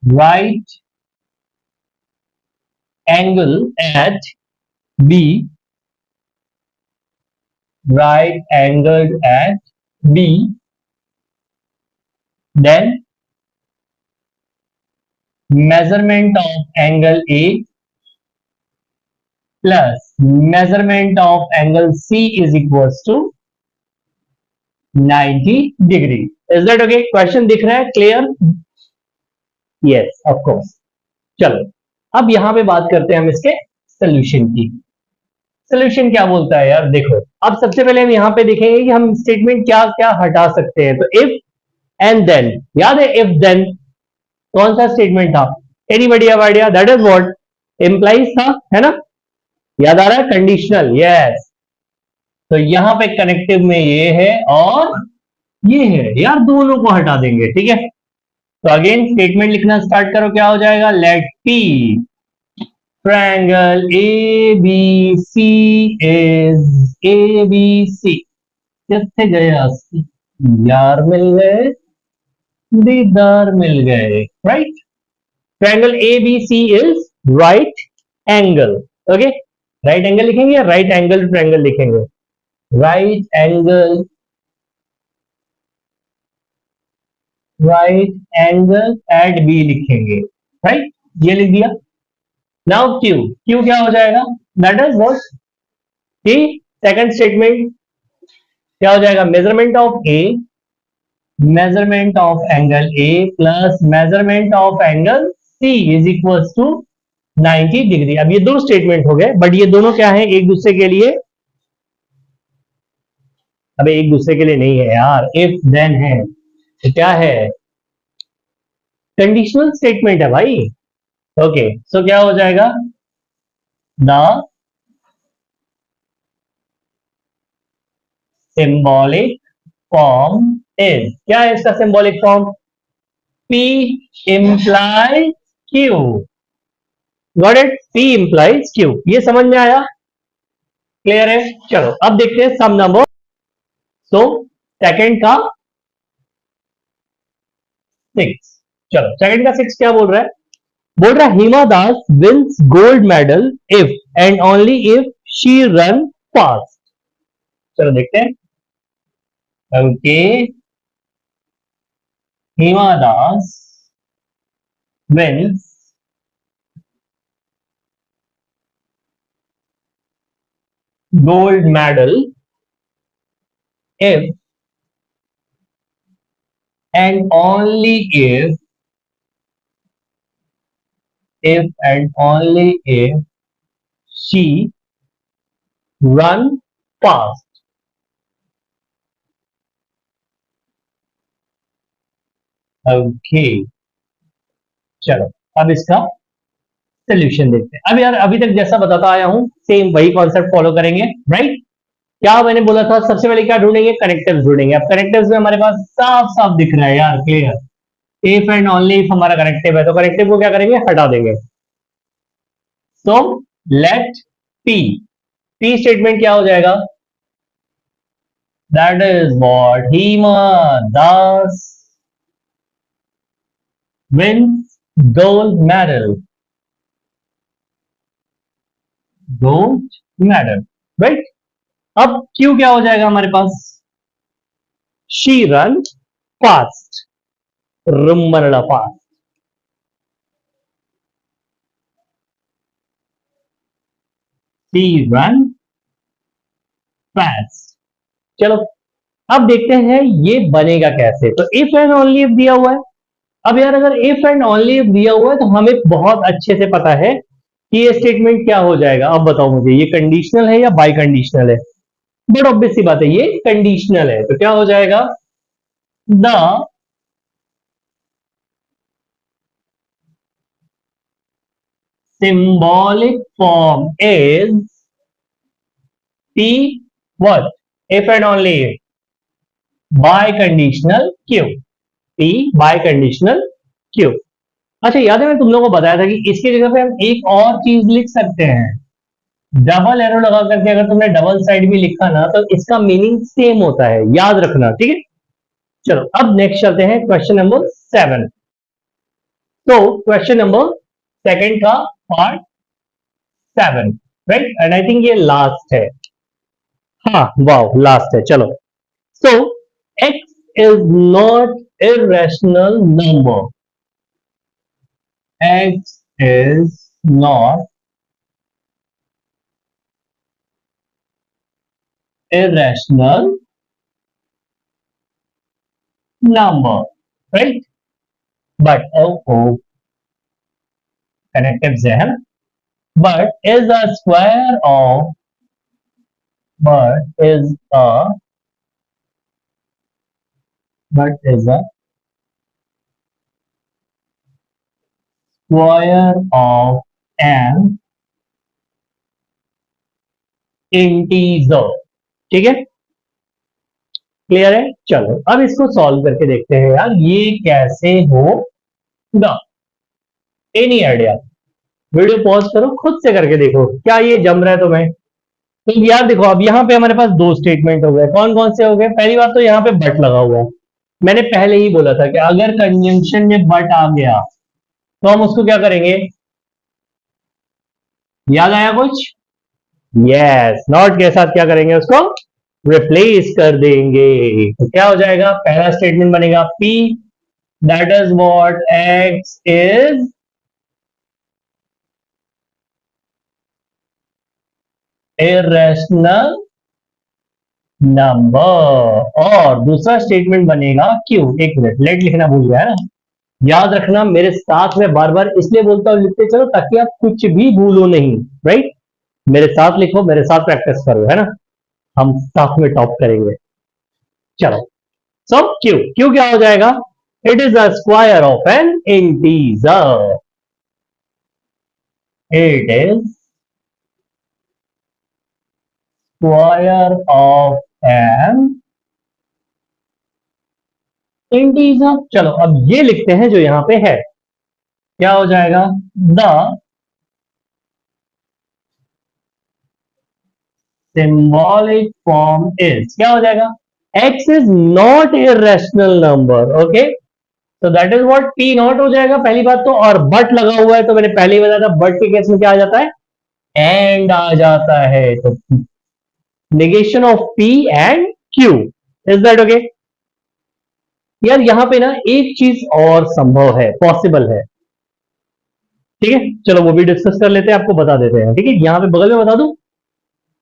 right angle at B, right angled at B, then measurement of angle A plus measurement of angle C is equals to 90 degree। Is that okay? Question दिख रहा है, clear? Yes of course. चलो अब यहां पे बात करते हैं हम इसके सोल्यूशन की। सोल्यूशन क्या बोलता है यार, देखो अब सबसे पहले हम यहां पे देखेंगे कि हम स्टेटमेंट क्या क्या हटा सकते हैं। तो इफ एंड देन, याद है इफ देन, कौन सा स्टेटमेंट था? Anybody have idea? That is what implies था, है ना? याद आ रहा है? Conditional, yes. तो यहां पे कनेक्टिव में ये है और ये है यार, दोनों को हटा देंगे, ठीक है? तो अगेन स्टेटमेंट लिखना स्टार्ट करो, क्या हो जाएगा? Let P triangle A B C is A B C. कितने गए यार? मिल गए, दीदार मिल गए, right? Triangle A B C is right angle, okay? Right angle लिखेंगे या राइट एंगल ट्रायंगल लिखेंगे? Right angle, right angle at B लिखेंगे, राइट? ये लिख दिया। नाउ क्यू, क्यू क्या हो जाएगा? दैट इज व्हाट की सेकंड स्टेटमेंट क्या हो जाएगा? Measurement of A, measurement of angle A plus measurement of angle C is equal to 90 degree. अब ये दो स्टेटमेंट हो गए, बट ये दोनों क्या है? एक दूसरे के लिए, अबे एक दूसरे के लिए नहीं है यार, इफ देन है। तो क्या है? कंडीशनल स्टेटमेंट है भाई। ओके, सो क्या हो जाएगा? द सिंबॉलिक फॉर्म इज, क्या है इसका symbolic form? P implies Q, got it? P implies Q, ये समझ में आया? क्लियर है? चलो अब देखते हैं सम नंबर। सो सेकंड का 6, चलो सेकंड का 6 क्या बोल रहा है? बोल रहा है Hima Das wins gold medal if and only if she run fast. चलो देखते हैं। Okay, Hima Das wins gold medal if and only if and only if she run fast। Okay, चलो अब इसका सोल्यूशन देखते हैं। अब यार अभी तक जैसा बताता आया हूं सेम वही कॉन्सेप्ट फॉलो करेंगे, राइट? क्या मैंने बोला था? सबसे पहले क्या ढूंढेंगे? कनेक्टिव्स ढूंढेंगे। अब कनेक्टिव्स में हमारे पास साफ साफ दिख रहा है यार, clear. If and only if हमारा कनेक्टिव है, तो कनेक्टिव को क्या करेंगे? हटा देंगे। So let P, P statement क्या हो जाएगा? That is what Hima Das wins gold medal, gold medal, right? अब क्यू क्या हो जाएगा हमारे पास? शी रन फास्ट, रुम्बरड़ा फास्ट। She run fast. चलो अब देखते हैं ये बनेगा कैसे। तो इफ एंड ओनली इफ दिया हुआ है। अब यार अगर इफ एंड ओनली इफ दिया हुआ है तो हमें बहुत अच्छे से पता है कि ये स्टेटमेंट क्या हो जाएगा। अब बताओ मुझे, ये कंडीशनल है या बाई कंडीशनल है? बट ऑब्वियस सी बात है, ये कंडीशनल है। तो क्या हो जाएगा? The symbolic form is P what? If and only if biconditional Q, P biconditional Q। अच्छा याद है मैंने तुम लोगों को बताया था कि इसकी जगह पे हम एक और चीज लिख सकते हैं, डबल एरो लगा करके। अगर तुमने डबल साइड भी लिखा ना तो इसका मीनिंग सेम होता है, याद रखना, ठीक है? चलो अब नेक्स्ट चलते हैं क्वेश्चन नंबर 7। तो क्वेश्चन नंबर सेकंड का part 7, right? And I think ये लास्ट है। हाँ, वाओ, लास्ट है। चलो, सो x is not irrational number, x is not irrational number, right? But oh, connectives है ना? But is a square of, but is a, but is a square of N integer. ठीक है, clear है। चलो अब इसको सॉल्व करके देखते हैं यार, ये कैसे होगा। Any idea? वीडियो पॉज करो, खुद से करके देखो क्या ये जम रहा है तुम्हें। तो यार देखो, अब यहाँ पे हमारे पास दो स्टेटमेंट हो गए। कौन कौन से हो गए? पहली बात तो यहाँ पे बट लगा हुआ है। मैंने पहले ही बोला था कि अगर कंजंक्शन में बट आ गया तो हम उसको क्या करेंगे? याद आया कुछ? यस, नॉट के साथ क्या करेंगे? उसको रिप्लेस कर देंगे। तो क्या हो जाएगा? पहला स्टेटमेंट बनेगा P, that is what X is irrational number. और दूसरा स्टेटमेंट बनेगा Q। एक मिनट, लेट लिखना भूल गया है ना। याद रखना, मेरे साथ में बार बार इसलिए बोलता हूं लिखते चलो ताकि आप कुछ भी भूलो नहीं। राइट, मेरे साथ लिखो, मेरे साथ प्रैक्टिस करो, है ना। हम साथ में टॉप करेंगे। चलो, सो क्यू क्यू क्या हो जाएगा? It is a square of N integer. It is square of N integer. चलो अब ये लिखते हैं जो यहां पे है। क्या हो जाएगा? द सिंबॉलिक फॉर्म इज, क्या हो जाएगा? X is not irrational number. Okay, तो that is what P not हो जाएगा पहली बात तो। और बट लगा हुआ है तो मैंने पहले ही बताया था बट के केस में क्या आ जाता है? एंड आ जाता है। तो negation of P and Q, is that okay? यार यहां पे ना एक चीज और संभव है, पॉसिबल है। ठीक है, चलो वो भी डिस्कस कर लेते हैं, आपको बता देते हैं। ठीक है, यहां पे बगल में बता दूं,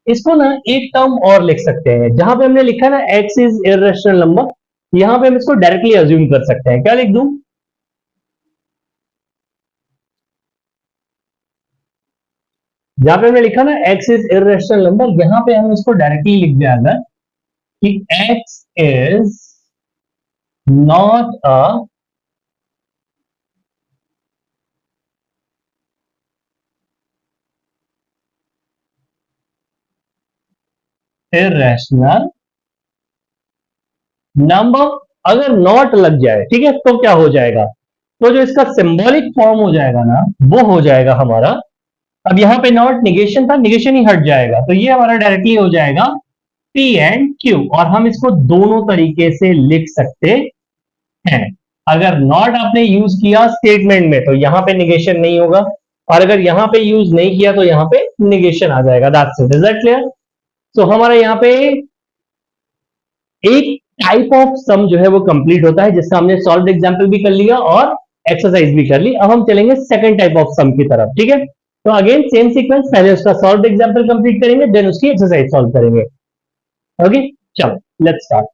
इसको ना एक टर्म और लिख सकते हैं। जहां पे हमने लिखा ना एक्स इज इरेशनल नंबर, यहां पे हम इसको डायरेक्टली अज्यूम कर सकते हैं। क्या लिख दूं? जहां पे हमने लिखा ना एक्स इज इरेशनल नंबर, यहां पे हम इसको डायरेक्टली लिख दें अगर कि x is not a irrational number. अगर नॉट लग जाए, ठीक है, तो क्या हो जाएगा? तो जो इसका सिंबॉलिक फॉर्म हो जाएगा ना, वो हो जाएगा हमारा, अब यहां पे नॉट निगेशन था, निगेशन ही हट जाएगा, तो ये हमारा डायरेक्टली हो जाएगा P एंड Q। और हम इसको दोनों तरीके से लिख सकते हैं। अगर नॉट आपने यूज किया स्टेटमेंट में तो यहां पे निगेशन नहीं होगा, और अगर यहां पे यूज नहीं किया तो यहां पे निगेशन आ जाएगा। That's it, is that clear? So हमारा यहां पे एक टाइप ऑफ सम जो है वो कंप्लीट होता है, जिसका हमने सॉल्व एग्जांपल भी कर लिया और एक्सरसाइज भी कर ली। अब हम चलेंगे सेकंड टाइप ऑफ सम की तरफ। ठीक है, तो अगेन सेम सीक्वेंस, पहले उसका सॉल्व एग्जांपल कंप्लीट करेंगे, देन उसकी एक्सरसाइज सॉल्व करेंगे। ओके, चलो let's start.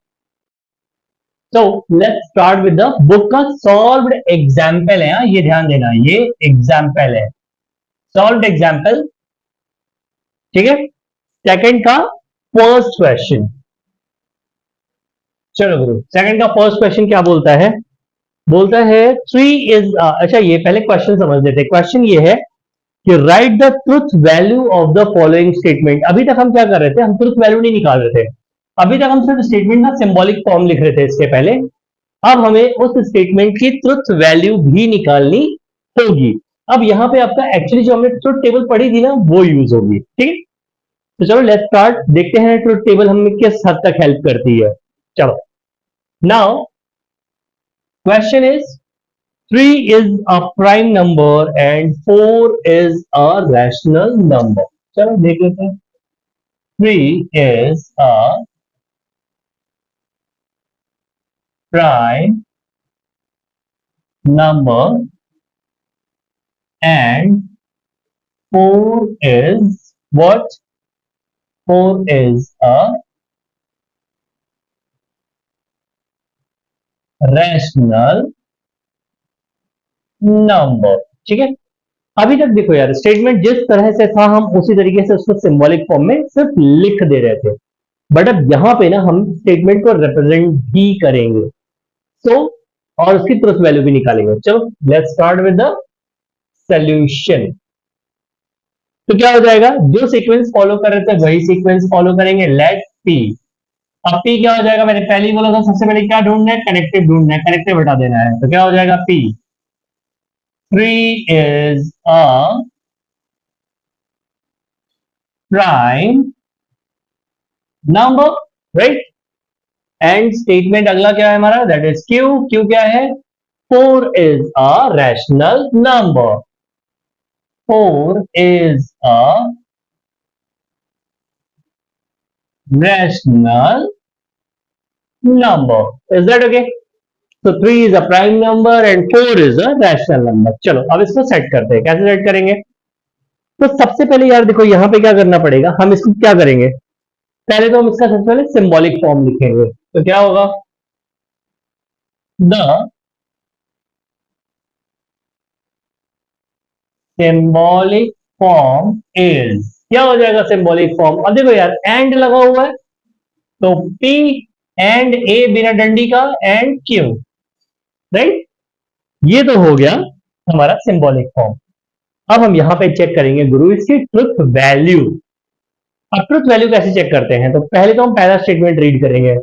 So let's start with the book का solved example है। ये ध्यान देना, ये एग्जाम्पल है, सॉल्व्ड एग्जाम्पल। ठीक है, सेकंड का फर्स्ट क्वेश्चन। चलो गुरु, सेकंड का फर्स्ट क्वेश्चन क्या बोलता है? बोलता है थ्री इज, अच्छा ये पहले क्वेश्चन समझ लेते हैं। क्वेश्चन ये है कि right the truth value of the following statement. अभी तक हम क्या कर रहे थे? हम ट्रुथ वैल्यू नहीं निकाल रहे थे, अभी तक हम सिर्फ स्टेटमेंट का सिंबॉलिक फॉर्म लिख रहे थे इसके पहले। अब हमें उस स्टेटमेंट की ट्रुथ वैल्यू भी निकालनी होगी। अब यहां पे आपका एक्चुअली जो हमने ट्रुथ टेबल पढ़ी थी ना, वो यूज होगी। ठीक है, तो चलो लेट्स स्टार्ट, देखते हैं ट्रुथ टेबल हमें किस हद तक हेल्प करती है। चलो, now question is three is a prime number and four is a rational number. चलो देख लेते हैं। Three is a prime number and 4 is what? 4 is a rational number। ठीक है, अभी तक देखो यार, स्टेटमेंट जिस तरह से था हम उसी तरीके से उसको सिंबॉलिक फॉर्म में सिर्फ लिख दे रहे थे, बट अब यहां पे ना हम स्टेटमेंट को रिप्रेजेंट भी करेंगे। सो और उसकी ट्रुथ वैल्यू भी निकालेंगे। चलो let's start with the solution. तो क्या हो जाएगा, जो सीक्वेंस फॉलो कर रहे थे वही सीक्वेंस फॉलो करेंगे, लेट पी। अब पी क्या हो जाएगा, मैंने पहले ही बोला था सबसे पहले क्या ढूंढना है, कनेक्टिव ढूंढना है, कनेक्टिव हटा देना है, तो क्या हो जाएगा P 3 is a prime number, right. And statement अगला क्या है हमारा, दैट इज क्यू। क्यू क्या है, 4 is a rational number, 4 is a rational number. Is that okay? So 3 is a prime number and 4 is a rational number. चलो अब इसको set करते हैं, कैसे सेट करेंगे। तो सबसे पहले यार देखो यहां पे क्या करना पड़ेगा, हम इसको क्या करेंगे, पहले तो हम इसका सबसे पहले सिंबॉलिक फॉर्म लिखेंगे। तो क्या होगा, द सिंबॉलिक फॉर्म इज, क्या हो जाएगा सिंबॉलिक फॉर्म। अब देखो यार एंड लगा हुआ है, तो P एंड ए बिना डंडी का एंड Q, राइट। ये तो हो गया हमारा सिंबॉलिक फॉर्म। अब हम यहां पे चेक करेंगे गुरु इसकी ट्रुथ वैल्यू। अब ट्रुथ वैल्यू कैसे चेक करते हैं, तो पहले तो हम पहला स्टेटमेंट रीड करेंगे,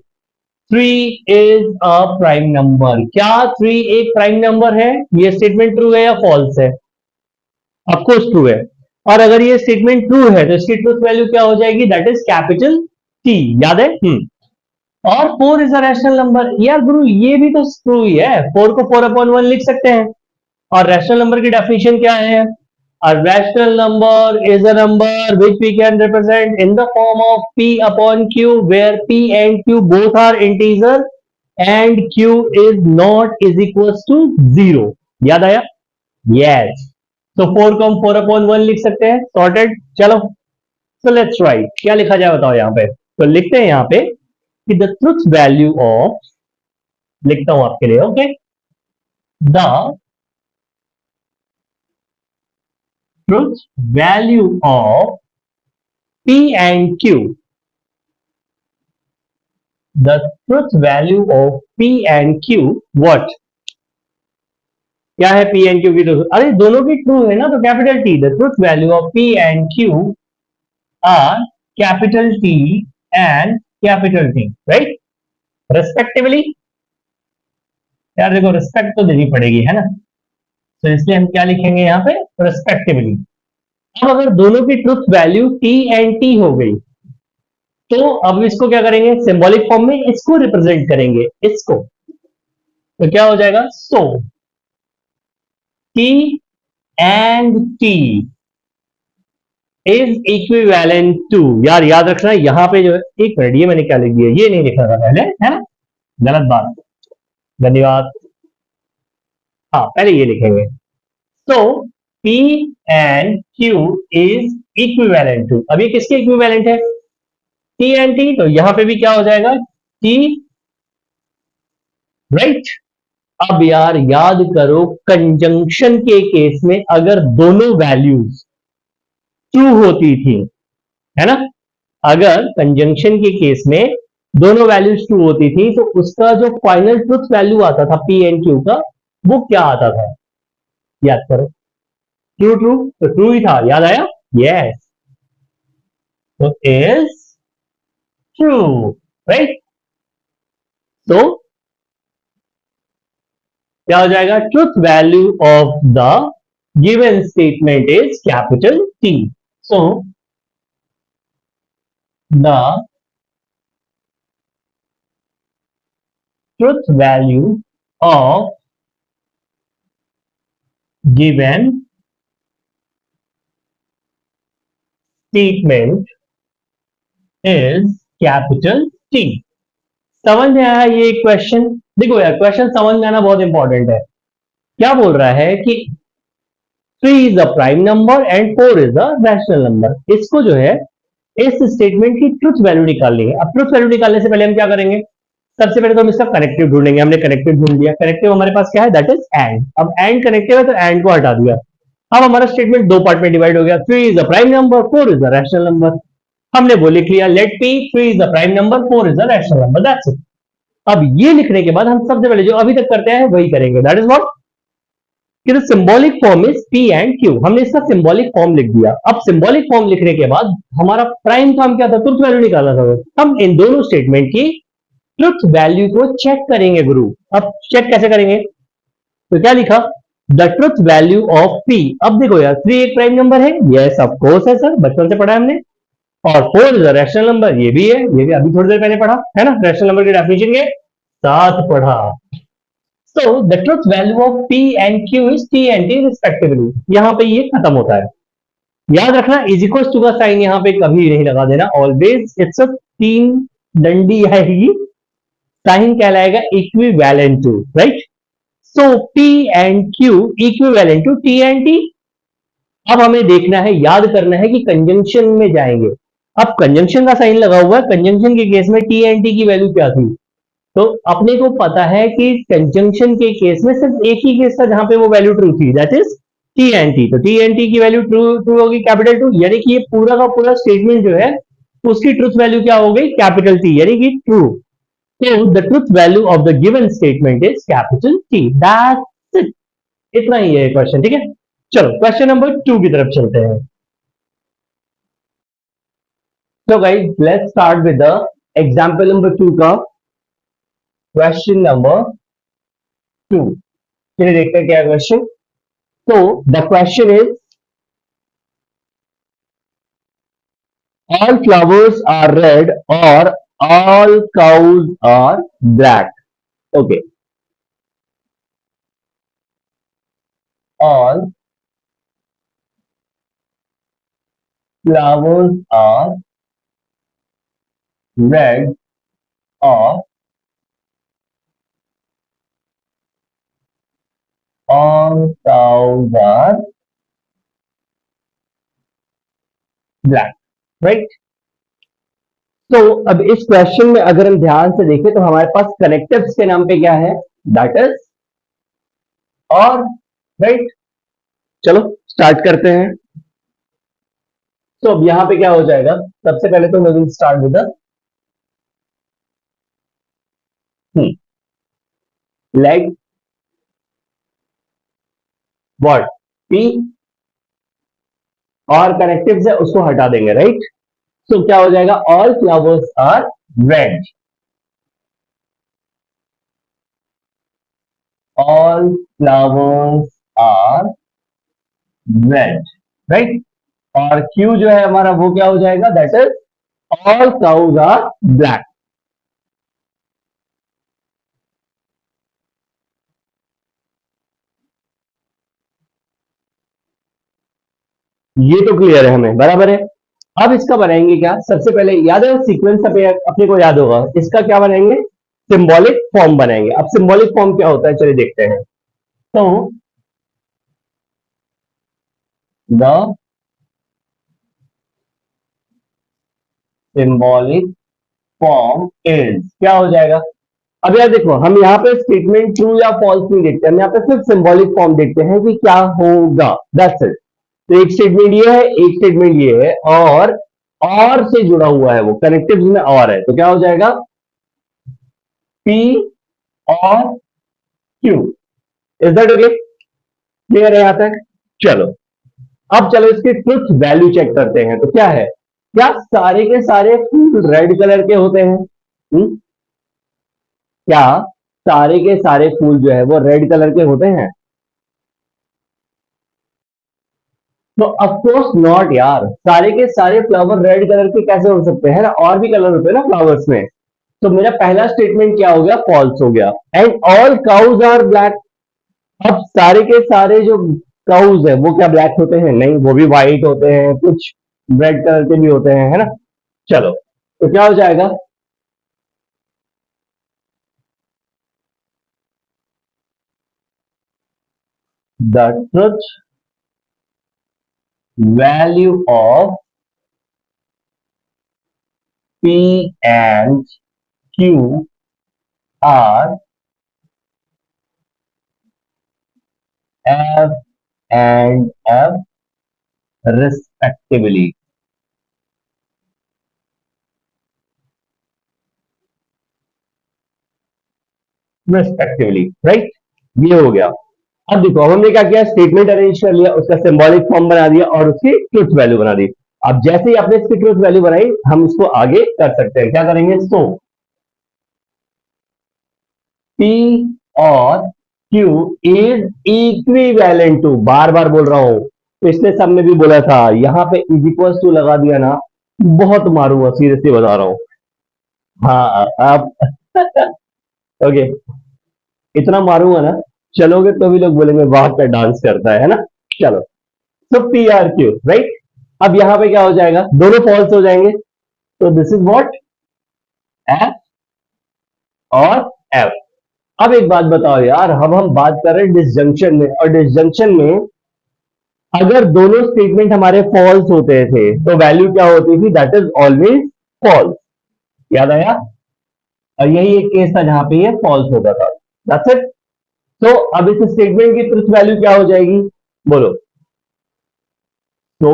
3 इज अ प्राइम नंबर। क्या 3 एक प्राइम नंबर है, ये स्टेटमेंट ट्रू है या फॉल्स है, ऑफकोर्स ट्रू है। और अगर ये स्टेटमेंट ट्रू है तो इसकी ट्रुथ वैल्यू क्या हो जाएगी, दैट इज कैपिटल टी, याद है। और 4 इज अ रैशनल नंबर, यार गुरु ये भी तो ट्रू ही है, 4 को 4/1 लिख सकते हैं। और रैशनल नंबर की डेफिनेशन क्या है, a rational number is a number which we can represent in the form of p upon q, where p and q both are integer and q is not is equals to 0। याद आया, yes। तो 4 को हम 4/1 लिख सकते हैं, sorted. चलो so let's write, क्या लिखा जाए बताओ यहाँ पे। तो लिखते हैं यहाँ पे कि the truth value of, लिखता हूं आपके लिए, okay, the truth value of P and Q, the truth value of P and Q, what, क्या है P and Q की, तो अरे दोनों की ट्रू है ना, तो capital T, the truth value of P and Q are capital T and capital T, right, respectively। यार देखो रिस्पेक्ट तो देनी पड़ेगी है ना, तो इसलिए हम क्या लिखेंगे यहाँ पे, respectively। अब अगर दोनों की truth value T and T हो गई, तो अब इसको क्या करेंगे, सिंबॉलिक फॉर्म में इसको रिप्रेजेंट करेंगे, इसको। तो क्या हो जाएगा, so T and T is equivalent to, यार याद रखना यहां पे जो है, एक मिनट ये मैंने क्या लिख दिया, ये नहीं लिखा था पहले, है ना, गलत बात, धन्यवाद। हाँ पहले ये लिखेंगे, तो P and Q is equivalent to, अब ये किसके इक्विवेलेंट है, T एंड T, तो यहां पे भी क्या हो जाएगा T, राइट। अब यार याद करो कंजंक्शन के केस में अगर दोनों वैल्यूज ट्रू होती थी, है ना, अगर कंजंक्शन के केस में दोनों वैल्यूज ट्रू होती थी तो उसका जो फाइनल ट्रुथ वैल्यू आता था P एंड Q का, वो क्या आता था, याद करो, ट्रू ट्रू, तो ट्रू ही था, याद आया, यस, तो इज ट्रू, राइट। तो क्या हो जाएगा, truth value of the given statement is capital T। So the truth value of given statement is capital T। समझ में आया ये क्वेश्चन, देखो यार क्वेश्चन समझ में आना बहुत इंपॉर्टेंट है। क्या बोल रहा है कि 3 is a prime number and 4 is a rational number, इसको जो है इस स्टेटमेंट की ट्रुथ वैल्यू निकालनी है। अब ट्रुथ वैल्यू निकालने से पहले हम क्या करेंगे, सबसे पहले तो हम इसका कनेक्टिव ढूंढेंगे, हमने कनेक्टिव ढूंढ लिया, कनेक्टिव हमारे पास क्या है, दैट इज एंड। अब एंड कनेक्टिव है तो एंड को हटा दिया, अब हमारा स्टेटमेंट दो पार्ट में डिवाइड हो गया, 3 is a prime number, 4 is a rational number. हमने वो लिख लिया, let P 3 is a prime number, 4 is a rational number, that's it. अब ये लिखने के बाद हम सबसे पहले जो अभी तक करते हैं वही करेंगे, दैट इज व्हाट, कि the symbolic form is P and Q. हमने इसका सिंबॉलिक फॉर्म लिख दिया। अब सिंबॉलिक फॉर्म लिखने के बाद हमारा प्राइम काम क्या था, ट्रुथ वैल्यू निकालना था। हम इन दोनों स्टेटमेंट की ट्रुथ वैल्यू को चेक करेंगे गुरु। अब चेक कैसे करेंगे, तो क्या लिखा, the truth value of P. अब देखो यार, 3 एक प्राइम नंबर है, यस ऑफ कोर्स है सर, बचपन से पढ़ा है हमने। और 4 इज अ रैशनल नंबर, ये भी है, ये भी अभी थोड़ी देर पहले पढ़ा है ना, रैशनल नंबर की डेफिनेशन के साथ पढ़ा। So the truth value of P and Q is T and T respectively। यहाँ पे ये खत्म होता है। याद रखना इज इक्वल टू का साइन यहाँ पे कभी नहीं लगा देना, ऑलवेज इट्स अ तीन डंडी आएगी, साइन कहलाएगा equivalent to, right. So P and Q equivalent to T and T। अब हमें देखना है, याद करना है कि कंजंक्शन में जाएंगे। अब कंजंक्शन का साइन लगा हुआ है, कंजंक्शन के केस में T and T की वैल्यू क्या थी, तो अपने को पता है कि कंजंक्शन के केस में सिर्फ एक ही केस था जहां पे वो वैल्यू ट्रू थी, that is T and T. तो टी एंड टी की वैल्यू ट्रू ट्रू होगी, कैपिटल टू, यानी कि ये पूरा का पूरा स्टेटमेंट जो है उसकी ट्रुथ वैल्यू क्या हो गई, कैपिटल टी, यानी कि ट्रू। तो the truth value of the given statement is capital T, that's it. इतना ही है क्वेश्चन, ठीक है। चलो क्वेश्चन नंबर 2 की तरफ चलते हैं। So guys, let's start with the example number 2 का क्वेश्चन नंबर 2। चलिए देखते हैं क्या क्वेश्चन। तो the question is all flowers are red or all cows are black। Okay, all flowers are red or all cows are black, right। तो अब इस question में अगर हम ध्यान से देखें तो हमारे पास कनेक्टिव्स के नाम पे क्या है, दैट इज और, राइट। चलो स्टार्ट करते हैं। तो अब यहां पे क्या हो जाएगा, सबसे पहले तो will start with leg what P, और कनेक्टिव्स है उसको हटा देंगे, राइट। तो क्या हो जाएगा, all flowers are red, all flowers are red, right. और क्यू जो है हमारा वो क्या हो जाएगा, that is all cows are black. ये तो क्लियर है हमें, बराबर है। अब इसका बनाएंगे क्या, सबसे पहले याद है सीक्वेंस अपने को याद होगा, इसका क्या बनाएंगे, सिंबॉलिक फॉर्म बनाएंगे। अब सिंबॉलिक फॉर्म क्या होता है, चलिए देखते हैं। तो द सिंबॉलिक फॉर्म इज क्या हो जाएगा। अब यार देखो, हम यहाँ पे स्टेटमेंट ट्रू या फॉल्स नहीं देखते, हम यहाँ पे सिर्फ सिंबॉलिक फॉर्म देखते हैं कि क्या होगा, दैट्स इट। तो एक स्टेटमेंट ये है, एक स्टेटमेंट ये है, और से जुड़ा हुआ है, वो कनेक्टिव्स में और है, तो क्या हो जाएगा, पी और Q. Is that okay, clear है यहां तक। चलो अब चलो इसकी ट्रुथ वैल्यू चेक करते हैं। तो क्या है, क्या सारे के सारे फूल रेड कलर के होते हैं, क्या सारे के सारे फूल जो है वो रेड कलर के होते हैं, तो ऑफकोर्स नॉट यार, सारे के सारे फ्लावर रेड कलर के कैसे हो सकते हैं ना, और भी कलर होते हैं ना फ्लावर्स में। तो मेरा पहला स्टेटमेंट क्या हो गया, फॉल्स हो गया। And all cows are black. अब सारे के सारे जो काउज है वो क्या ब्लैक होते हैं, नहीं, वो भी व्हाइट होते हैं, कुछ रेड कलर के भी होते हैं, है ना। चलो तो क्या हो जाएगा, the truth value of P and Q R F and F respectively, right. ये हो गया। अब देखो, अब हमने क्या किया, स्टेटमेंट अरेंज कर लिया, उसका सिंबॉलिक फॉर्म बना दिया और उसकी ट्रुथ वैल्यू बना दी। अब जैसे ही आपने इसकी ट्रुथ वैल्यू बनाई, हम इसको आगे कर सकते हैं। क्या करेंगे, सो P और Q इज इक्विवेलेंट टू, बार बार बोल रहा हूं, पिछले सब में भी बोला था, यहां पे इज इक्वल टू लगा दिया ना, बहुत मारूंगा, सीरियसली बता रहा हूं। हाँ आप ओके, इतना मारूंगा ना, चलोगे तो भी लोग बोलेंगे वाह क्या डांस करता है ना। चलो, सो पी आर क्यू, राइट। अब यहां पे क्या हो जाएगा, दोनों फॉल्स हो जाएंगे, तो दिस इज व्हाट, एफ और एफ। अब एक बात बताओ यार, अब हम बात कर रहे हैं डिसजंक्शन में, और डिसजंक्शन में अगर दोनों स्टेटमेंट हमारे फॉल्स होते थे तो वैल्यू क्या होती थी, दैट इज ऑलवेज फॉल्स। याद आया, और यही एक केस था जहां पे ये फॉल्स होता था, दैट्स इट। तो अब इस स्टेटमेंट की ट्रुथ वैल्यू क्या हो जाएगी, बोलो। तो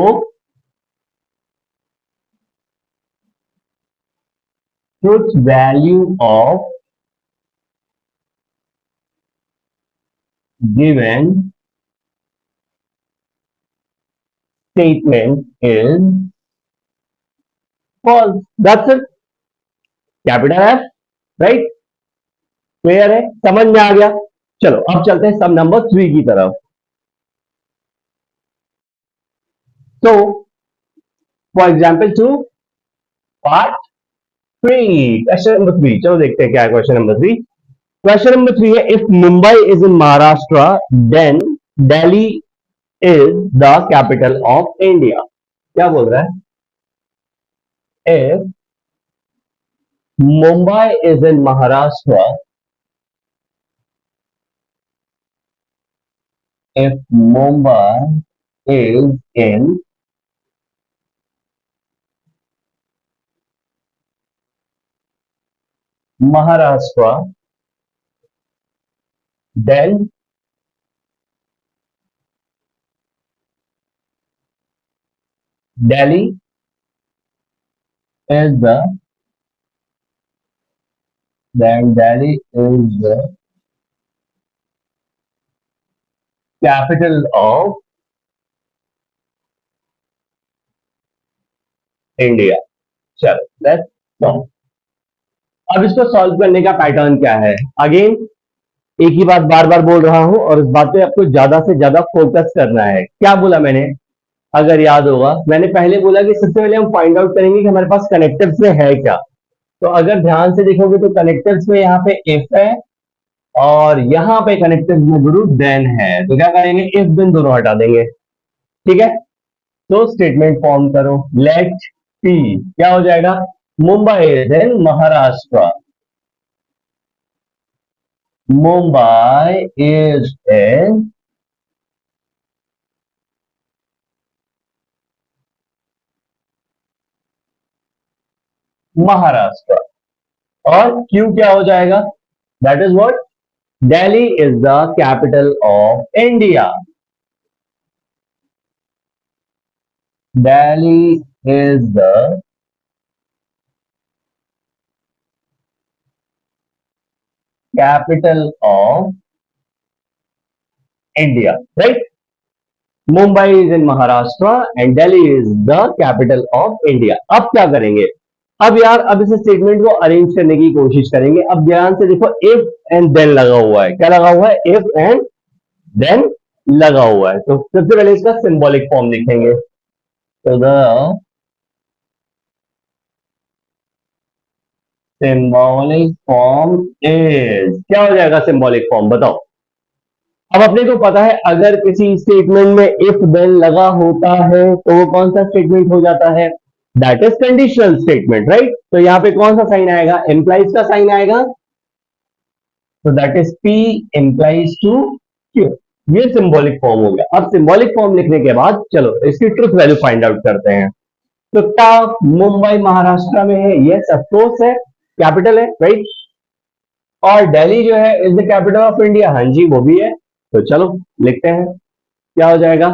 truth value of given statement is false, that's it, capital F, right. Clear है, समझ में आ गया। चलो अब चलते हैं सम नंबर 3 की तरफ। तो for example to part 3, question number 3, चलो देखते हैं क्या है क्वेश्चन नंबर 3। क्वेश्चन नंबर 3 है, if Mumbai is in Maharashtra then Delhi is the capital of India. क्या बोल रहा है, if Mumbai is in Maharashtra, if Mumbai is in Maharashtra, then Delhi is the capital of India. चलो लेट्स सॉल्व। अब इसको सॉल्व करने का पैटर्न क्या है, अगेन एक ही बात बार बार बोल रहा हूं, और इस बात पे आपको ज्यादा से ज्यादा फोकस करना है। क्या बोला मैंने, अगर याद होगा, मैंने पहले बोला कि सबसे पहले हम फाइंड आउट करेंगे कि हमारे पास कनेक्टिव्स में है क्या। तो अगर ध्यान से देखोगे तो कनेक्टिव्स में यहाँ पे इफ है, और यहां पे कनेक्टिव में गुरु देन है, तो क्या करेंगे, इफ देन दोनों हटा देंगे, ठीक है। तो स्टेटमेंट फॉर्म करो, लेट पी क्या हो जाएगा, Mumbai then Maharashtra, Mumbai is in Maharashtra, और क्यू क्या हो जाएगा, that is what, Delhi is the capital of India, Delhi is the capital of India, right. Mumbai is in Maharashtra and Delhi is the capital of India. अब क्या करेंगे, अब यार, अब इस स्टेटमेंट को अरेंज करने की कोशिश करेंगे। अब ध्यान से देखो, इफ एंड देन लगा हुआ है, क्या लगा हुआ है, इफ एंड देन लगा हुआ है। तो सबसे पहले इसका सिंबॉलिक फॉर्म लिखेंगे, तो द सिंबॉलिक फॉर्म इज, क्या हो जाएगा सिंबॉलिक फॉर्म, बताओ। अब अपने को पता है, अगर किसी स्टेटमेंट में इफ देन लगा होता है तो वो कौन सा स्टेटमेंट हो जाता है, that is conditional statement, right. तो यहां पे कौन सा साइन आएगा, एम्प्लाइज का साइन आएगा, तो that is P implies to Q. ये सिंबॉलिक फॉर्म हो गया। अब सिंबॉलिक फॉर्म लिखने के बाद चलो इसकी ट्रुथ वैल्यू फाइंड आउट करते हैं। तो क्या मुंबई महाराष्ट्र में है, यस ऑफ कोर्स है, कैपिटल है, राइट। और दिल्ली जो है is the capital of India, हाँ जी वो भी है। तो चलो लिखते हैं, क्या हो जाएगा।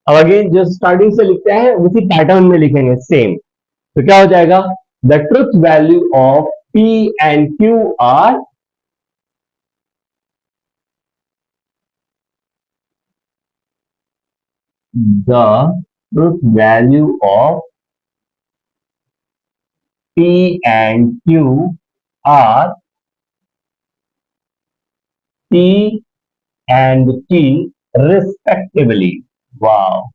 अब अगेन जो स्टार्टिंग से लिखते हैं उसी पैटर्न में लिखेंगे सेम। तो क्या हो जाएगा, the truth value of P and Q R the truth value of P and Q are P and T respectively. Wow.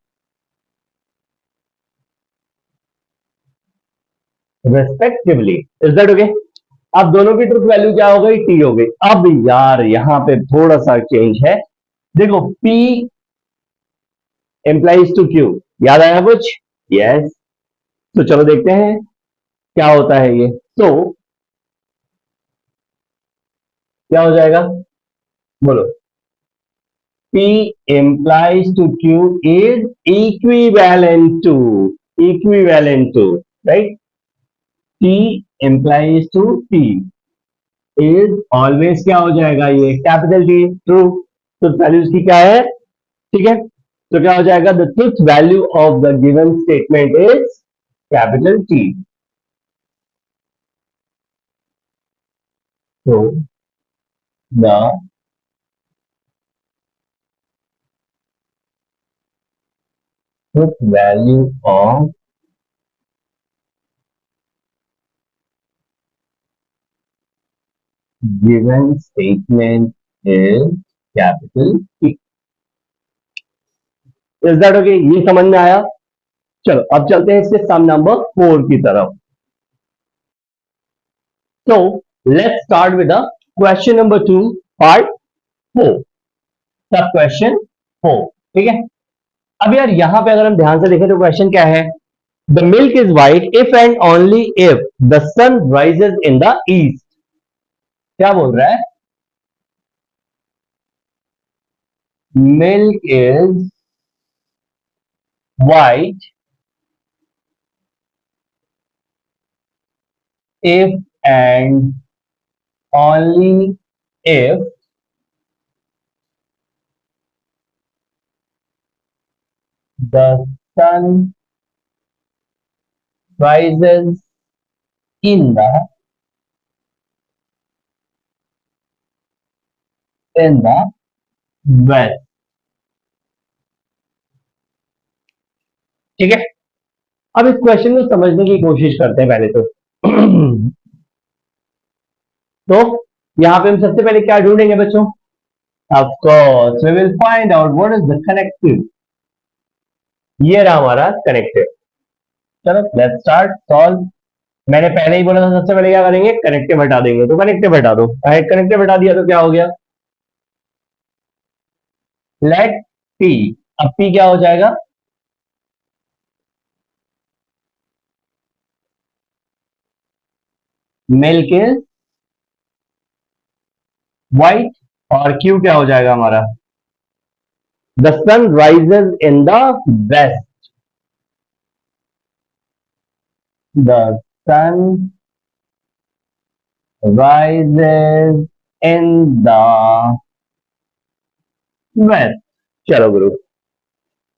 Respectively. Is that okay? अब दोनों की ट्रुथ वैल्यू क्या हो गई? टी हो गई। अब यार यहां पे थोड़ा सा चेंज है। देखो P implies to Q, याद आया कुछ? यस। तो चलो देखते हैं क्या होता है ये। तो क्या हो जाएगा? बोलो। P implies to Q is equivalent to, right? P implies to T is always क्या हो जाएगा? ये कैपिटल T, ट्रू। तो वैल्यू की क्या है? ठीक है, तो क्या हो जाएगा? The truth value of the given statement is capital T। तो the truth value of given statement is capital T। Is that okay? ये समझ में आया? चलो अब चलते हैं इसके सम नंबर 4 की तरफ। तो let's start with the question number 2 part 4, सब क्वेश्चन 4। ठीक है, अब यार यहां पे अगर हम ध्यान से देखें तो क्वेश्चन क्या है? The milk is white if and only if the sun rises in the east. क्या बोल रहा है? Milk is white if and only if the sun rises in the west। ठीक है, अब इस क्वेश्चन को समझने की कोशिश करते हैं पहले तो। तो यहां पे हम सबसे पहले क्या ढूंढेंगे बच्चों? Of course we will find out what is the connective. ये रहा हमारा कनेक्टिव। चलो लेट्स स्टार्ट सॉल्व। मैंने पहले ही बोला था सबसे पहले क्या करेंगे? कनेक्टिव हटा देंगे। तो कनेक्टिव हटा दो। कनेक्टिव हटा दिया तो क्या हो गया? Late P. अब पी क्या हो जाएगा? Milk is white. और क्यू क्या हो जाएगा हमारा? The sun rises in the west. The sun rises in the west. चलो गुरु,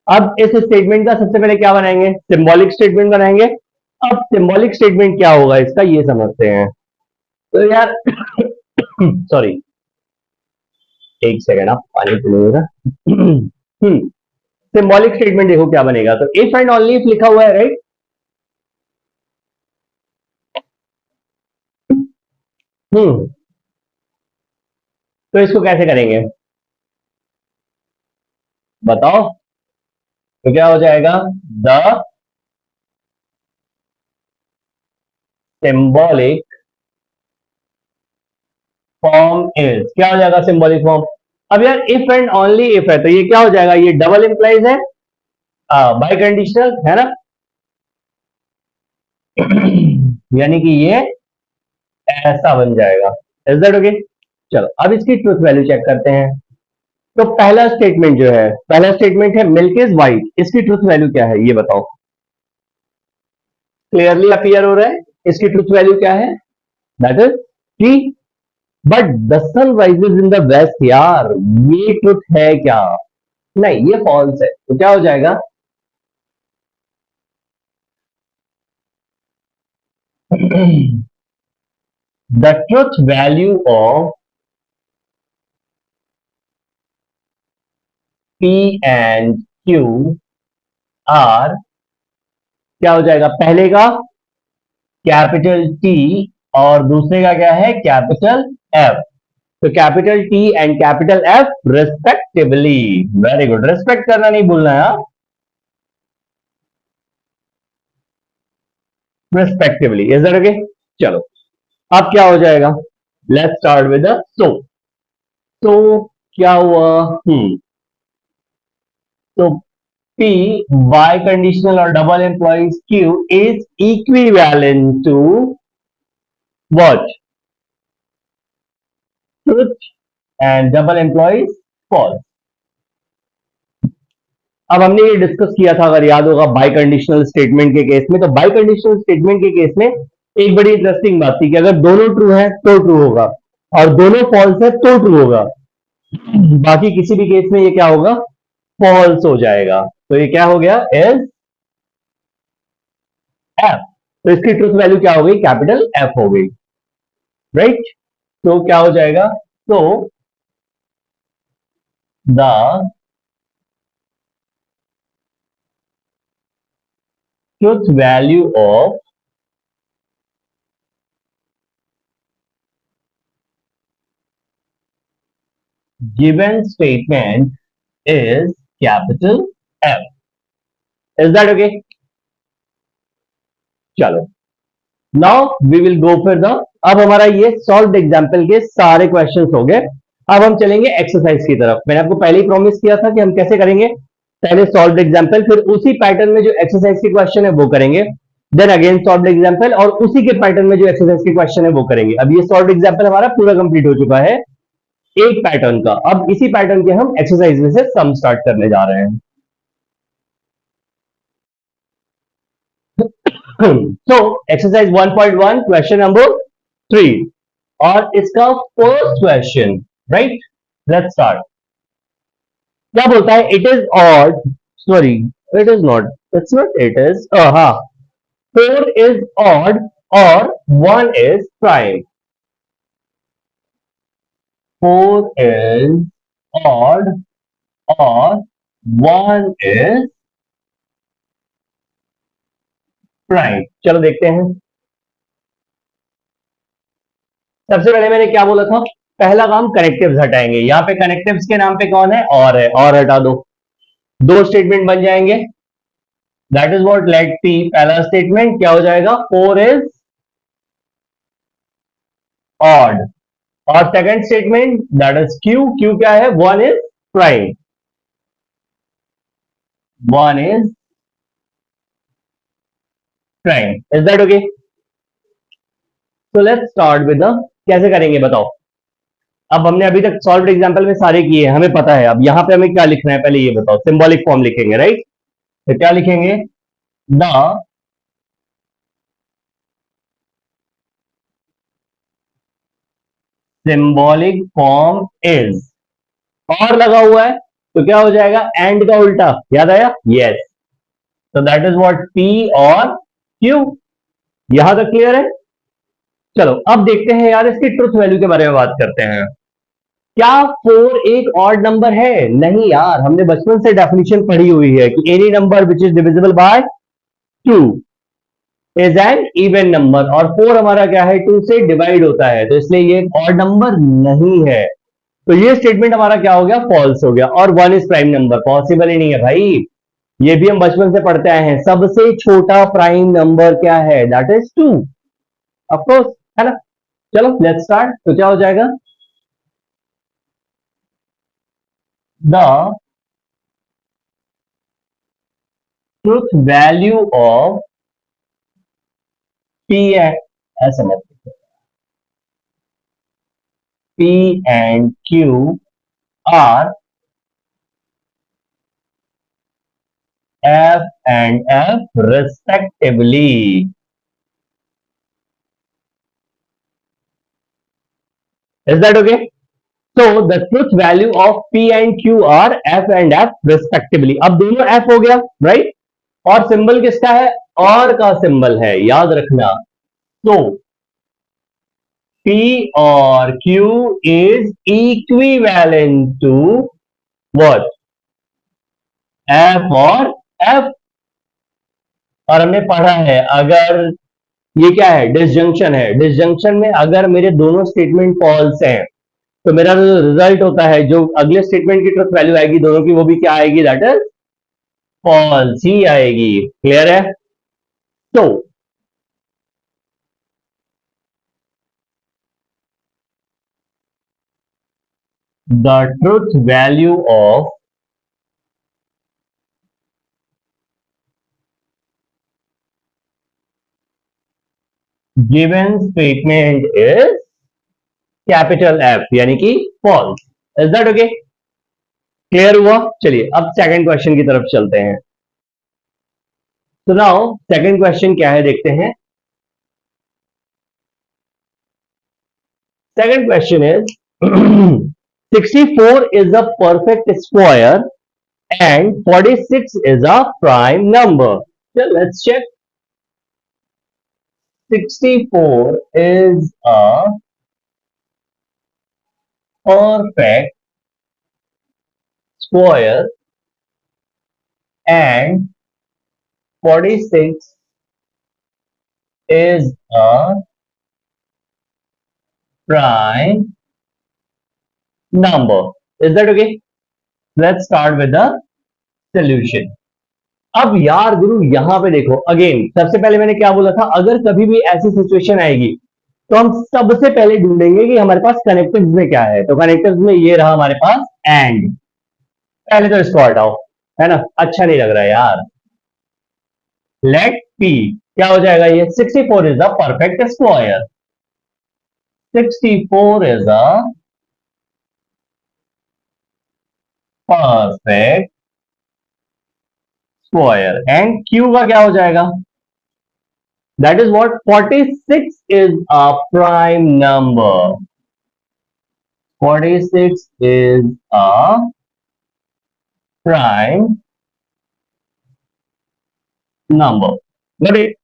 अब इस स्टेटमेंट का सबसे पहले क्या बनाएंगे? सिंबॉलिक स्टेटमेंट बनाएंगे। अब सिंबॉलिक स्टेटमेंट क्या होगा इसका, ये समझते हैं। तो यार सॉरी, एक सेकेंड, आप पानी पी लीजिएगा। सिंबॉलिक स्टेटमेंट देखो क्या बनेगा। तो इफ एंड ओनली इफ लिखा हुआ है, राइट? तो इसको कैसे करेंगे बताओ? तो क्या हो जाएगा? द सिंबॉलिक फॉर्म इज, क्या हो जाएगा सिंबॉलिक फॉर्म? अब यार इफ एंड ओनली इफ है तो ये क्या हो जाएगा? ये डबल इंप्लाइज है, बाई कंडीशनल है ना। यानी कि ये ऐसा बन जाएगा। Is that okay? चलो अब इसकी ट्रुथ वैल्यू चेक करते हैं। तो पहला स्टेटमेंट जो है, पहला स्टेटमेंट है मिल्क इज व्हाइट, इसकी ट्रुथ वैल्यू क्या है ये बताओ? क्लियरली अपीयर हो रहा है। इसकी ट्रुथ वैल्यू क्या है? That is T. But the sun rises in the west, यार ये ट्रुथ है क्या? नहीं, ये फॉल्स है। तो क्या हो जाएगा? The truth value of P and Q are क्या हो जाएगा, पहले का कैपिटल टी और दूसरे का क्या है, कैपिटल एफ। तो capital T and capital F respectively. Very good, respect करना नहीं भूलना है, रिस्पेक्टिवली। Is that okay? चलो अब क्या हो जाएगा, लेट्स स्टार्ट विद द तो क्या हुआ, तो P biconditional or double implies Q is equivalent to what? Truth, and double implies false. अब हमने ये डिस्कस किया था, अगर याद होगा, बाई कंडीशनल स्टेटमेंट के केस में। तो बाई कंडीशनल स्टेटमेंट के केस में एक बड़ी इंटरेस्टिंग बात थी कि अगर दोनों ट्रू है तो ट्रू होगा, और दोनों फॉल्स है तो ट्रू होगा, बाकी किसी भी केस में ये क्या होगा, फॉल्स हो जाएगा। तो ये क्या हो गया, इज एफ। तो इसकी ट्रुथ वैल्यू क्या हो गई, कैपिटल एफ हो गई, राइट। तो क्या हो जाएगा, तो the truth value of given statement is capital F. Is that okay? चलो now we will go for the, अब हमारा ये सॉल्व्ड एग्जांपल के सारे क्वेश्चंस हो गए। अब हम चलेंगे एक्सरसाइज की तरफ। मैंने आपको पहले ही प्रॉमिस किया था कि हम कैसे करेंगे, पहले सॉल्व्ड एग्जांपल, फिर उसी पैटर्न में जो एक्सरसाइज के क्वेश्चन है वो करेंगे, देन अगेन सॉल्व्ड एग्जांपल, और उसी के पैटर्न में जो एक्सरसाइज के क्वेश्चन है वो करेंगे। अब ये सॉल्व्ड एग्जांपल हमारा पूरा कंप्लीट हो चुका है एक पैटर्न का। अब इसी पैटर्न के हम एक्सरसाइज में से सम स्टार्ट करने जा रहे हैं। so exercise 1.1 क्वेश्चन नंबर 3, और इसका first question, right, let's start. क्या बोलता है, it is odd, sorry it is not, it's not, it is, हाँ, 4 is odd or 1 is prime. 4 is odd or 1 is prime. चलो देखते हैं। सबसे पहले मैंने क्या बोला था, पहला काम कनेक्टिव्स हटाएंगे। यहाँ पे कनेक्टिव्स के नाम पे कौन है, और है, और हटा दो, दो स्टेटमेंट बन जाएंगे। That is what, let see, पहला स्टेटमेंट क्या हो जाएगा, 4 इज ऑड, और second statement that is Q, Q क्या है, 1 is prime, 1 is prime. Is that okay? So let's start with the, कैसे करेंगे बताओ। अब हमने अभी तक सॉल्व्ड एग्जांपल में सारे किए हैं, हमें पता है। अब यहां पे हमें क्या लिखना है, पहले ये बताओ। सिंबॉलिक फॉर्म लिखेंगे, राइट। तो क्या लिखेंगे, द सिंबॉलिक फॉर्म इज, और लगा हुआ है तो क्या हो जाएगा, एंड का उल्टा, याद आया, यस। तो दैट इज व्हाट, पी और क्यू। यहां तक क्लियर है? चलो अब देखते हैं यार, इसकी ट्रुथ वैल्यू के बारे में बात करते हैं। क्या 4 एक ऑड नंबर है? नहीं यार, हमने बचपन से डेफिनेशन पढ़ी हुई है कि any number which is divisible by 2 is an even number, और 4 हमारा क्या है, 2 से डिवाइड होता है, तो इसलिए ये एक ऑड नंबर नहीं है। तो ये स्टेटमेंट हमारा क्या हो गया, फॉल्स हो गया। और 1 इज प्राइम नंबर, पॉसिबल ही नहीं है भाई। ये भी हम बचपन से पढ़ते आए हैं, सबसे छोटा प्राइम नंबर क्या है, दैट इज 2, ऑफ कोर्स, है ना। चलो लेट्स स्टार्ट। तो क्या हो जाएगा, the truth value of P, ऐसा मत, P and Q are F and F respectively. Is that okay? So the truth value of P and Q are F and F respectively. अब दोनों F हो गया, right? और symbol किसका है, और का सिंबल है, याद रखना। तो P और Q is equivalent to what? F और F, और हमने पढ़ा है अगर ये क्या है, डिसजंक्शन है, डिसजंक्शन में अगर मेरे दोनों स्टेटमेंट फॉल्स हैं तो मेरा जो रिजल्ट होता है, जो अगले स्टेटमेंट की ट्रुथ वैल्यू आएगी दोनों की, वो भी क्या आएगी, दैट इज फॉल्स ही आएगी। क्लियर है? तो the truth value of given statement is capital F, यानी कि false. Is that okay? Clear हुआ? चलिए अब सेकंड क्वेश्चन की तरफ चलते हैं। तो नाउ सेकंड क्वेश्चन क्या है देखते हैं। Second question is 64 is a perfect square and 46 is a prime number. So let's check. 64 is a perfect square and 46 is a prime number. Is that okay? Let's start with the solution. अब यार गुरु यहां पे देखो, again सबसे पहले मैंने क्या बोला था, अगर कभी भी ऐसी सिचुएशन आएगी तो हम सबसे पहले ढूंढेंगे कि हमारे पास कनेक्टिव्स में क्या है। तो कनेक्टिव्स में ये रहा हमारे पास एंड। पहले तो इसको हटाओ, है ना, अच्छा नहीं लग रहा है यार। लेट पी क्या हो जाएगा, ये 64 is a perfect square. 64 is a perfect square and Q का क्या हो जाएगा, that is what, 46 is a prime number. 46 is a prime number. Got it?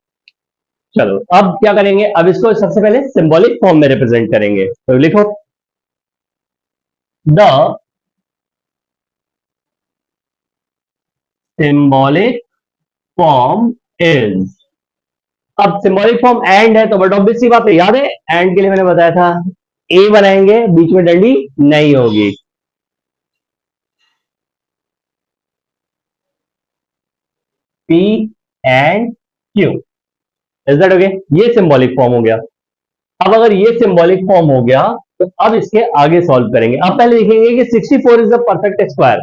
चलो अब क्या करेंगे, अब इसको सबसे पहले सिंबॉलिक फॉर्म में रिप्रेजेंट करेंगे। तो लिखो द सिंबॉलिक फॉर्म इज। अब सिंबॉलिक फॉर्म एंड है तो बट ऑब्वियस सी बात है, याद है एंड के लिए मैंने बताया था ए बनाएंगे, बीच में डंडी नहीं होगी। P and Q. Is that okay? ये सिंबॉलिक फॉर्म हो गया। अब अगर ये सिंबॉलिक फॉर्म हो गया तो अब इसके आगे सॉल्व करेंगे। अब पहले देखेंगे कि 64 इज अ परफेक्ट स्क्वायर।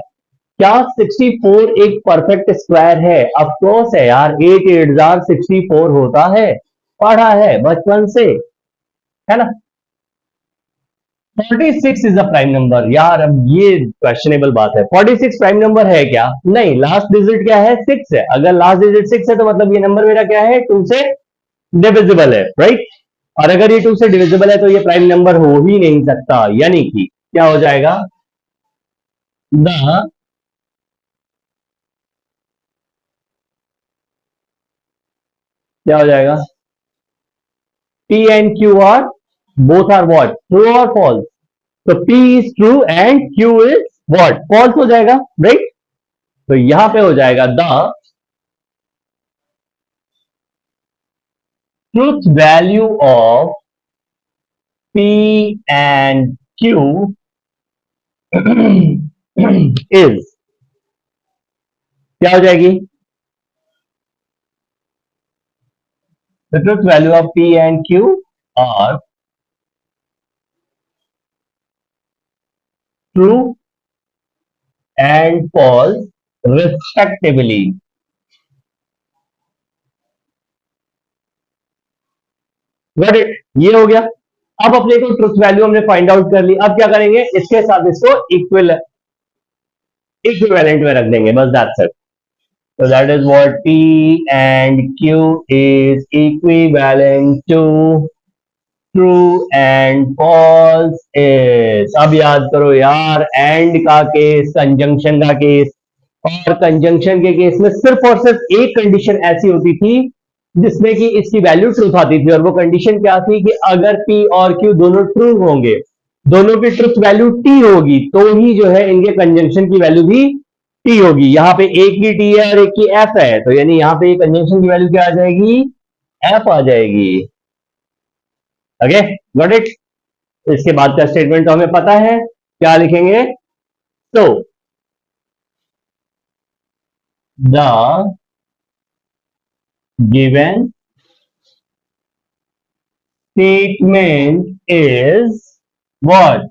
क्या 64 एक परफेक्ट स्क्वायर है? ऑफ कोर्स है यार, 8 8 64 होता है, पढ़ा है बचपन से, है ना। 46 इज अ प्राइम नंबर। यार अब ये क्वेश्चनेबल बात है, 46 प्राइम नंबर है क्या? नहीं, लास्ट डिजिट क्या है, 6 है। अगर लास्ट डिजिट 6 है तो मतलब ये नंबर मेरा क्या है, 2 से डिविजिबल है, राइट। और अगर ये 2 से डिविजिबल है तो ये प्राइम नंबर हो ही नहीं सकता, यानी कि क्या हो जाएगा, द क्या हो जाएगा, P and Q are both are what, true or false? तो P is true and Q is what, false हो जाएगा, राइट। तो यहां पे हो जाएगा the truth value of P and Q is क्या हो जाएगी, the truth value of P and Q are true and false respectively। Got it? ये हो गया। अब अपने को ट्रुथ वैल्यू हमने फाइंड आउट कर ली, अब क्या करेंगे, इसके साथ इसको इक्विवेलेंट में रख देंगे, बस that's it. So that is what P and Q is equivalent to true and false is। अब याद करो यार, एंड का केस, कंजंक्शन का केस, और कंजंक्शन के केस में सिर्फ और सिर्फ एक कंडीशन ऐसी होती थी जिसमें कि इसकी वैल्यू ट्रूथ आती थी, और वो कंडीशन क्या थी कि अगर P और Q दोनों ट्रू होंगे, दोनों की ट्रुथ वैल्यू T होगी, तो ही जो है इनके कंजंक्शन की वैल्यू भी टी होगी, यहाँ पे एक की टी है और एक की एफ है, तो यानी यहाँ पे कंजंक्शन की वैल्यू क्या आ जाएगी, एफ आ जाएगी। Okay, got it. इसके बाद का स्टेटमेंट तो हमें पता है, क्या लिखेंगे, तो the given statement is what,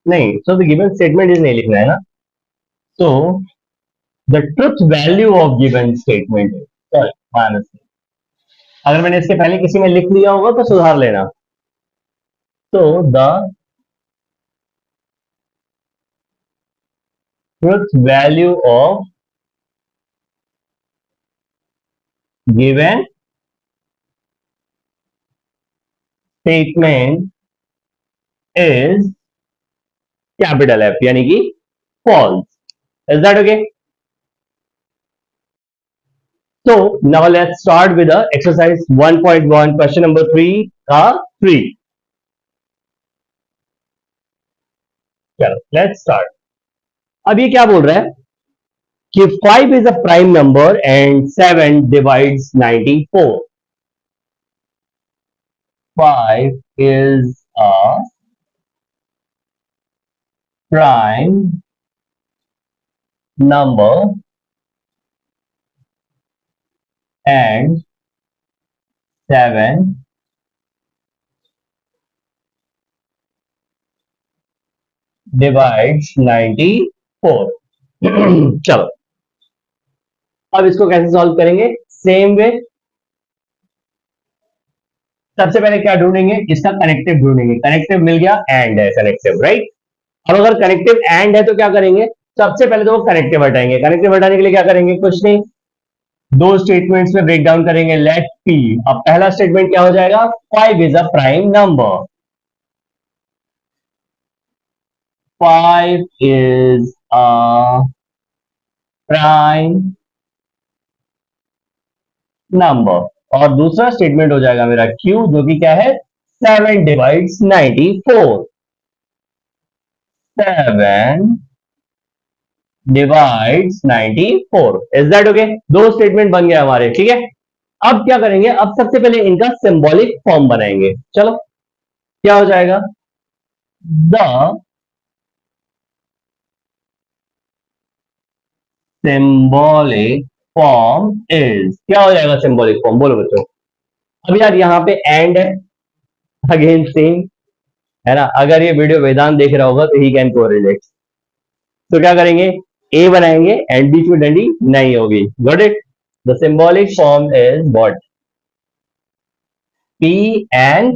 नहीं, so the given statement is नहीं लिखना है ना, तो the truth value of given statement is, sorry minus, अगर मैंने इसके पहले किसी में लिख लिया होगा तो सुधार लेना। तो the truth value of given statement is capital F, यानी कि false. Is that okay? So now let's start with the exercise 1.1 question number 3 का 3। चलो let's start। अब ये क्या बोल रहा है कि 5 is a prime number and 7 divides 94। 5 is a prime number and 7 divides 94। चलो अब इसको कैसे सॉल्व करेंगे, सेम वे। सबसे पहले क्या ढूंढेंगे, इसका कनेक्टिव ढूंढेंगे, कनेक्टिव मिल गया, एंड है कनेक्टिव, राइट। अब अगर कनेक्टिव एंड है तो क्या करेंगे, सबसे पहले तो वो कनेक्टिव हटाएंगे, कनेक्टिव हटाने के लिए क्या करेंगे, कुछ नहीं, दो स्टेटमेंट्स में ब्रेक डाउन करेंगे, लेट पी। अब पहला स्टेटमेंट क्या हो जाएगा, 5 is a prime number, 5 is a prime number, और दूसरा स्टेटमेंट हो जाएगा मेरा क्यू, जो कि क्या है, 7 divides 94। 7 divides 94। Is that okay? दो स्टेटमेंट बन गया हमारे, ठीक है। अब क्या करेंगे, अब सबसे पहले इनका सिंबॉलिक फॉर्म बनाएंगे। चलो क्या हो जाएगा, द सिंबॉलिक फॉर्म इज, क्या हो जाएगा सिंबॉलिक फॉर्म, बोलो बच्चों। अब यार यहाँ पे एंड है, अगेन सेम है ना, अगर ये वीडियो वेदांत देख रहा होगा तो ही कैन कोरिलेट। तो क्या करेंगे, ए बनाएंगे एंड बीच में डंडी नहीं होगी, got it. The symbolic form is what, P and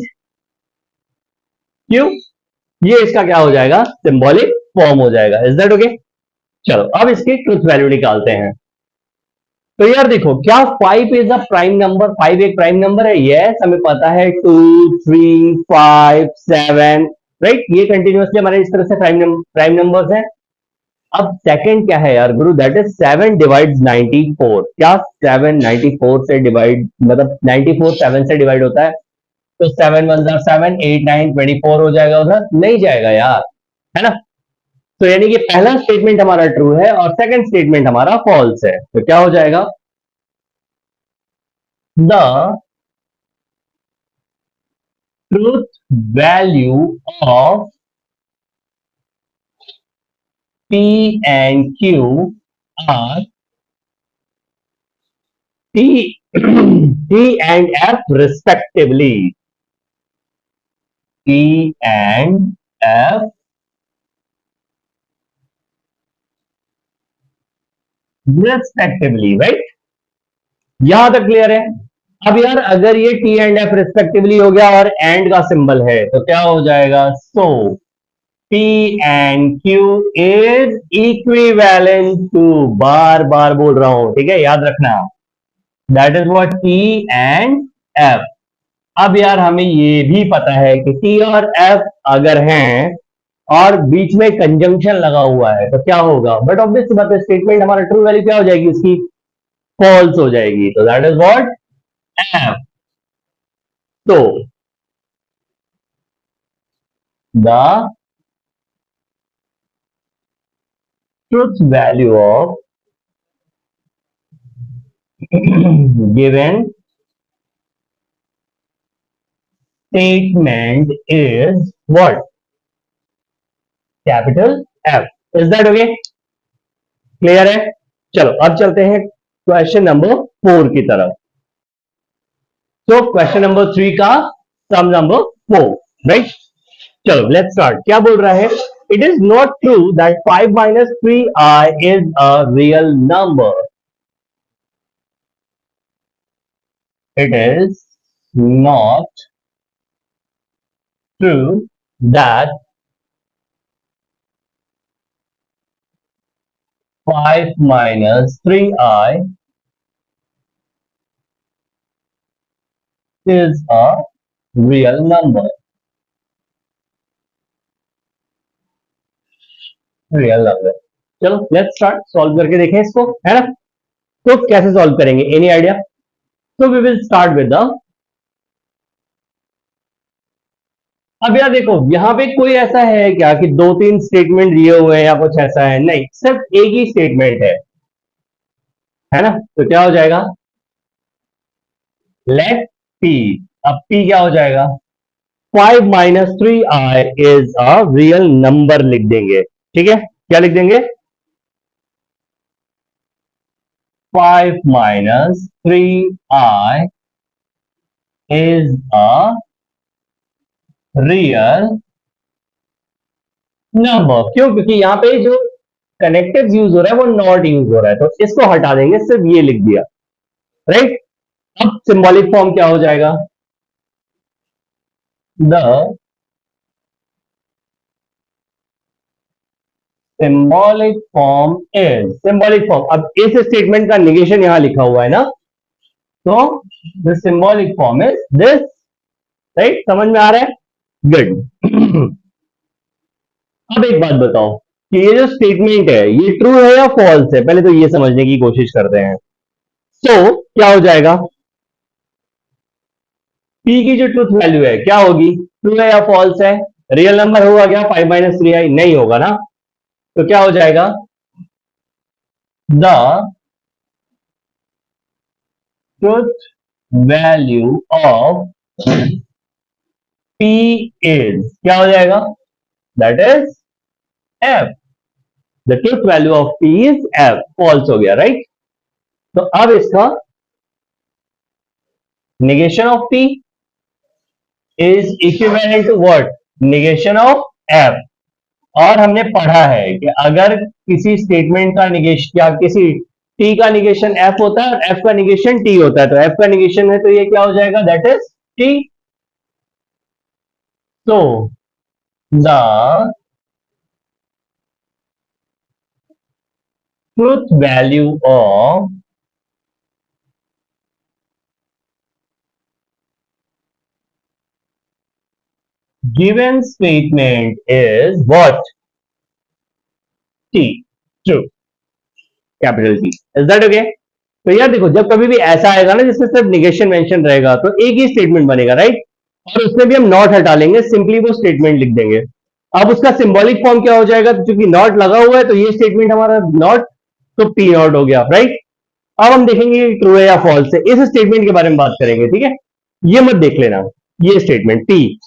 Q, ये इसका क्या हो जाएगा, सिंबॉलिक फॉर्म हो जाएगा। Is that okay? चलो अब इसकी ट्रुथ वैल्यू निकालते हैं। तो यार देखो, क्या 5 इज अ प्राइम नंबर, 5 एक प्राइम नंबर है, यस हमें पता है, 2 3 5 7, राइट, ये कंटिन्यूअसली हमारे इस तरह से प्राइम नंबर्स हैं। अब सेकंड क्या है यार गुरु, दैट इज 7 डिवाइड 94। क्या 7 94 से डिवाइड, मतलब 94 7 से डिवाइड होता है, तो 7 1 7, 8 9 24 हो जाएगा, उधर नहीं जाएगा यार, है ना। तो यानी कि पहला स्टेटमेंट हमारा ट्रू है और सेकंड स्टेटमेंट हमारा फॉल्स है, तो क्या हो जाएगा, the truth value of P and Q are T, T and F respectively, T and F respectively, right। यहां तक क्लियर है। अब यार अगर ये टी एंड एफ रिस्पेक्टिवली हो गया और एंड का सिंबल है तो क्या हो जाएगा, so P and Q is equivalent to, बार बार बोल रहा हूं, ठीक है, याद रखना, that is what T and F. अब यार हमें ये भी पता है कि टी और एफ अगर हैं और बीच में कंजंक्शन लगा हुआ है तो क्या होगा, बट ऑब्वियसली बात है, स्टेटमेंट हमारा ट्रू वैल्यू क्या हो जाएगी उसकी, फॉल्स हो जाएगी, तो दैट इज व्हाट, एफ। तो the truth value of given statement is what? Capital F. Is that okay? Clear है? चलो अब चलते हैं क्वेश्चन नंबर 4 की तरफ। तो क्वेश्चन नंबर 3 का सम नंबर 4, राइट? चलो लेट्स स्टार्ट। क्या बोल रहा है? It is not true that 5 minus 3i is a real number. It is not true that 5 minus 3i is a real number। Real number. चलो let's start, solve करके देखें इसको, है ना? तो कैसे सॉल्व करेंगे? Any idea? तो we will start with the, अब यार देखो यहां पे कोई ऐसा है क्या कि दो तीन स्टेटमेंट दिए हुए हैं या कुछ ऐसा है? नहीं, सिर्फ एक ही स्टेटमेंट है ना? तो क्या हो जाएगा? Let P. अब पी क्या हो जाएगा? 5 minus 3i is a real number लिख देंगे। ठीक है, क्या लिख देंगे? 5 minus 3i is a real number। क्यों? क्योंकि यहाँ पे जो कनेक्टिव यूज हो रहा है वो नॉट यूज हो रहा है, तो इसको हटा देंगे, सिर्फ ये लिख दिया, राइट? अब सिंबॉलिक फॉर्म क्या हो जाएगा? The symbolic form is, symbolic form, अब इस स्टेटमेंट का निगेशन यहां लिखा हुआ है ना, तो the symbolic form is this, right? समझ में आ रहा है? गुड। अब एक बात बताओ कि ये जो स्टेटमेंट है ये ट्रू है या फॉल्स है? पहले तो ये समझने की कोशिश करते हैं। तो क्या हो जाएगा? p की जो ट्रूथ वैल्यू है क्या होगी? ट्रू है या फॉल्स है? रियल नंबर होगा क्या 5 माइनस 3i? नहीं होगा ना। तो क्या हो जाएगा? The truth value of p is, क्या हो जाएगा? That is f। The truth value of p is f। False हो गया, राइट? तो अब इसका negation of p is equivalent to what? negation of f। और हमने पढ़ा है कि अगर किसी स्टेटमेंट का निगेशन या किसी t का निगेशन f होता है और f का निगेशन t होता है, तो f का निगेशन है तो ये क्या हो जाएगा? That is t। तो the truth value of given statement is what? T, true, capital T। Is that okay? तो यार देखो जब कभी भी ऐसा आएगा ना जिसमें सिर्फ निगेशन मेंशन रहेगा तो एक ही स्टेटमेंट बनेगा, राइट? और उसमें भी हम नॉट हटा लेंगे, सिंपली वो स्टेटमेंट लिख देंगे। अब उसका सिंबॉलिक फॉर्म क्या हो जाएगा? तो क्योंकि नॉट लगा हुआ है तो ये स्टेटमेंट हमारा नॉट, तो पी नॉट हो गया, राइट? अब हम देखेंगे ट्रू है या फॉल्स है, इस स्टेटमेंट के बारे में बात करेंगे, ठीक है? ये मत देख लेना, ये स्टेटमेंट टी,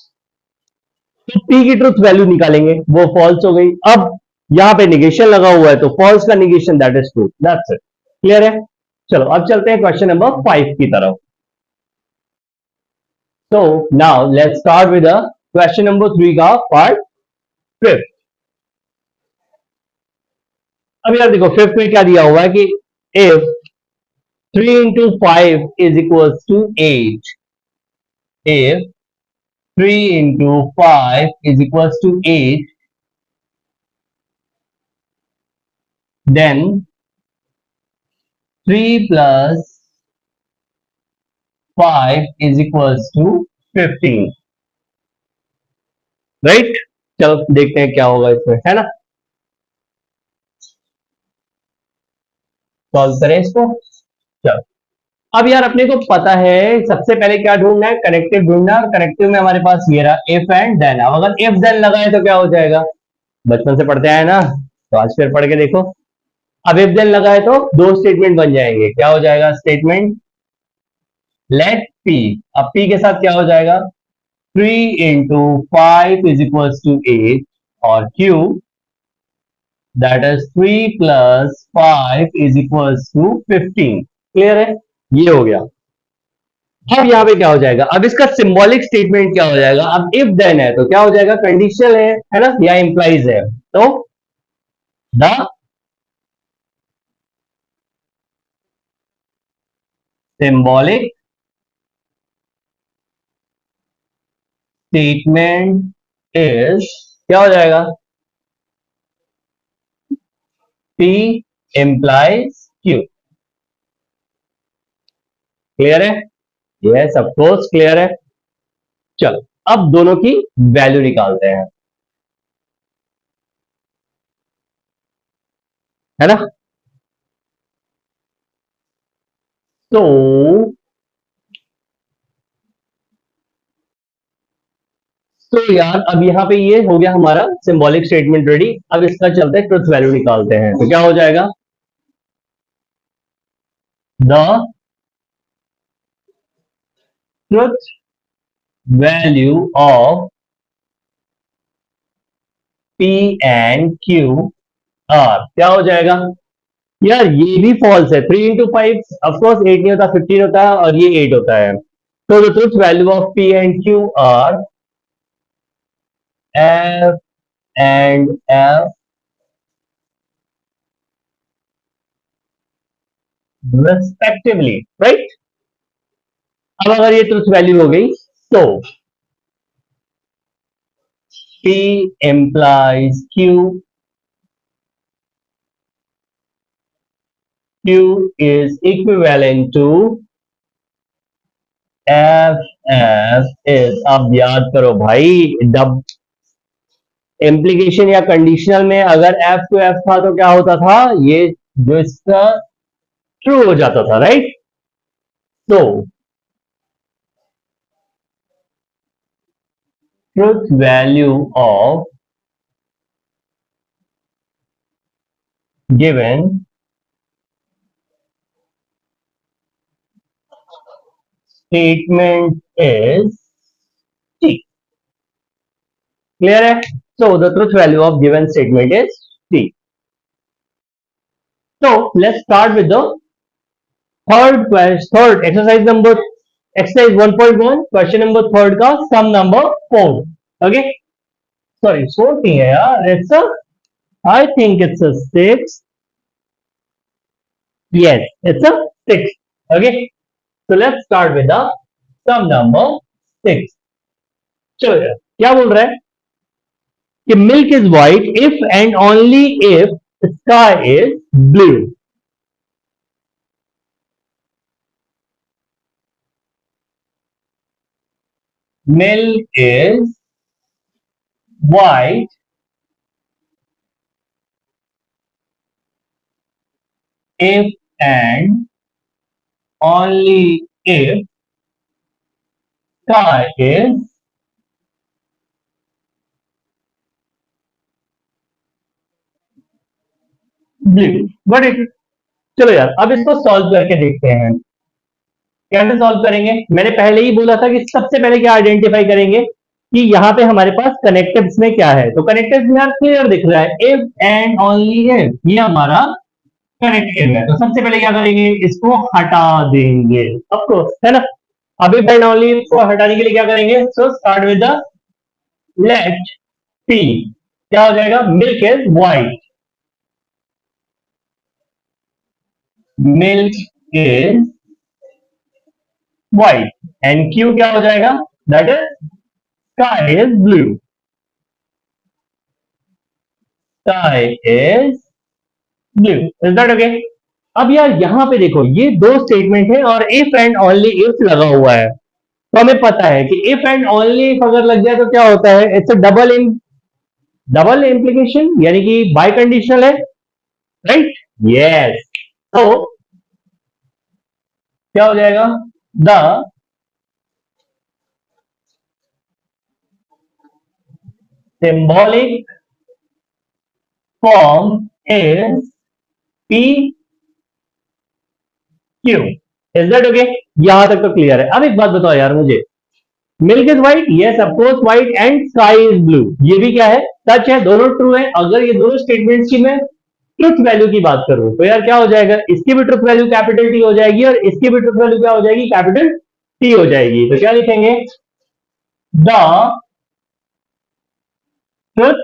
तो पी की ट्रुथ वैल्यू निकालेंगे, वो फॉल्स हो गई। अब यहां पे निगेशन लगा हुआ है तो फॉल्स का negation that is true, that's it. Clear है? चलो अब चलते हैं क्वेश्चन नंबर 5 की तरफ। So now let's start with the question number 3 का part 5th। अब यार देखो 5th में क्या दिया हुआ है कि if 3 into 5 is equals to 8, if 3 into 5 is equals to 8, then 3 plus 5 is equals to 15, right? चलो देखते हैं क्या होगा इसमें, है ना? सॉल्व करें इसको। चलो अब यार अपने को पता है सबसे पहले क्या ढूंढना है? कनेक्टिव ढूंढना है, और कनेक्टिव में हमारे पास ये रहा इफ एंड देन। अब अगर इफ देन लगाए तो क्या हो जाएगा? बचपन से पढ़ते आए ना, तो आज फिर पढ़ के देखो। अब इफ देन लगाए तो दो स्टेटमेंट बन जाएंगे, क्या हो जाएगा स्टेटमेंट लेट पी, अब पी के साथ क्या हो जाएगा 3 into 5 is equals to 8 और Q that is 3 plus 5 is equals to 15। Clear है, ये हो गया। अब यहां पे क्या हो जाएगा, अब इसका सिंबॉलिक स्टेटमेंट क्या हो जाएगा, अब इफ देन है तो क्या हो जाएगा कंडीशनल है ना, या इंप्लाइज है, तो द सिंबॉलिक स्टेटमेंट इज क्या हो जाएगा P implies Q। क्लियर है, यस ऑफ कोर्स क्लियर है। चलो अब दोनों की वैल्यू निकालते हैं, है ना। तो यार अब यहाँ पे ये हो गया हमारा सिंबॉलिक स्टेटमेंट रेडी। अब इसका चलते हैं ट्रुथ वैल्यू निकालते हैं, तो क्या हो जाएगा the truth value of P and Q are क्या हो जाएगा, यार ये भी फॉल्स है, 3 into 5 ऑफकोर्स 8 नहीं होता 15 होता है और ये 8 होता है। तो the truth value of P and Q are F and F respectively, right. अब अगर ये ट्रुथ वैल्यू हो गई तो P implies Q, Q is equivalent to F, F is, अब याद करो भाई, डब इम्प्लीकेशन या कंडीशनल में अगर F to F था तो क्या होता था, ये जो इसका ट्रू हो जाता था, राइट। तो truth value of given statement is T। Clear है, so the truth value of given statement is T। so let's start with the third exercise number, exercise 1.1 question number third का sum number 4। okay, sorry 4 नहीं है यार, it's a, I think it's a 6, yes it's a 6। okay, so let's start with the sum number 6। चलो यार क्या बोल रहा है कि milk is white if and only if sky is blue। milk is white if and only if sky is blue। Got it? चलो यार अब इसको सॉल्व करके देखते हैं, कैसे सॉल्व करेंगे। मैंने पहले ही बोला था कि सबसे पहले क्या आइडेंटिफाई करेंगे कि यहाँ पे हमारे पास कनेक्टिव्स में क्या है, तो कनेक्टिव्स में यार क्लियर दिख रहा है इफ एंड ओनली इफ, ये हमारा कनेक्टिव है। तो सबसे पहले क्या करेंगे, इसको हटा देंगे, ऑफकोर्स है ना। अब इफ एंड ओनली इफ को हटाने के लिए क्या करेंगे, so start with the let P, क्या हो जाएगा milk is white, milk is white and q क्या हो जाएगा, that is sky is blue, sky is blue, is that okay. अब यार यहां पे देखो ये दो स्टेटमेंट है और इफ एंड ओनली इफ लगा हुआ है, तो हमें पता है कि इफ एंड ओनली इफ अगर लग जाए तो क्या होता है, इट्स अ डबल इम्प्लीकेशन यानी कि बाय कंडीशनल है, राइट। यस, तो क्या हो जाएगा the symbolic form is P Q. Is that okay? यहां तक तो क्लियर है। अब एक बात बताओ यार मुझे, milk is white, yes of course white, and sky is blue, ये भी क्या है? सच है, दोनों ट्रू है। अगर ये दोनों स्टेटमेंट्स की मैं ट्रुथ वैल्यू की बात करूं तो यार क्या हो जाएगा, इसकी भी ट्रुथ वैल्यू कैपिटल टी हो जाएगी और इसकी भी ट्रुथ वैल्यू क्या हो जाएगी, कैपिटल टी हो जाएगी। तो क्या लिखेंगे, the truth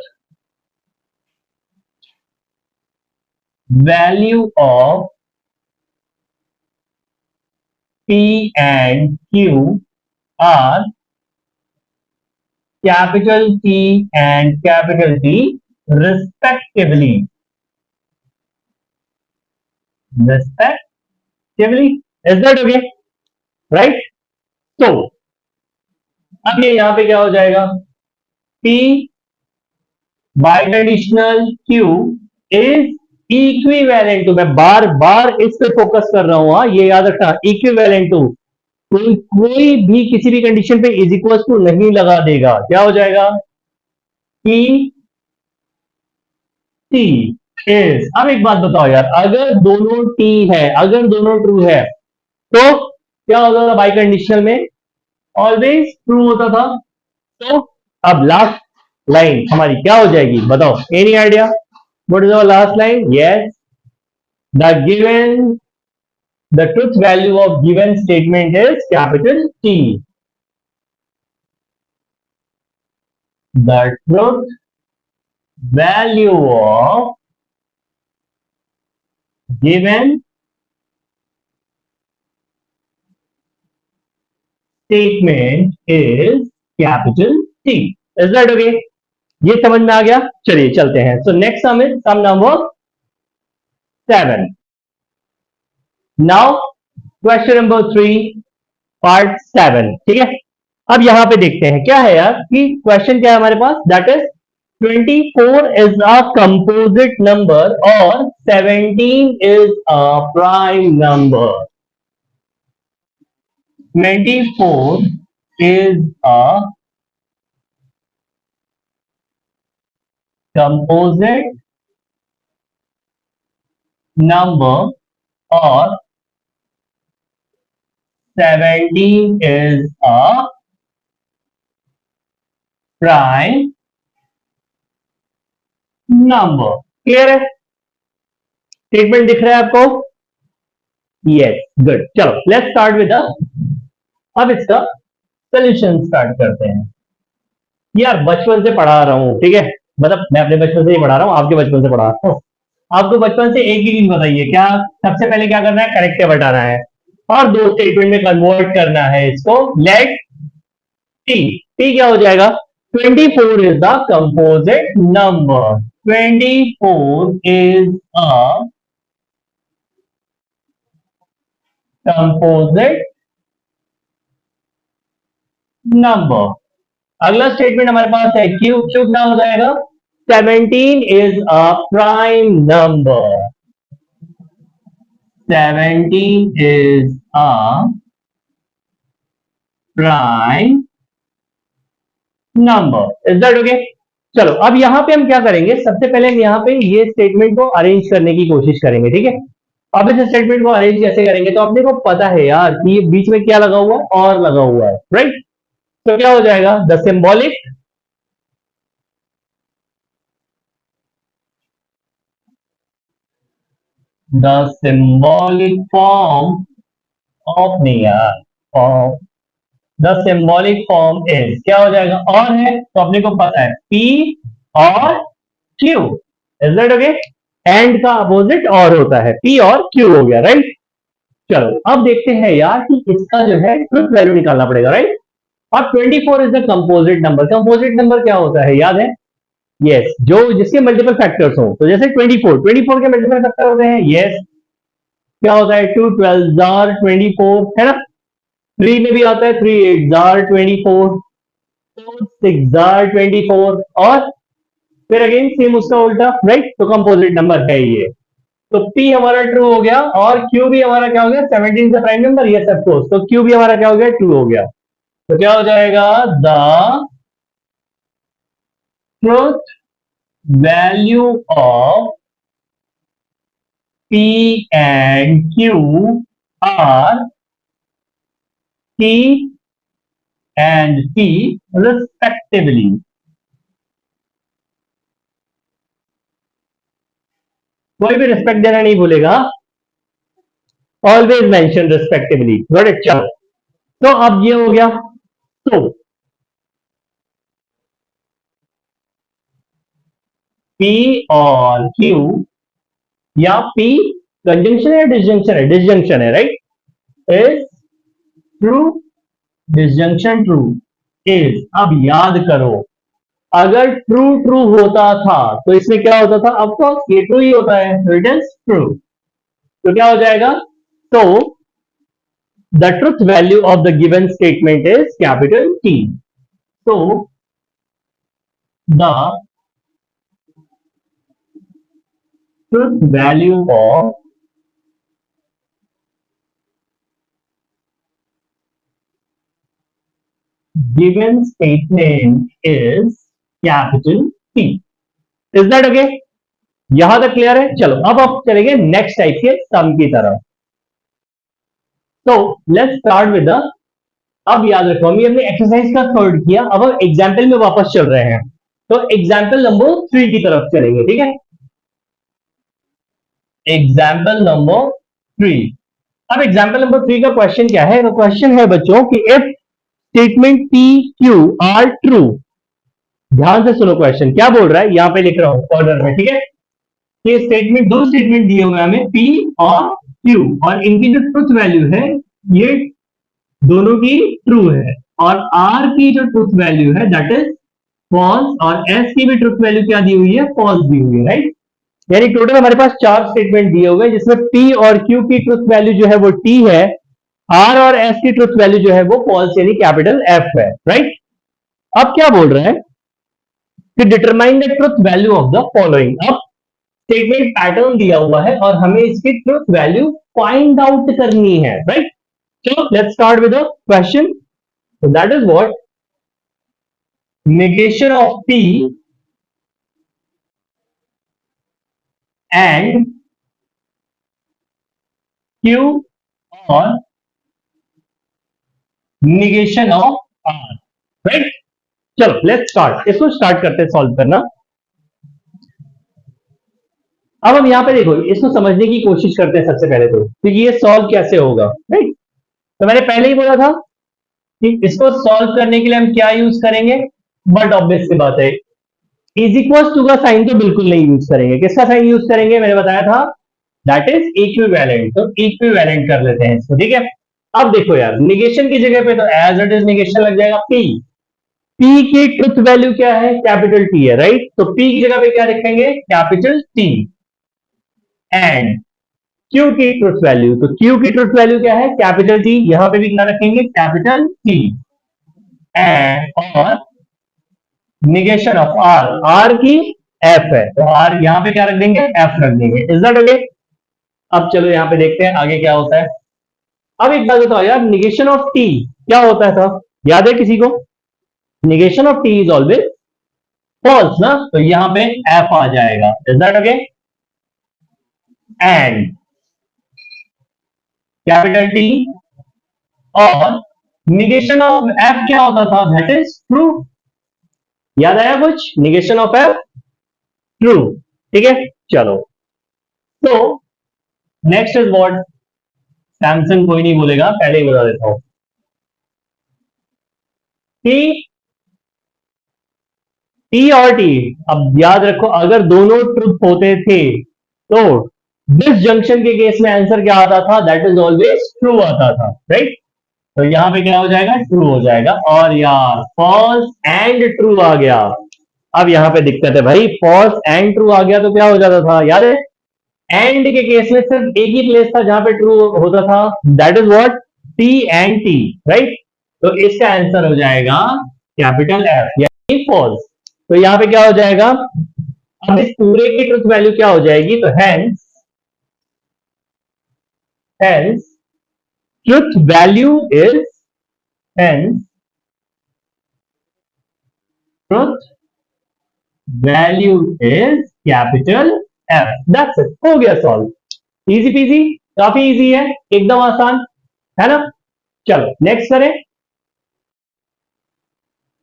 value of P and Q R capital T and capital T respectively. Respectively. Is that okay? Right? तो अब ये यहां पे क्या हो जाएगा, P biconditional Q is equivalent to, मैं बार बार इस पे फोकस कर रहा हूं, हाँ ये याद रखना, इक्विवेलेंट टू, कोई भी किसी भी कंडीशन पे इज इक्वल टू नहीं लगा देगा, क्या हो जाएगा, P T इज, अब एक बात बताओ यार, अगर दोनों T है, अगर दोनों ट्रू है तो क्या होता था बाई कंडीशनल में, ऑलवेज ट्रू होता था। तो अब लास्ट लाइन हमारी क्या हो जाएगी बताओ, any idea, what is our last line? Yes, the given, the truth value of given statement is capital T, the truth value of given statement is capital T। Is that okay? ये समझ में आ गया? चलिए चलते हैं। So next sum is sum number 7। Now question number 3 part 7, ठीक है। अब यहां पे देखते हैं क्या है यार, कि क्वेश्चन क्या है हमारे पास, that is 24 is a composite number और 17 is a prime number. 24 is a composite number और 17 is a prime number। Clear है? स्टेटमेंट दिख रहा है आपको? Yes, good. चलो लेट्स स्टार्ट विद अब इसका सोल्यूशन स्टार्ट करते हैं। यार बचपन से पढ़ा रहा हूं, ठीक है, मतलब मैं अपने बचपन से ही पढ़ा रहा हूं, आपके बचपन से पढ़ा रहा हूं। आपको बचपन से एक ही चीज बताइए, क्या सबसे पहले क्या करना है, कनेक्टिव हटाना है और दो स्टेटमेंट में कन्वर्ट करना है इसको। लेट टी, टी क्या हो जाएगा, 24 is the composite number, 24 is a composite number. अगला स्टेटमेंट हमारे पास है क्यू, क्यू क्या हो जाएगा, 17 is a prime number, 17 is a prime number। Is that okay? चलो अब यहां पे हम क्या करेंगे, सबसे पहले हम यहां पे ये स्टेटमेंट को अरेंज करने की कोशिश करेंगे, ठीक है। अब इस स्टेटमेंट को अरेंज कैसे करेंगे, तो अपने को पता है यार कि ये बीच में क्या लगा हुआ है, और लगा हुआ है, राइट। तो क्या हो जाएगा, द सिंबॉलिक फॉर्म ऑफ, नहीं यार, of the symbolic form is, क्या हो जाएगा, और है तो अपने को पता है P और Q। Is that okay? And का अपोजिट और होता है, P और Q हो गया, राइट। चलो अब देखते हैं यार कि इसका जो है ट्रुथ वैल्यू निकालना पड़ेगा, राइट। अब 24 is the composite number, composite number क्या होता है याद है, यस, जो जिसके मल्टीपल फैक्टर्स हो, तो जैसे 24 के मल्टीपल फैक्टर होते हैं, यस, क्या होता है, 2 12 जार 24 है ना, 3 में भी आता है, 3 8 जार 24, 4 6 जार 24, और फिर अगेन सेम उसका उल्टा, राइट। तो कंपोजिट नंबर है ये। तो P हमारा ट्रू हो गया और Q भी हमारा क्या हो गया, 17 से prime number, yes of course, तो Q भी हमारा क्या हो गया, ट्रू हो गया। तो क्या हो जाएगा, the truth value of P and Q are T and P respectively. कोई भी रिस्पेक्ट देना नहीं भूलेगा, always mention respectively. Got it? चलो, तो अब ये हो गया। तो P और Q, या P कंजंक्शन है, डिसजंक्शन है? डिसजंक्शन है, right? Is true, disjunction true is. अब याद करो, अगर ट्रू ट्रू होता था तो इसमें क्या होता था? अब तो ये ट्रू ही होता है, इट इज ट्रू। तो क्या हो जाएगा? तो the truth value of the given statement is capital T। तो the truth value of given statement is capital T। Is that okay? यहां तक क्लियर है? चलो, अब आप चलेंगे नेक्स्ट टाइप के सम की तरफ। तो लेट्स स्टार्ट विद द, अब याद रखो हमने एक्सरसाइज का थर्ड किया, अब हम एग्जाम्पल में वापस चल रहे हैं। तो एग्जाम्पल नंबर 3 की तरफ चलेंगे, ठीक है? Example number 3। अब एग्जाम्पल नंबर 3 का क्वेश्चन क्या है? तो क्वेश्चन है बच्चों कि if statement P Q are true. ध्यान से सुनो, क्वेश्चन क्या बोल रहा है, यहां पे लिख रहा हूं ऑर्डर में, ठीक है? ये स्टेटमेंट, दो स्टेटमेंट दिए हुए हमें P और Q, और इनकी जो ट्रुथ वैल्यू है ये दोनों की ट्रू है, और R की जो ट्रुथ वैल्यू है दैट इज फॉल्स, और S की भी ट्रुथ वैल्यू क्या दी हुई है? फॉल्स दी हुई है, राइट? यानी टोटल हमारे पास 4 स्टेटमेंट दिए हुए हैं, जिसमें P और Q की ट्रुथ वैल्यू जो है वो T है, R और S की ट्रुथ वैल्यू जो है वो फॉल्स यानी कैपिटल F है, राइट? अब क्या बोल रहे हैं कि determine the truth value of the following. अब स्टेटमेंट पैटर्न दिया हुआ है और हमें इसकी ट्रुथ वैल्यू फाइंड आउट करनी है, right? So let's start with the question. So that is what negation of P and Q or negation of R, right? चलो let's start, इसको स्टार्ट करते हैं सॉल्व करना। अब हम यहां पे देखो, इसको समझने की कोशिश करते हैं सबसे पहले तो, क्योंकि ये सॉल्व कैसे होगा, राइट? तो मैंने पहले ही बोला था कि इसको सॉल्व करने के लिए हम क्या यूज करेंगे, बट ऑब्वियस सी बात है इज इक्वल टू का साइन तो बिल्कुल नहीं यूज करेंगे। किसका साइन यूज करेंगे? मैंने बताया था दैट इज इक्विवेलेंट। तो इक्विवेलेंट कर लेते हैं इसको, ठीक है? अब देखो यार, निगेशन की जगह पे तो एज इट इज निगेशन लग जाएगा P। P की ट्रुथ वैल्यू क्या है? कैपिटल T है, राइट? तो P की जगह पे क्या लिखेंगे? Capital T। एंड Q की ट्रुथ वैल्यू, तो Q की ट्रुथ वैल्यू क्या है? Capital T। यहां पे भी क्या रखेंगे? Capital T। एंड और निगेशन ऑफ R, R की F है, तो R यहां पे क्या रख देंगे? F रख देंगे। Is that okay? अब चलो यहां पे देखते हैं आगे क्या होता है। अब एक बात बताओ यार, निगेशन ऑफ T क्या होता है? था याद है किसी को? Negation of T is always false ना, तो यहां पे F आ जाएगा। Is that okay? And capital T और निगेशन ऑफ F क्या होता था? That is true. याद आया कुछ? निगेशन ऑफ F ट्रू, ठीक है? चलो, तो नेक्स्ट इज व्हाट? सैमसंग कोई नहीं बोलेगा, पहले ही बता देता हूं। टी और टी, अब याद रखो अगर दोनों ट्रुथ होते थे तो डिसजंक्शन के केस में आंसर क्या आता था? दैट इज ऑलवेज ट्रू आता था, राइट? तो यहां पे क्या हो जाएगा? ट्रू हो जाएगा। और यार फॉल्स एंड ट्रू आ गया। अब यहां पे दिक्कत है भाई, फॉल्स एंड ट्रू आ गया तो क्या हो जाता था? याद है एंड के केस में सिर्फ एक ही प्लेस था जहां पे ट्रू होता था, that is what? T and T, right? तो इसका आंसर हो जाएगा कैपिटल F यानी फॉल्स। तो यहां पे क्या हो जाएगा? अब इस पूरे की ट्रुथ वैल्यू क्या हो जाएगी? तो hence truth value is, hence truth value is capital F। That's it, हो गया सॉल्व। इजी पीजी, काफी इजी है, एकदम आसान है ना। चलो नेक्स्ट करें।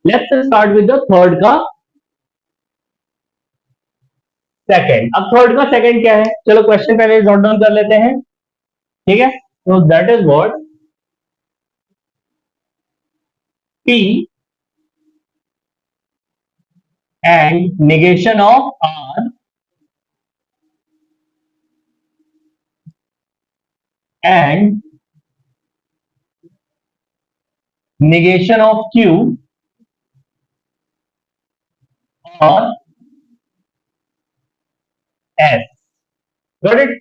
Let's start with the third का सेकंड। अब थर्ड का सेकंड क्या है, चलो क्वेश्चन पहले नोट डाउन कर लेते हैं, ठीक है। तो that is what P and negation of R and negation of Q और S। Got it.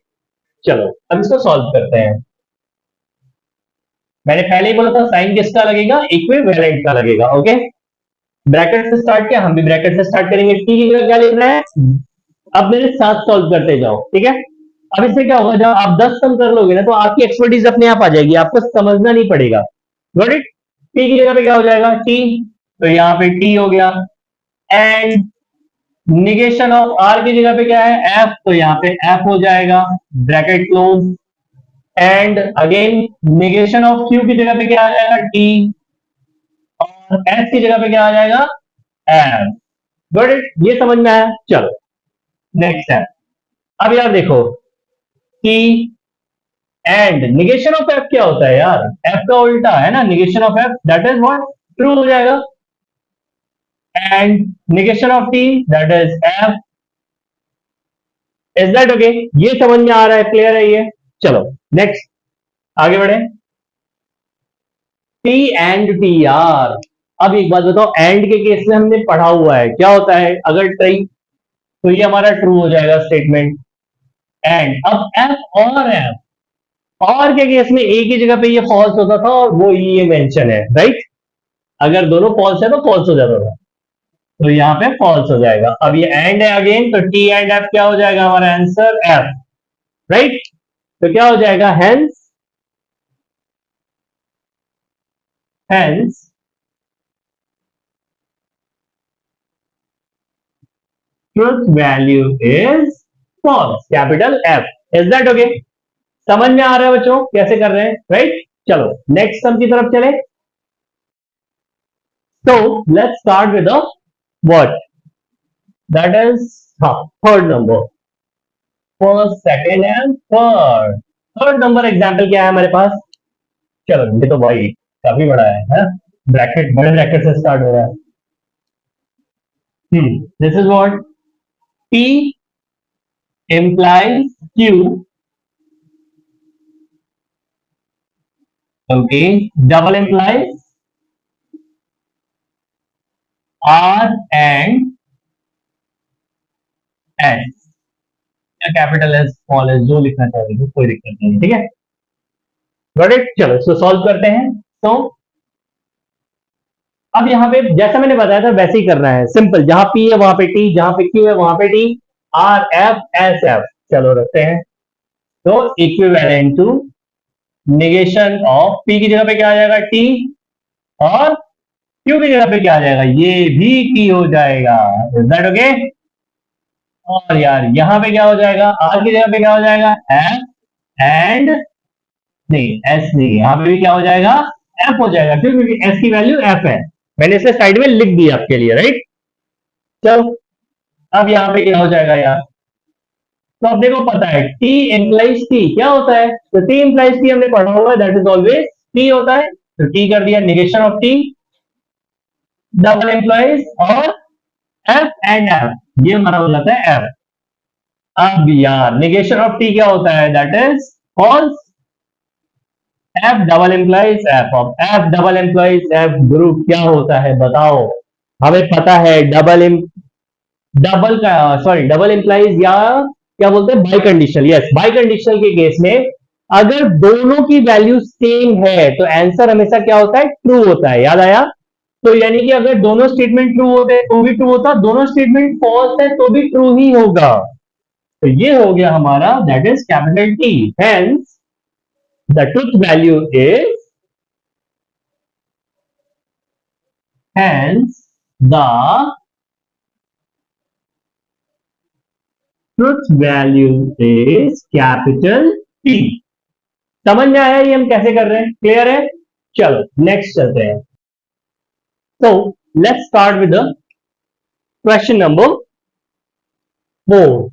चलो अब इसको सॉल्व करते हैं। मैंने पहले ही बोला था साइन किसका लगेगा, इक्विवेलेंट का लगेगा। ओके, ब्रैकेट से स्टार्ट किया, हम भी ब्रैकेट से स्टार्ट करेंगे। टी की जगह क्या लिखना है, अब मेरे साथ सॉल्व करते जाओ, ठीक है। अब इससे क्या होगा, जब आप 10 सम कर लोगे ना तो आपकी एक्सपर्टीज अपने आप आ जाएगी, आपको समझना नहीं पड़ेगा। Got it. टी की जगह पे क्या हो जाएगा, टी, तो यहाँ पे टी हो गया। एंड निगेशन ऑफ आर की जगह पे क्या है, एफ, तो यहाँ पे एफ हो जाएगा, bracket close. And again negation of Q की जगह पे क्या आ जाएगा, टी, और एस की जगह पे क्या आ जाएगा, एफ। गॉट इट, ये समझ में आया। चलो नेक्स्ट है। अब यार देखो कि एंड निगेशन ऑफ एफ क्या होता है यार, एफ का उल्टा है ना, negation of F that is what, true हो जाएगा। And negation of T that is F. Is that okay, ये समझ में आ रहा है, क्लियर है ये। चलो नेक्स्ट आगे बढ़े। टी एंड टी यार, अब एक बात बताओ, एंड के केस में हमने पढ़ा हुआ है क्या होता है, अगर ट्री तो ये हमारा ट्रू हो जाएगा स्टेटमेंट। एंड अब एफ और के केस में ए की जगह पे ये फॉल्स होता था और वो ये मेंशन है, राइट। अगर दोनों फॉल्स है तो फॉल्स हो जाता था, तो यहाँ पे फॉल्स हो जाएगा। अब ये एंड है अगेन, तो टी एंड एफ क्या हो जाएगा, हमारा आंसर एफ, राइट। तो क्या हो जाएगा, hence truth value is false, capital F. Is that okay, समझ में आ रहा है बच्चों कैसे कर रहे हैं, राइट। चलो नेक्स्ट सम की तरफ चले। तो let's start with what, that is हाँ third number, first second and third. Third number example क्या है हमारे पास, चलो ये तो भाई काफी बड़ा है, ब्रैकेट, बड़े ब्रैकेट से स्टार्ट हो रहा है। This is what, P implies Q, okay, double implies R and S, या कैपिटल एस स्मॉल एस जो लिखना चाहेंगे कोई दिक्कत नहीं, ठीक है। Got it. चलो इसको सॉल्व करते हैं। तो अब यहाँ पे जैसा मैंने बताया था वैसे ही करना है, सिंपल, जहां P है वहां पे T, जहां पे Q है वहां पे T, R F S F। चलो रखते हैं। तो equivalent to negation of P की जगह पे क्या आ जाएगा, T, और Q की जगह पे क्या आ जाएगा, ये भी T हो जाएगा। Is that okay. और यार यहां पे क्या हो जाएगा, R की जगह पे क्या हो जाएगा, F एंड, नहीं S नहीं, यहां पे भी क्या हो जाएगा, F हो जाएगा, क्योंकि S की वैल्यू F है। मैंने इसे साइड में लिख दिया आपके लिए, राइट। चलो अब यहाँ पे क्या हो जाएगा यार, तो अब देखो पता है T इंप्लाइज T क्या होता है, तो T इंप्लाइज T हमने पढ़ा हुआ है, दैट इज ऑलवेज T होता है। तो T कर दिया, negation of T, double employees और F एंड F, ये हमारा हो जाता है F। अब यार निगेशन ऑफ T क्या होता है, that is false. F double implies F, of F double implies F group क्या होता है बताओ। हमें पता है डबल का, सॉरी डबल इंप्लाइज या क्या बोलते हैं, by conditional. Yes, by conditional के केस में अगर दोनों की वैल्यू सेम है तो आंसर हमेशा क्या होता है, ट्रू होता है, याद आया। तो यानी कि अगर दोनों स्टेटमेंट ट्रू होते तो भी ट्रू होता, दोनों स्टेटमेंट फॉल्स है तो भी ट्रू ही होगा। तो ये हो गया हमारा, that is capital T, hence the truth value is, hence the truth value is capital T. समझ में आया ये हम कैसे कर रहे हैं? क्लियर है? चलो नेक्स्ट चलते हैं। तो let's start with the question number 4।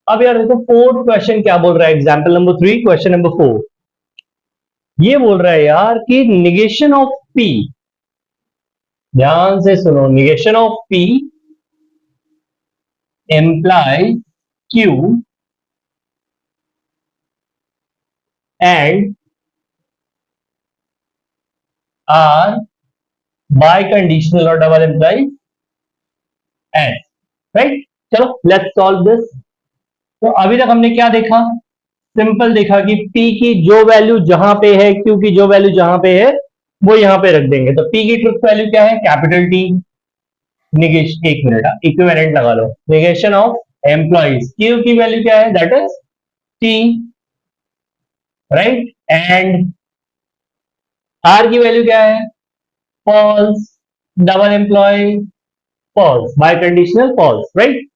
अब यार देखो फोर्थ क्वेश्चन क्या बोल रहा है, एग्जाम्पल नंबर 3 क्वेश्चन नंबर 4। ये बोल रहा है यार कि निगेशन ऑफ पी, ध्यान से सुनो, negation of p implies q and r biconditional और डबल एम्प्लाइज एस, राइट? चलो लेट्स सॉल्व दिस। तो अभी तक हमने क्या देखा? सिंपल देखा कि P की जो वैल्यू जहां पे है, Q की जो वैल्यू जहां पे है, वो यहां पे रख देंगे। तो P की ट्रुथ वैल्यू क्या है? Capital T. निगेशन, एक मिनट, इक्विवेलेंट लगा लो। निगेशन ऑफ एम्प्लॉइज, Q की वैल्यू क्या है? That is T, right? And R की वैल्यू क्या है? False. Double imply false, biconditional false, right?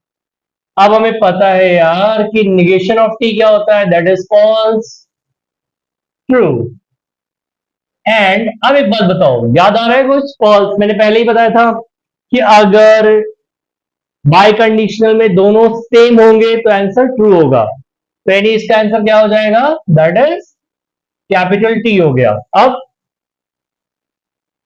अब हमें पता है यार कि निगेशन ऑफ टी क्या होता है? That is false, true. And अब एक बात बताओ, याद आ रहा है कुछ? फॉल्स मैंने पहले ही बताया था कि अगर बाय कंडीशनल में दोनों सेम होंगे तो आंसर ट्रू होगा। तो यानी इसका आंसर क्या हो जाएगा? दैट इज कैपिटल टी हो गया। अब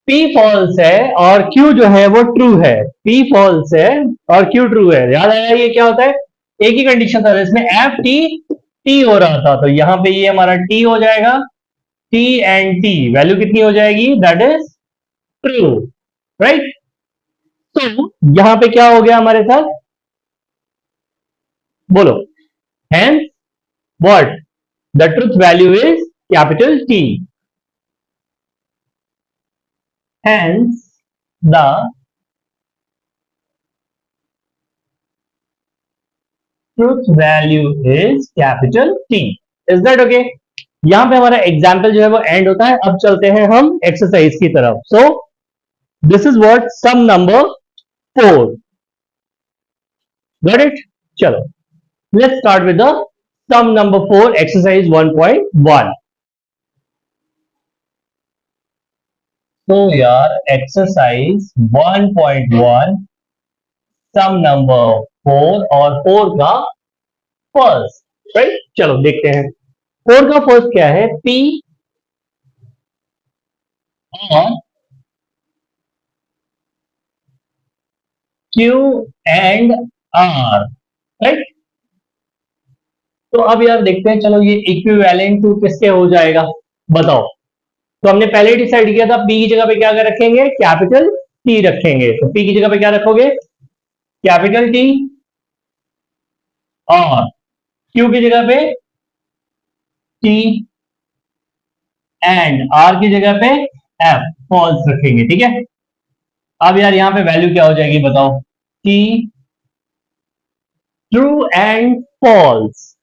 P फॉल्स है और Q जो है वो ट्रू है। P फॉल्स है और Q ट्रू है। याद आया ये क्या होता है? एक ही कंडीशन था इसमें, एफ टी टी हो रहा था, तो यहां पे ये हमारा टी हो जाएगा। टी एंड टी वैल्यू कितनी हो जाएगी? That is true, right? तो यहां पे क्या हो गया हमारे साथ? बोलो। Hence what? The truth value is capital T. Hence the truth value is capital T. Is that okay? यहां पे हमारा एग्जाम्पल जो है वो एंड होता है। अब चलते हैं हम एक्सरसाइज की तरफ। So this is what sum number 4। Got it? चलो let's start with the sum number 4 exercise 1.1। तो यार एक्सरसाइज 1.1 सम नंबर 4 और 4 का फर्स्ट, राइट? चलो देखते हैं। 4 का फर्स्ट क्या है? P और Q एंड R, राइट? तो अब यार देखते हैं, चलो ये इक्विवेलेंट टू किसके हो जाएगा, बताओ। तो हमने पहले ही डिसाइड किया था P की जगह पे क्या क्या रखेंगे? कैपिटल T रखेंगे। तो P की जगह पे क्या रखोगे? Capital T। और Q की जगह पे T एंड R की जगह पे F, फॉल्स रखेंगे, ठीक है? अब यार यहां पे वैल्यू क्या हो जाएगी बताओ? T true and false.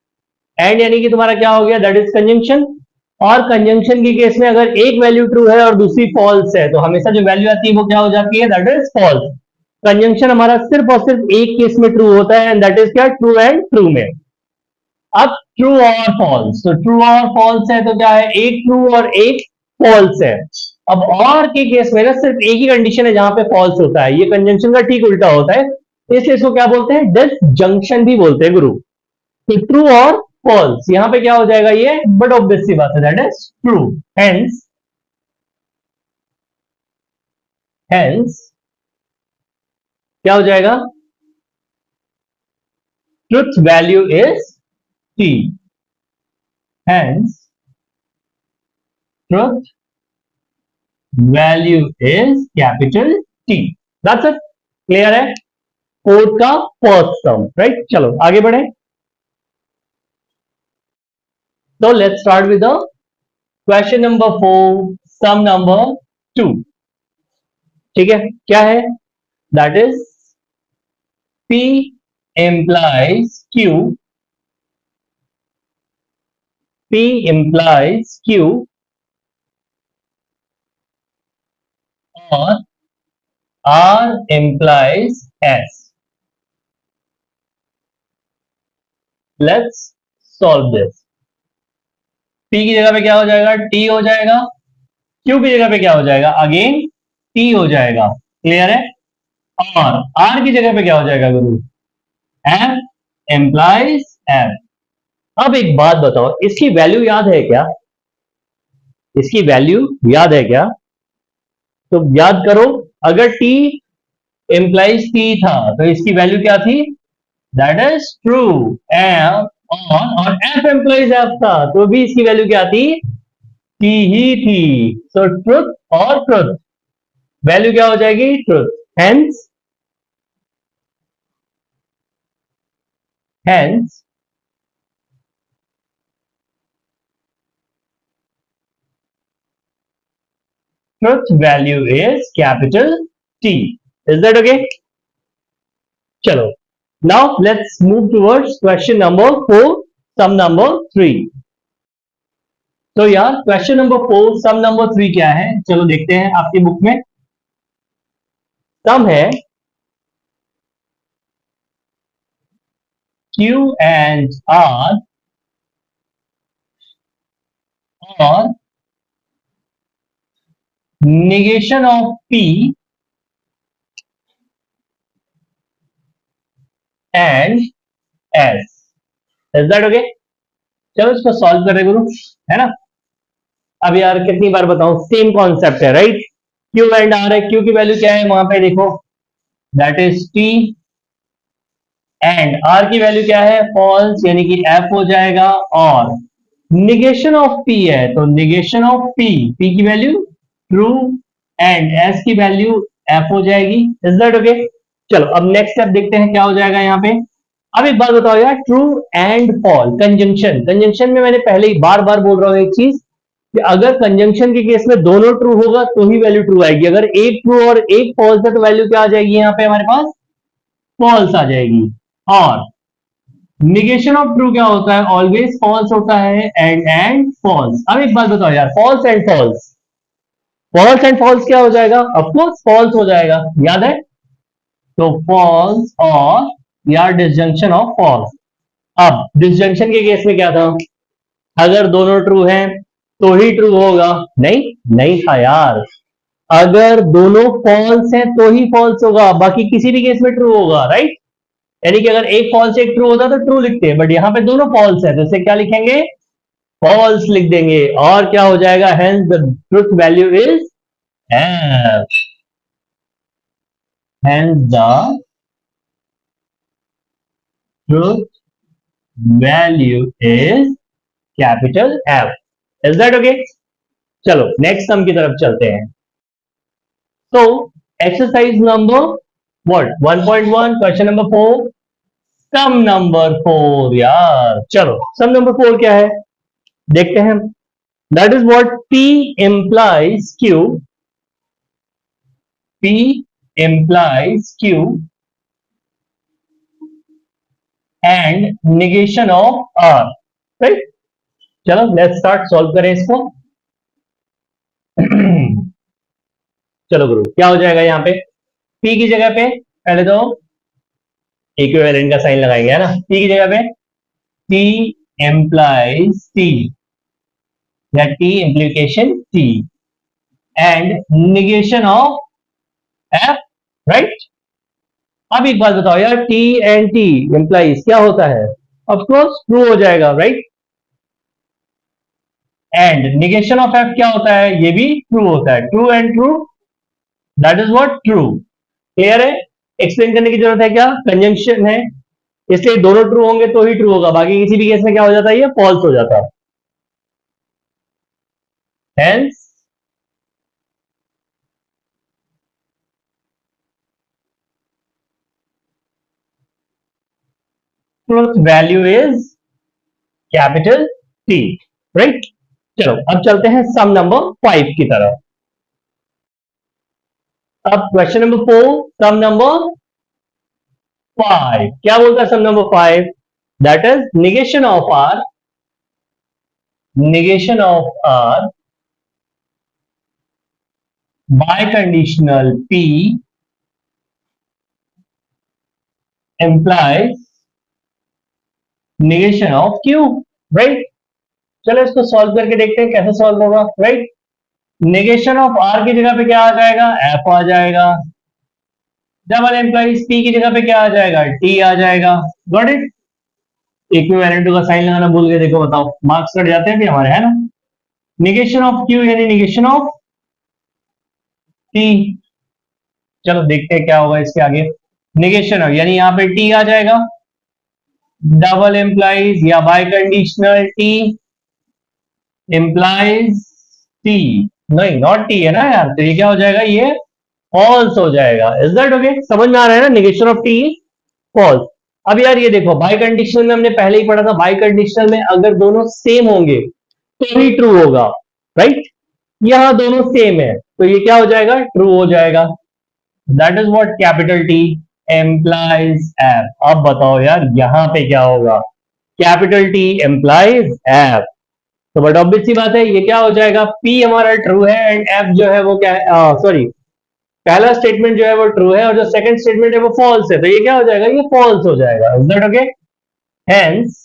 And यानी कि तुम्हारा क्या हो गया? That is conjunction. और कंजंक्शन के केस में अगर एक वैल्यू ट्रू है और दूसरी फॉल्स है तो हमेशा जो वैल्यू आती है वो क्या हो जाती है? That is false. कंजंक्शन हमारा सिर्फ और सिर्फ एक केस में ट्रू होता है, एंड दैट इज क्या? ट्रू एंड ट्रू में। अब ट्रू और फॉल्स, तो ट्रू और फॉल्स है तो क्या है? एक ट्रू और एक फॉल्स है। अब और के केस में ना सिर्फ एक ही कंडीशन है जहां पे फॉल्स होता है, ये कंजंक्शन का ठीक उल्टा होता है, इसलिए इसको क्या बोलते हैं? डिसजंक्शन भी बोलते हैं गुरु। तो ट्रू और फॉल्स यहां पे क्या हो जाएगा? ये बट ऑब्वियस सी बात है, that is true. Hence hence क्या हो जाएगा? Truth value is T. Hence truth value is capital T. That's it. Clear है? फोर्थ का फर्स्ट टर्म, राइट? चलो आगे बढ़े। तो let's start with the question number 4 sum number 2। ठीक है? क्या है? That is P implies Q, P implies Q और R implies S। Let's solve this. p की जगह पे क्या हो जाएगा, t हो जाएगा। q की जगह पे क्या हो जाएगा, अगेन t हो जाएगा। क्लियर है। और r की जगह पे क्या हो जाएगा गुरु, f एम्प्लाइज f। अब एक बात बताओ, इसकी वैल्यू याद है क्या, इसकी वैल्यू याद है क्या, तो याद करो। अगर t एम्प्लाइज t था तो इसकी वैल्यू क्या थी, दैट इज ट्रू। और f एम्प्लाइज f था तो भी इसकी वैल्यू क्या थी, t ही थी। तो ट्रुथ और ट्रुथ, वैल्यू क्या हो जाएगी, truth. Hence hence truth value is capital T. Is that okay? चलो, now let's move towards question number 4, sum number 3. तो यार क्वेश्चन नंबर 4 सम नंबर 3 क्या है, चलो देखते हैं आपकी बुक में। सम है Q and R और negation of P and S. Is that okay? चलो इसको सॉल्व करें गुरु, है ना। अब यार कितनी बार बताऊं, सेम कॉन्सेप्ट है, राइट। क्यू एंड आर है, क्यू की वैल्यू क्या है वहां पे देखो, that is T. And r की वैल्यू क्या है, फॉल्स, यानी कि एफ हो जाएगा। और निगेशन ऑफ पी है तो निगेशन ऑफ पी, पी की वैल्यू ट्रू एंड एस की वैल्यू एफ हो जाएगी। Is that okay. चलो अब नेक्स्ट स्टेप देखते हैं क्या हो जाएगा यहाँ पे। अब एक बात बताओ यार, true and fall conjunction, conjunction में मैंने पहले ही बार बार बोल रहा हूं एक चीज कि अगर कंजंक्शन के केस में दोनों ट्रू होगा तो ही वैल्यू ट्रू आएगी। अगर एक ट्रू और एक फॉल्स है तो वैल्यू क्या आ जाएगी यहाँ पे हमारे पास, फॉल्स आ जाएगी। और निगेशन ऑफ ट्रू क्या होता है, ऑलवेज फॉल्स होता है। And false. अब एक बात बताओ यार, false and false, false and false क्या हो जाएगा, ऑफकोर्स फॉल्स हो जाएगा, याद है। तो फॉल्स और यार डिसजंक्शन ऑफ फॉल्स। अब डिसजंक्शन के केस में क्या था, अगर दोनों ट्रू हैं तो ही ट्रू होगा, नहीं नहीं था यार। अगर दोनों फॉल्स हैं तो ही फॉल्स होगा, बाकी किसी भी केस में ट्रू होगा, राइट। यानी कि अगर एक फॉल्स एक ट्रू होता तो ट्रू लिखते हैं, बट यहां पे दोनों फॉल्स है तो इसे क्या लिखेंगे, फॉल्स लिख देंगे। और क्या हो जाएगा, hence the truth value is F, hence the truth value is capital F. Is that okay. चलो नेक्स्ट सम की तरफ चलते हैं। तो exercise number what 1.1 question number 4 sum number 4। यार चलो सम नंबर 4 क्या है देखते हैं। That is what P implies Q, P implies Q and negation of R, right. चलो लेट्स स्टार्ट, सॉल्व करें इसको। चलो गुरु क्या हो जाएगा यहाँ पे, P की जगह पे पहले तो इक्विवेलेंट का साइन लगाएंगे, है ना। P की जगह पे T implies T, या T implication T and negation of F, right. अब एक बात बताओ यार, T and T implies क्या होता है, ऑफ कोर्स ट्रू हो जाएगा, right. And negation of F क्या होता है, ये भी ट्रू होता है, true and true, that is what true. Clear है, एक्सप्लेन करने की जरूरत है क्या, कंजंक्शन है इसलिए दोनों ट्रू होंगे तो ही ट्रू होगा, बाकी किसी भी केस में क्या हो जाता है, ये फॉल्स हो जाता है। Hence truth value is capital T, right. चलो अब चलते हैं सम नंबर 5 की तरफ। अब क्वेश्चन नंबर 4 सम नंबर 5 क्या बोलता है, sum number 5 that is negation of R, negation of R biconditional P implies negation of Q, right. चलो इसको सॉल्व करके देखते हैं कैसे सॉल्व होगा, राइट। निगेशन ऑफ आर की जगह पे क्या आ जाएगा, एफ आ जाएगा। डबल एम्प्लॉइज पी की जगह पे क्या आ जाएगा, टी आ जाएगा। Got it. इक्विवेलेंट का साइन लगाना भूल गए, देखो बताओ, मार्क्स कट जाते हैं भी हमारे, है ना। निगेशन ऑफ क्यू यानी निगेशन ऑफ टी। चलो देखते हैं क्या होगा इसके आगे। निगेशन ऑफ यानी यहां पे टी आ जाएगा। डबल एम्प्लाइज या bye conditional T implies T. नहीं, नॉट टी है ना यार, तो ये क्या हो जाएगा, ये फॉल्स हो जाएगा। Is that okay? समझ में आ रहा है ना, निगेशन ऑफ टी फॉल्स। अब यार ये देखो, बाई कंडीशनल में हमने पहले ही पढ़ा था, बाई कंडीशनल में अगर दोनों सेम होंगे तो ही ट्रू होगा, राइट। यहां दोनों सेम है तो ये क्या हो जाएगा, ट्रू हो जाएगा। That is what capital T implies F. अब बताओ यार यहां पे क्या होगा, कैपिटल टी एम्प्लाइज एफ। तो बट ऑब्वियस सी बात है, ये क्या हो जाएगा, पी हमारा ट्रू है एंड एफ जो है वो क्या है, सॉरी, पहला स्टेटमेंट जो है वो ट्रू है और जो सेकंड स्टेटमेंट है वो फॉल्स है, तो ये क्या हो जाएगा, ये फॉल्स हो जाएगा। Is that okay? Hence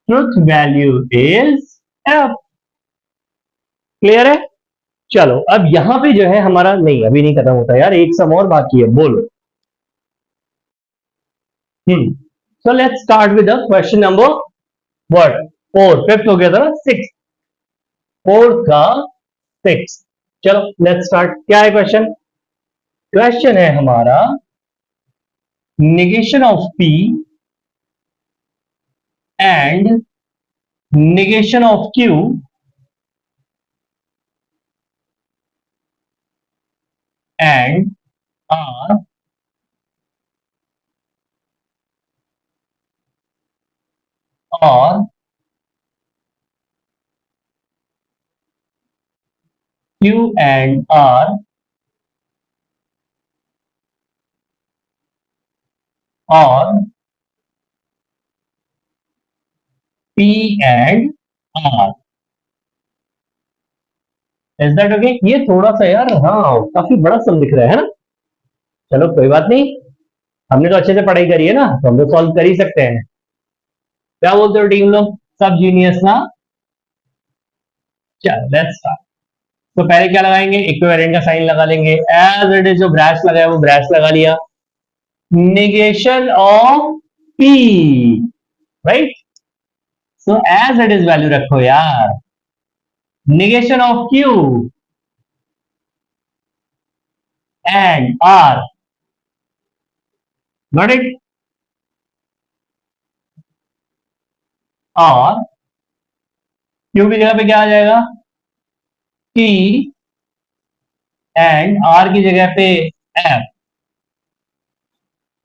truth value is F. Clear है? चलो अब यहां पे जो है हमारा, नहीं अभी नहीं खत्म होता यार, एक सम और बाकी है, बोलो। सो let's start with the question number what, four. Fifth हो गया था ना, सिक्स। फोर्थ का सिक्स। चलो लेट्स स्टार्ट। क्या है क्वेश्चन? क्वेश्चन है हमारा negation of p and negation of q and r or q and r or p and r। Is that okay? ये थोड़ा सा यार, हाँ काफी बड़ा सम दिख रहा है ना। चलो कोई बात नहीं, हमने तो अच्छे से पढ़ाई करी है ना, तो हम तो सॉल्व कर ही सकते हैं। क्या बोलते हो टीम लोग, सब जीनियस ना? चलो लेट्स स्टार्ट। तो पहले क्या लगाएंगे, इक्विवेलेंट का साइन लगा लेंगे। एज इट इज जो ब्रैच लगाया वो ब्रैच लगा लिया। negation of p, right. So as it is value रखो यार। negation of q and r, got it। और q की जगह पे क्या आ जाएगा, t एंड r की जगह पे f,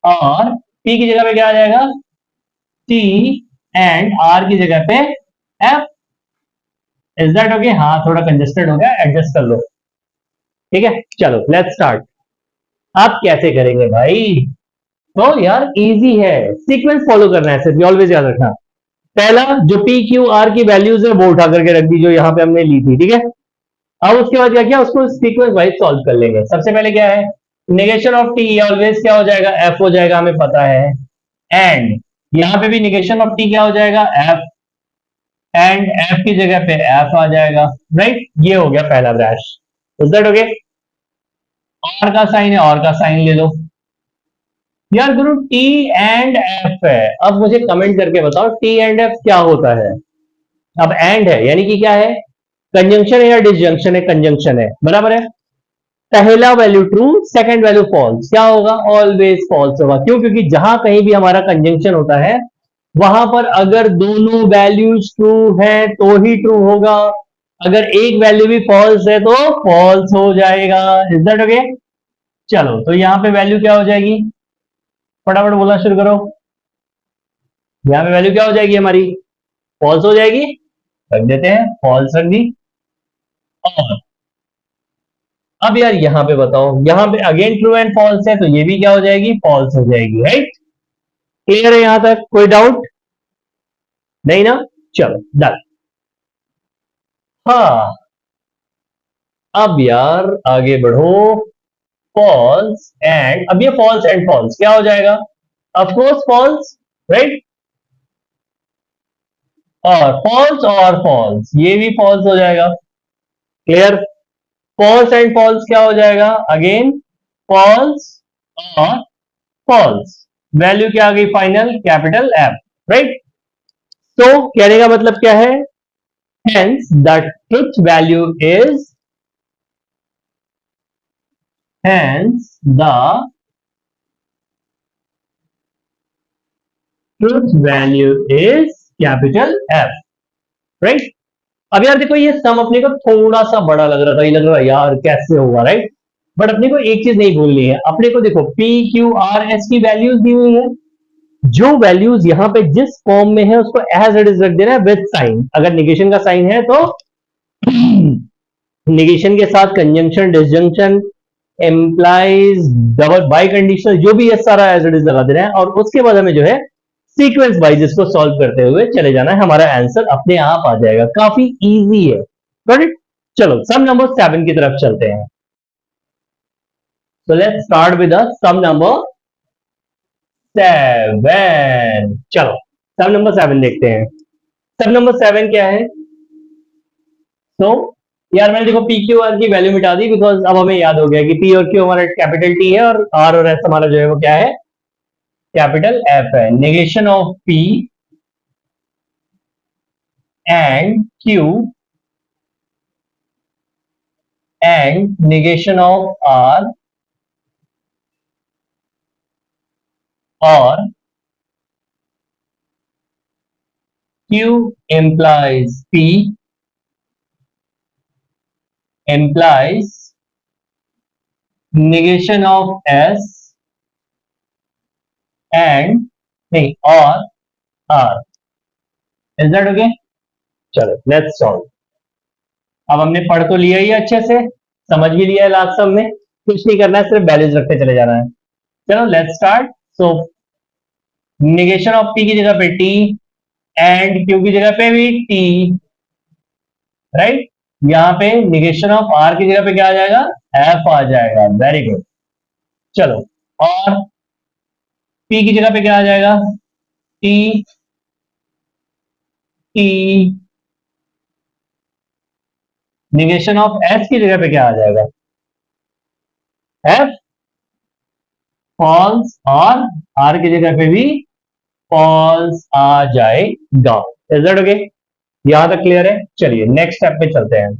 और p की जगह पे क्या आ जाएगा, t एंड r की जगह पे f। Is that okay? हाँ थोड़ा कंजेस्टेड हो गया, एडजस्ट कर लो। ठीक है, चलो लेट्स स्टार्ट। आप कैसे करेंगे भाई? तो यार इजी है, सीक्वेंस फॉलो करना है सिर्फ, ऑलवेज याद रखना। पहला जो पी क्यू आर की वैल्यूज है वो उठा करके रख दी जो यहाँ पे हमने ली थी, ठीक है। अब उसके बाद क्या किया, उसको सीक्वेंस वाइज सॉल्व कर लेंगे। सबसे पहले क्या है, नेगेशन ऑफ टी ऑलवेज क्या हो जाएगा, एफ हो जाएगा, हमें पता है। एंड यहाँ पे भी निगेशन ऑफ टी क्या हो जाएगा, एफ। एंड एफ की जगह पे एफ आ जाएगा, राइट। ये हो गया पहला ब्रैश। Is that okay? और का साइन है, और का साइन ले लो यार गुरु। टी एंड एफ है, अब मुझे कमेंट करके बताओ टी एंड एफ क्या होता है। अब एंड है यानी कि क्या है, कंजंक्शन है या डिसजंक्शन है, कंजंक्शन है, बराबर है। पहला value true, second value false, क्या होगा, ऑलवेज फॉल्स होगा। क्यों? क्योंकि जहां कहीं भी हमारा कंजंक्शन होता है वहां पर अगर दोनों वैल्यूज ट्रू है तो ही ट्रू होगा, अगर एक वैल्यू भी फॉल्स है तो फॉल्स हो जाएगा। Is that okay? चलो तो यहां पे वैल्यू क्या हो जाएगी, फटाफट बोलना शुरू करो। यहां पे वैल्यू क्या हो जाएगी हमारी, फॉल्स हो जाएगी। रख देते हैं, फॉल्स रख दी। और अब यार यहां पे बताओ, यहां पे अगेन ट्रू एंड फॉल्स है तो ये भी क्या हो जाएगी, फॉल्स हो जाएगी, राइट। क्लियर है यहां तक, कोई डाउट नहीं ना? चलो डन। हाँ अब यार आगे बढ़ो। फॉल्स एंड, अब ये फॉल्स एंड फॉल्स क्या हो जाएगा? Of course false, right? और फॉल्स ये भी फॉल्स हो जाएगा। क्लियर? फॉल्स एंड फॉल्स क्या हो जाएगा? अगेन फॉल्स और फॉल्स। वैल्यू क्या आ गई फाइनल? Capital F, right? तो कहने का मतलब क्या है? Hence the truth value is, hence the truth value is capital F, right? अब यार देखो, ये सम अपने को थोड़ा सा बड़ा लग रहा था, ये लग रहा है यार कैसे होगा, राइट? बट अपने को एक चीज नहीं भूलनी है, अपने को देखो पी क्यू आर एस की वैल्यूज दी हुई है, जो वैल्यूज यहाँ पे जिस फॉर्म में है उसको एज इट इज रख देना है विद साइन। अगर निगेशन का साइन है तो निगेशन के साथ conjunction, disjunction, implies, double, biconditional, जो भी है सारा एज इट इज लगा देना है, और उसके बाद हमें जो है सीक्वेंस वाइज इसको सॉल्व करते हुए चले जाना है, हमारा आंसर अपने आप आ जाएगा। काफी इजी है, गॉट इट? चलो सम नंबर 7 की तरफ चलते हैं। So let's start with the sum number 7। चलो sum number 7 देखते हैं। sum number 7 क्या है? तो यार मैंने देखो पी क्यू आर की वैल्यू मिटा दी, बिकॉज अब हमें याद हो गया कि पी और क्यू हमारा कैपिटल टी है और आर और एस हमारा जो है वो क्या है? कैपिटल एफ है। Negation of P and q and negation of r और q implies p implies negation of s and नहीं और r। Is that okay? चलो लेट्स सॉल्व। अब हमने पढ़ तो लिया ही अच्छे से, समझ भी लिया है, लास्ट सम में कुछ नहीं करना है, सिर्फ वैल्यूज रखते चले जाना है। चलो let's start. So negation of p की जगह पे t एंड q की जगह पे भी t, राइट? यहाँ पे निगेशन ऑफ r की जगह पे क्या आ जाएगा? f आ जाएगा। Very good. चलो, और p की जगह पे क्या आ जाएगा? t, t, negation of s की जगह पे क्या आ जाएगा? f, फॉल्स, और r की जगह पे भी फॉल्स आ जाएगा। Is that okay? यहां तक क्लियर है? चलिए नेक्स्ट स्टेप पे चलते हैं।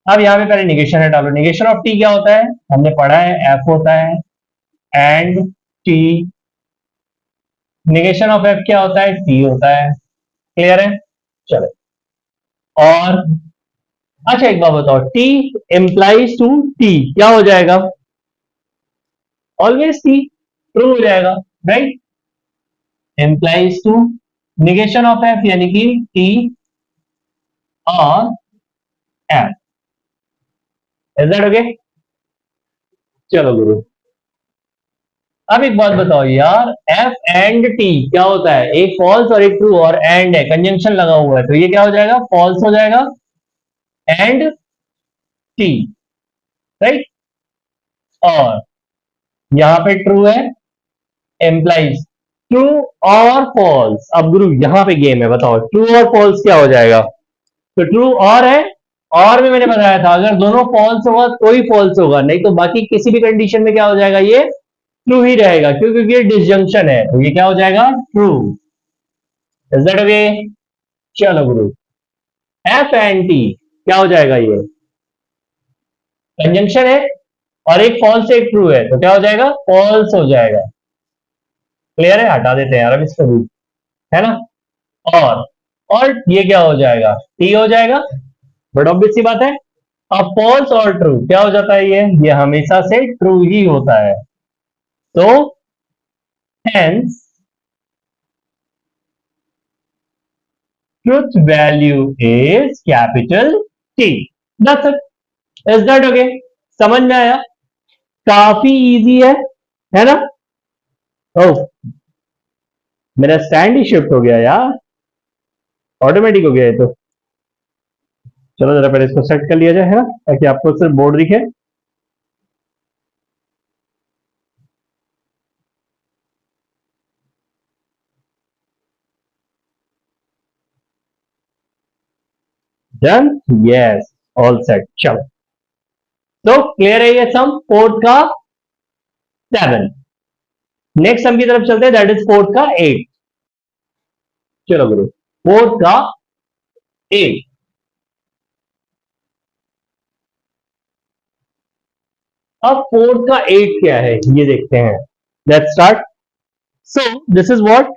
अब यहाँ पे पहले निगेशन है डालो। निगेशन ऑफ t क्या होता है? हमने पढ़ा है f होता है and t। Negation of f क्या होता है? t होता है। क्लियर है? चलो, और अच्छा एक बात बताओ, t इंप्लाइज टू t क्या हो जाएगा? ऑलवेज t, ट्रू हो जाएगा, right? Implies to negation of f यानी कि t और f। Is that okay? चलो गुरु, अब एक बात बताओ यार, f एंड t क्या होता है? एक फॉल्स और एक ट्रू, और एंड है, कंजंक्शन लगा हुआ है, तो ये क्या हो जाएगा? फॉल्स हो जाएगा एंड t, राइट? और यहां पे ट्रू है, एम्प्लाइज ट्रू और फॉल्स। अब गुरु यहां पे गेम है, बताओ ट्रू और फॉल्स क्या हो जाएगा? तो ट्रू और है, और भी मैंने बताया था अगर दोनों फॉल्स होगा तो ही फॉल्स होगा, नहीं तो बाकी किसी भी कंडीशन में क्या हो जाएगा? ये ट्रू ही रहेगा, क्योंकि ये डिसजंक्शन है, तो ये क्या हो जाएगा? ट्रू। Is that okay? चलो गुरु, एफ एंड टी क्या हो जाएगा? ये कंजंक्शन है, और एक फॉल्स एक ट्रू है, तो क्या हो जाएगा? फॉल्स हो जाएगा। क्लियर है? हटा देते हैं यार अब इसको भी, है ना? और और ये क्या हो जाएगा? टी हो जाएगा। बट ऑब्वियस सी बात है, अब फॉल्स और ट्रू क्या हो जाता है? ये हमेशा से ट्रू ही होता है। तो hence truth value is capital T. That's it. Is that okay? समझ में आया? काफी इजी है ना? ओ, मेरा स्टैंड ही शिफ्ट हो गया यार, ऑटोमेटिक हो गया है तो। चलो जरा पहले इसको सेट कर लिया जाए, है ना, ताकि आपको सिर्फ बोर्ड दिखे। Done, yes, all set. चलो, तो क्लियर है ये सम फोर्थ का 7। नेक्स्ट सम की तरफ चलते हैं, दैट इज फोर्थ का 8। चलो गुरु, फोर्थ का 8। अब फोर्थ का 8 क्या है ये देखते हैं। Let's start. So this is what,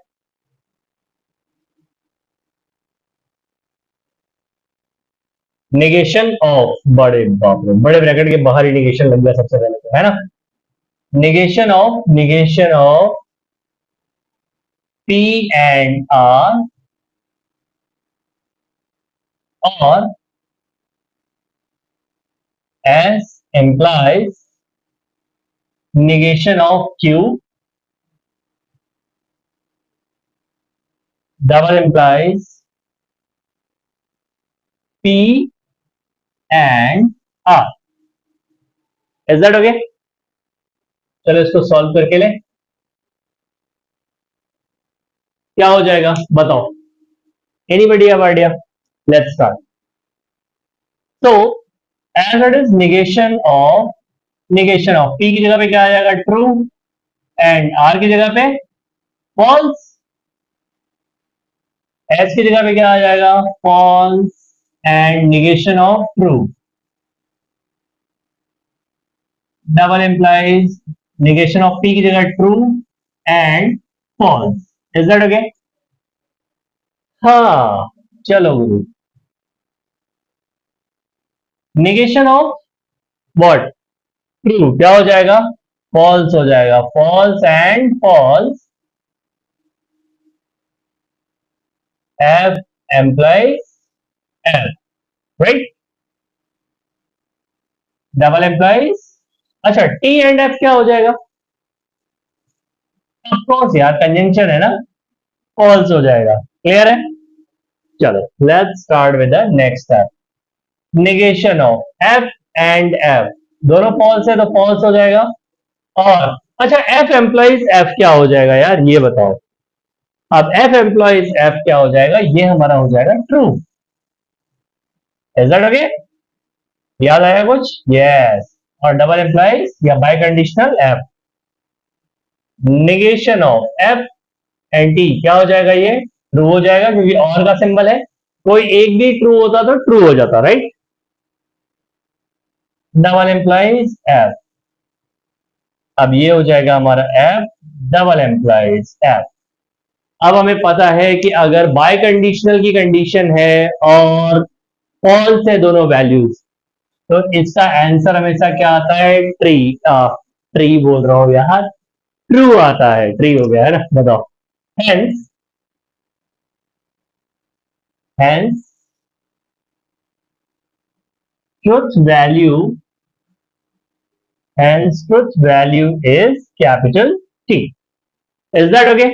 negation of, बड़े बाप रे, बड़े ब्रैकेट के बाहर ही नेगेशन लग गया सबसे पहले तो, है ना। Negation of P and R और S implies negation of q double implies p and r। Is that okay? चलो इसको सॉल्व करके ले, क्या हो जाएगा बताओ, anybody have idea? Let's start. So as it is negation of p की जगह पे क्या आ जाएगा, ट्रू, एंड r की जगह पे फॉल्स, s की जगह पे क्या आ जाएगा, false, and negation of true double implies negation of p की जगह true and false. Is that okay? हाँ, चलो गुरु, नेगेशन ऑफ व्हाट, ट्रू, क्या हो जाएगा, फॉल्स हो जाएगा, false and false, F implies F, right, double implies, अच्छा टी एंड एफ क्या हो जाएगा, ऑफ कोर्स यार कंजंक्शन है ना, फॉल्स हो जाएगा। क्लियर है? चलो let's start with the next step. Negation of F and F, दोनों फॉल्स है तो फॉल्स हो जाएगा। और अच्छा एफ एम्प्लॉइज एफ क्या हो जाएगा यार, ये बताओ। अब एफ एम्प्लॉइज एफ क्या हो जाएगा, ये हमारा हो जाएगा ट्रू। Is that okay? याद आया कुछ? यस। और डबल एम्प्लॉइज या biconditional F, negation of F and T क्या हो जाएगा, ये ट्रू हो जाएगा, क्योंकि और का सिंबल है, कोई एक भी ट्रू होता तो ट्रू हो जाता, राइट। डबल एम्प्लॉइज एफ, अब ये हो जाएगा हमारा एफ डबल एम्प्लॉइज एफ। अब हमें पता है कि अगर बाय कंडीशनल की कंडीशन है और फॉल्स है दोनों वैल्यूज, तो इसका आंसर हमेशा क्या आता है, ट्री बोल रहा हूं यार, ट्रू आता है, ट्री हो गया है ना, बताओ। Hence hence truth value, hence truth value is capital T. Is that okay?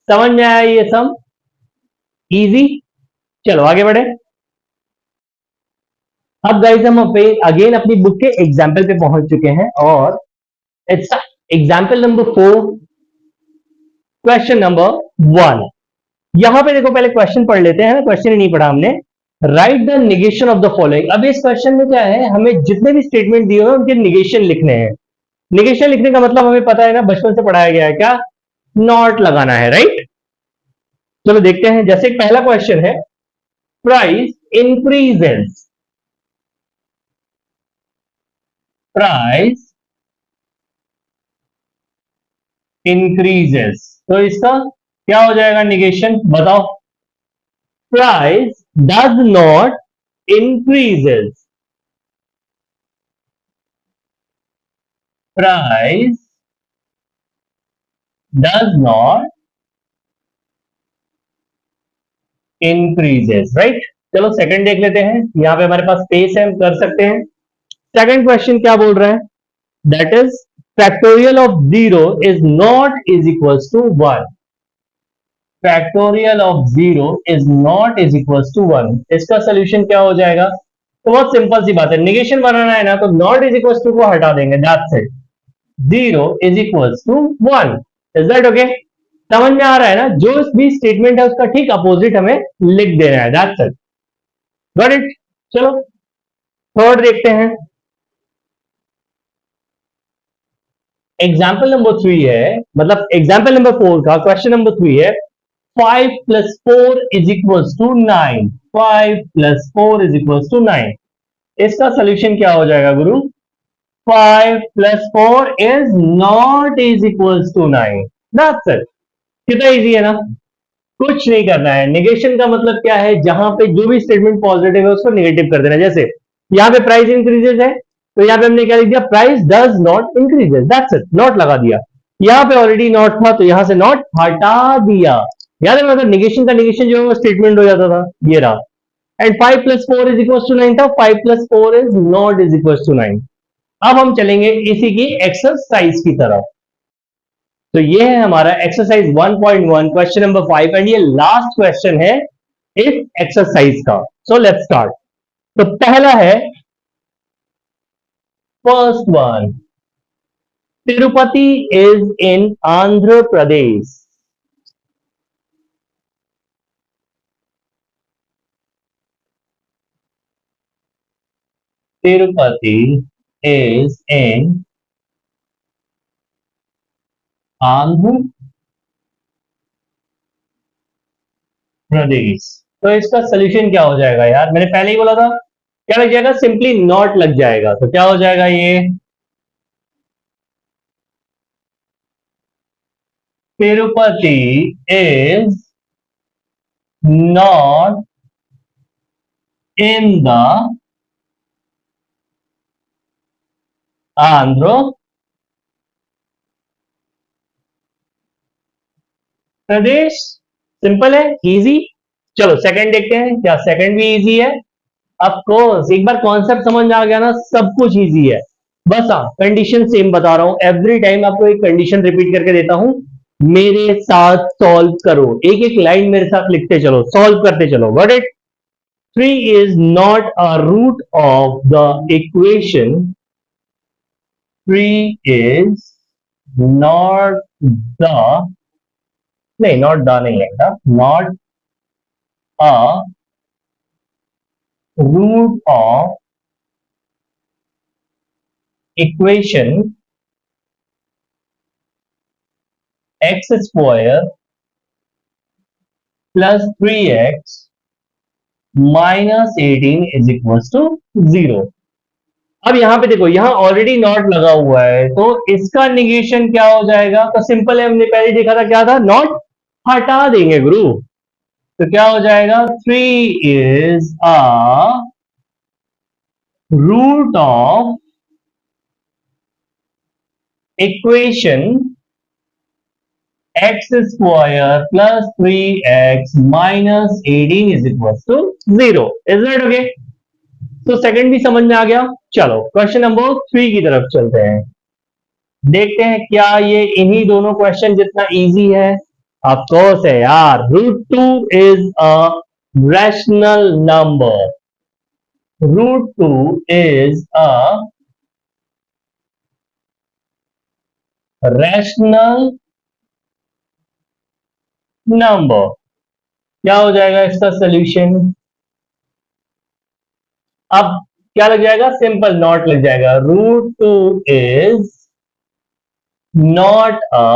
समझ में आया ये सब? इजी। चलो आगे बढ़े। अब गाइस हम अगेन अपनी बुक के एग्जाम्पल पे पहुंच चुके हैं, और it's example number 4, question number 1। यहां पे देखो, पहले क्वेश्चन पढ़ लेते हैं, क्वेश्चन ही नहीं पढ़ा हमने। Right the negation of the following. अब इस क्वेश्चन में क्या है, हमें जितने भी स्टेटमेंट दिए हुए हैं उनके निगेशन लिखने हैं। निगेशन लिखने का मतलब हमें पता है ना, बचपन से पढ़ाया गया है, क्या, नॉट लगाना है, राइट। चलो देखते हैं, जैसे पहला क्वेश्चन है, प्राइस इंक्रीजेस, प्राइस इंक्रीजेस, तो इसका क्या हो जाएगा निगेशन, बताओ। Price does not increases, price does not increases, right. चलो सेकंड देख लेते हैं, यहां पे हमारे पास स्पेस है, हम कर सकते हैं। सेकंड क्वेश्चन क्या बोल रहा है, that is factorial of 0 is not is equals to 1। Factorial of 0 is not is equals to 1, इसका सोल्यूशन क्या हो जाएगा, तो बहुत सिंपल सी बात है, निगेशन बनाना है ना, तो नॉट इज इक्वल्स टू को हटा देंगे, that's it. 0 is equals to 1। Is that okay? समझ में आ रहा है ना, जो भी स्टेटमेंट है उसका ठीक अपोजिट हमें लिख देना है, दैट्स इट। Got it. चलो थर्ड देखते हैं। एग्जाम्पल नंबर 3 है, मतलब एग्जाम्पल नंबर 4 का क्वेश्चन नंबर 3 है, 5 + 4 = 9। 5 + 4 = 9। इसका सोल्यूशन क्या हो जाएगा गुरु? 5 + 4 is not 9। That's it। कितना इजी है ना, कुछ नहीं करना है। निगेशन का मतलब क्या है? जहां पे जो भी स्टेटमेंट पॉजिटिव है उसको निगेटिव कर देना। जैसे यहां पे प्राइस इंक्रीजेस है, तो यहां पे हमने क्या लिख दिया? Price does not increases. That's it, not लगा दिया। यहां पे ऑलरेडी नॉट था, तो यहां से नॉट हटा दिया। याद है, मतलब निगेशन का निगेशन जो है वो स्टेटमेंट हो जाता था, ये रहा। एंड 5 + 4 = 9 था। 5 + 4 is not 9। अब हम चलेंगे इसी की एक्सरसाइज की तरफ। तो ये है हमारा एक्सरसाइज 1.1 क्वेश्चन नंबर 5, एंड ये लास्ट क्वेश्चन है इस एक्सरसाइज का। So let's start. तो पहला है, first one, Tirupati is in Andhra Pradesh. Tirupati is in Andhra Pradesh. तो इसका सोल्यूशन क्या हो जाएगा यार? मैंने पहले ही बोला था, क्या लग जाएगा? सिंपली नॉट लग जाएगा। तो क्या हो जाएगा ये? Tirupati is not in the Andhra Pradesh. Simple है, इजी। चलो सेकंड देखते हैं, क्या सेकंड भी इजी है? ऑफ कोर्स, एक बार कॉन्सेप्ट समझ में आ गया ना, सब कुछ इजी है। बस हाँ, कंडीशन सेम बता रहा हूं, एवरी टाइम आपको एक कंडीशन रिपीट करके देता हूं। मेरे साथ सॉल्व करो, एक एक लाइन मेरे साथ लिखते चलो, सॉल्व करते चलो। Got it? 3 is not a root of the equation. 3 is not the, नहीं, not the नहीं लगता, not a root of equation x square plus 3x minus 18 is equals to 0। अब यहां पे देखो, यहां ऑलरेडी नॉट लगा हुआ है, तो इसका निगेशन क्या हो जाएगा? तो सिंपल है, हमने पहले देखा था, क्या था? नॉट हटा देंगे गुरु। तो क्या हो जाएगा? 3 is a root of equation x square plus 3x minus 18 is equals to 0। Is that okay? तो सेकंड भी समझ में आ गया। चलो क्वेश्चन नंबर 3 की तरफ चलते हैं, देखते हैं क्या ये इन्हीं दोनों क्वेश्चन जितना इजी है। ऑफ कोर्स है यार। √2 is a rational number. √2 is a rational number। क्या हो जाएगा इसका सोल्यूशन? अब क्या लग जाएगा? सिंपल नॉट लग जाएगा। √2 is not a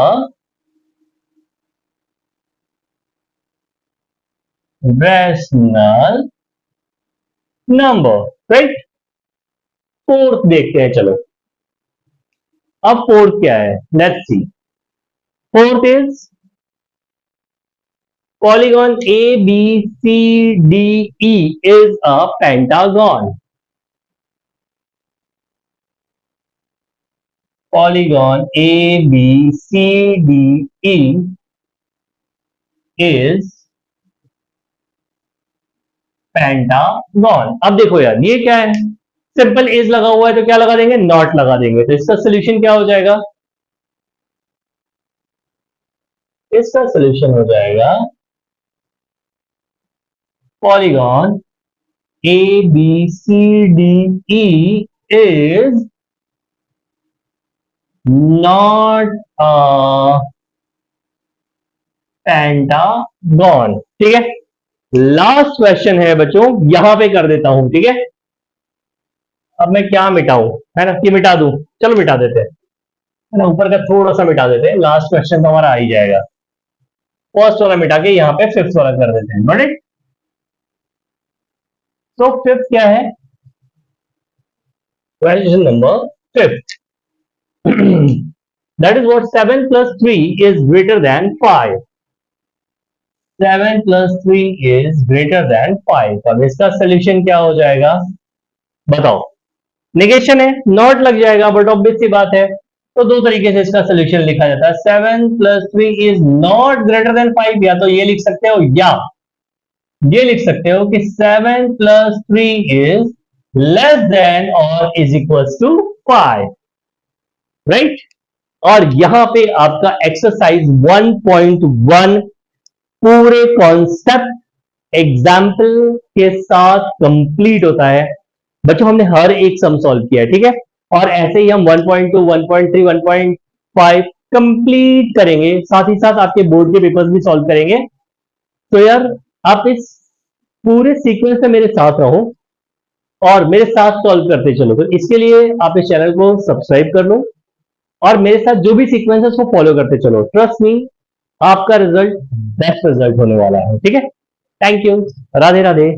rational number, right? Fourth देखते हैं चलो। अब फोर्थ क्या है? Let's see. Fourth is polygon ABCDE is a pentagon। Polygon ABCDE is pentagon. अब देखो यार, ये क्या है? सिंपल इज लगा हुआ है, तो क्या लगा देंगे? नॉट लगा देंगे। तो इसका सोल्यूशन क्या हो जाएगा? इसका सोल्यूशन हो जाएगा polygon ABCDE is not a pentagon. ठीक है, लास्ट क्वेश्चन है बच्चों, यहां पे कर देता हूं, ठीक है। अब मैं क्या मिटाऊं, है ना, कि मिटा दूं, चलो मिटा देते हैं, है ना, ऊपर का थोड़ा सा मिटा देते हैं, लास्ट क्वेश्चन तो हमारा आ ही जाएगा। फर्स्ट वाला मिटा के यहाँ पे फिफ्थ वाला कर देते हैं, बट तो फिफ्थ क्या है, question number fifth, that is what 7 plus 3 is greater than 5. 7 plus 3 is greater than 5. अब इसका सोल्यूशन क्या हो जाएगा बताओ। नेगेशन है, नॉट लग जाएगा, बट ऑब्वियस सी बात है, तो दो तरीके से इसका सोल्यूशन लिखा जाता है। 7 plus 3 is not greater than 5, या तो ये लिख सकते हो या ये लिख सकते हो कि 7 plus 3 is less than or is equals to 5, right. और यहां पे आपका एक्सरसाइज 1.1 पूरे कॉन्सेप्ट एग्जाम्पल के साथ कंप्लीट होता है। बच्चों हमने हर एक सम सॉल्व किया है, ठीक है, और ऐसे ही हम 1.2, 1.3, 1.5 कंप्लीट करेंगे, साथ ही साथ आपके बोर्ड के पेपर्स भी सॉल्व करेंगे। तो यार आप इस पूरे सीक्वेंस में मेरे साथ रहो और मेरे साथ सॉल्व करते चलो। तो इसके लिए आप इस चैनल को सब्सक्राइब कर लो और मेरे साथ जो भी सीक्वेंस है उसको फॉलो करते चलो। ट्रस्ट मी, आपका रिजल्ट बेस्ट रिजल्ट होने वाला है, ठीक है। Thank you, Radhe Radhe.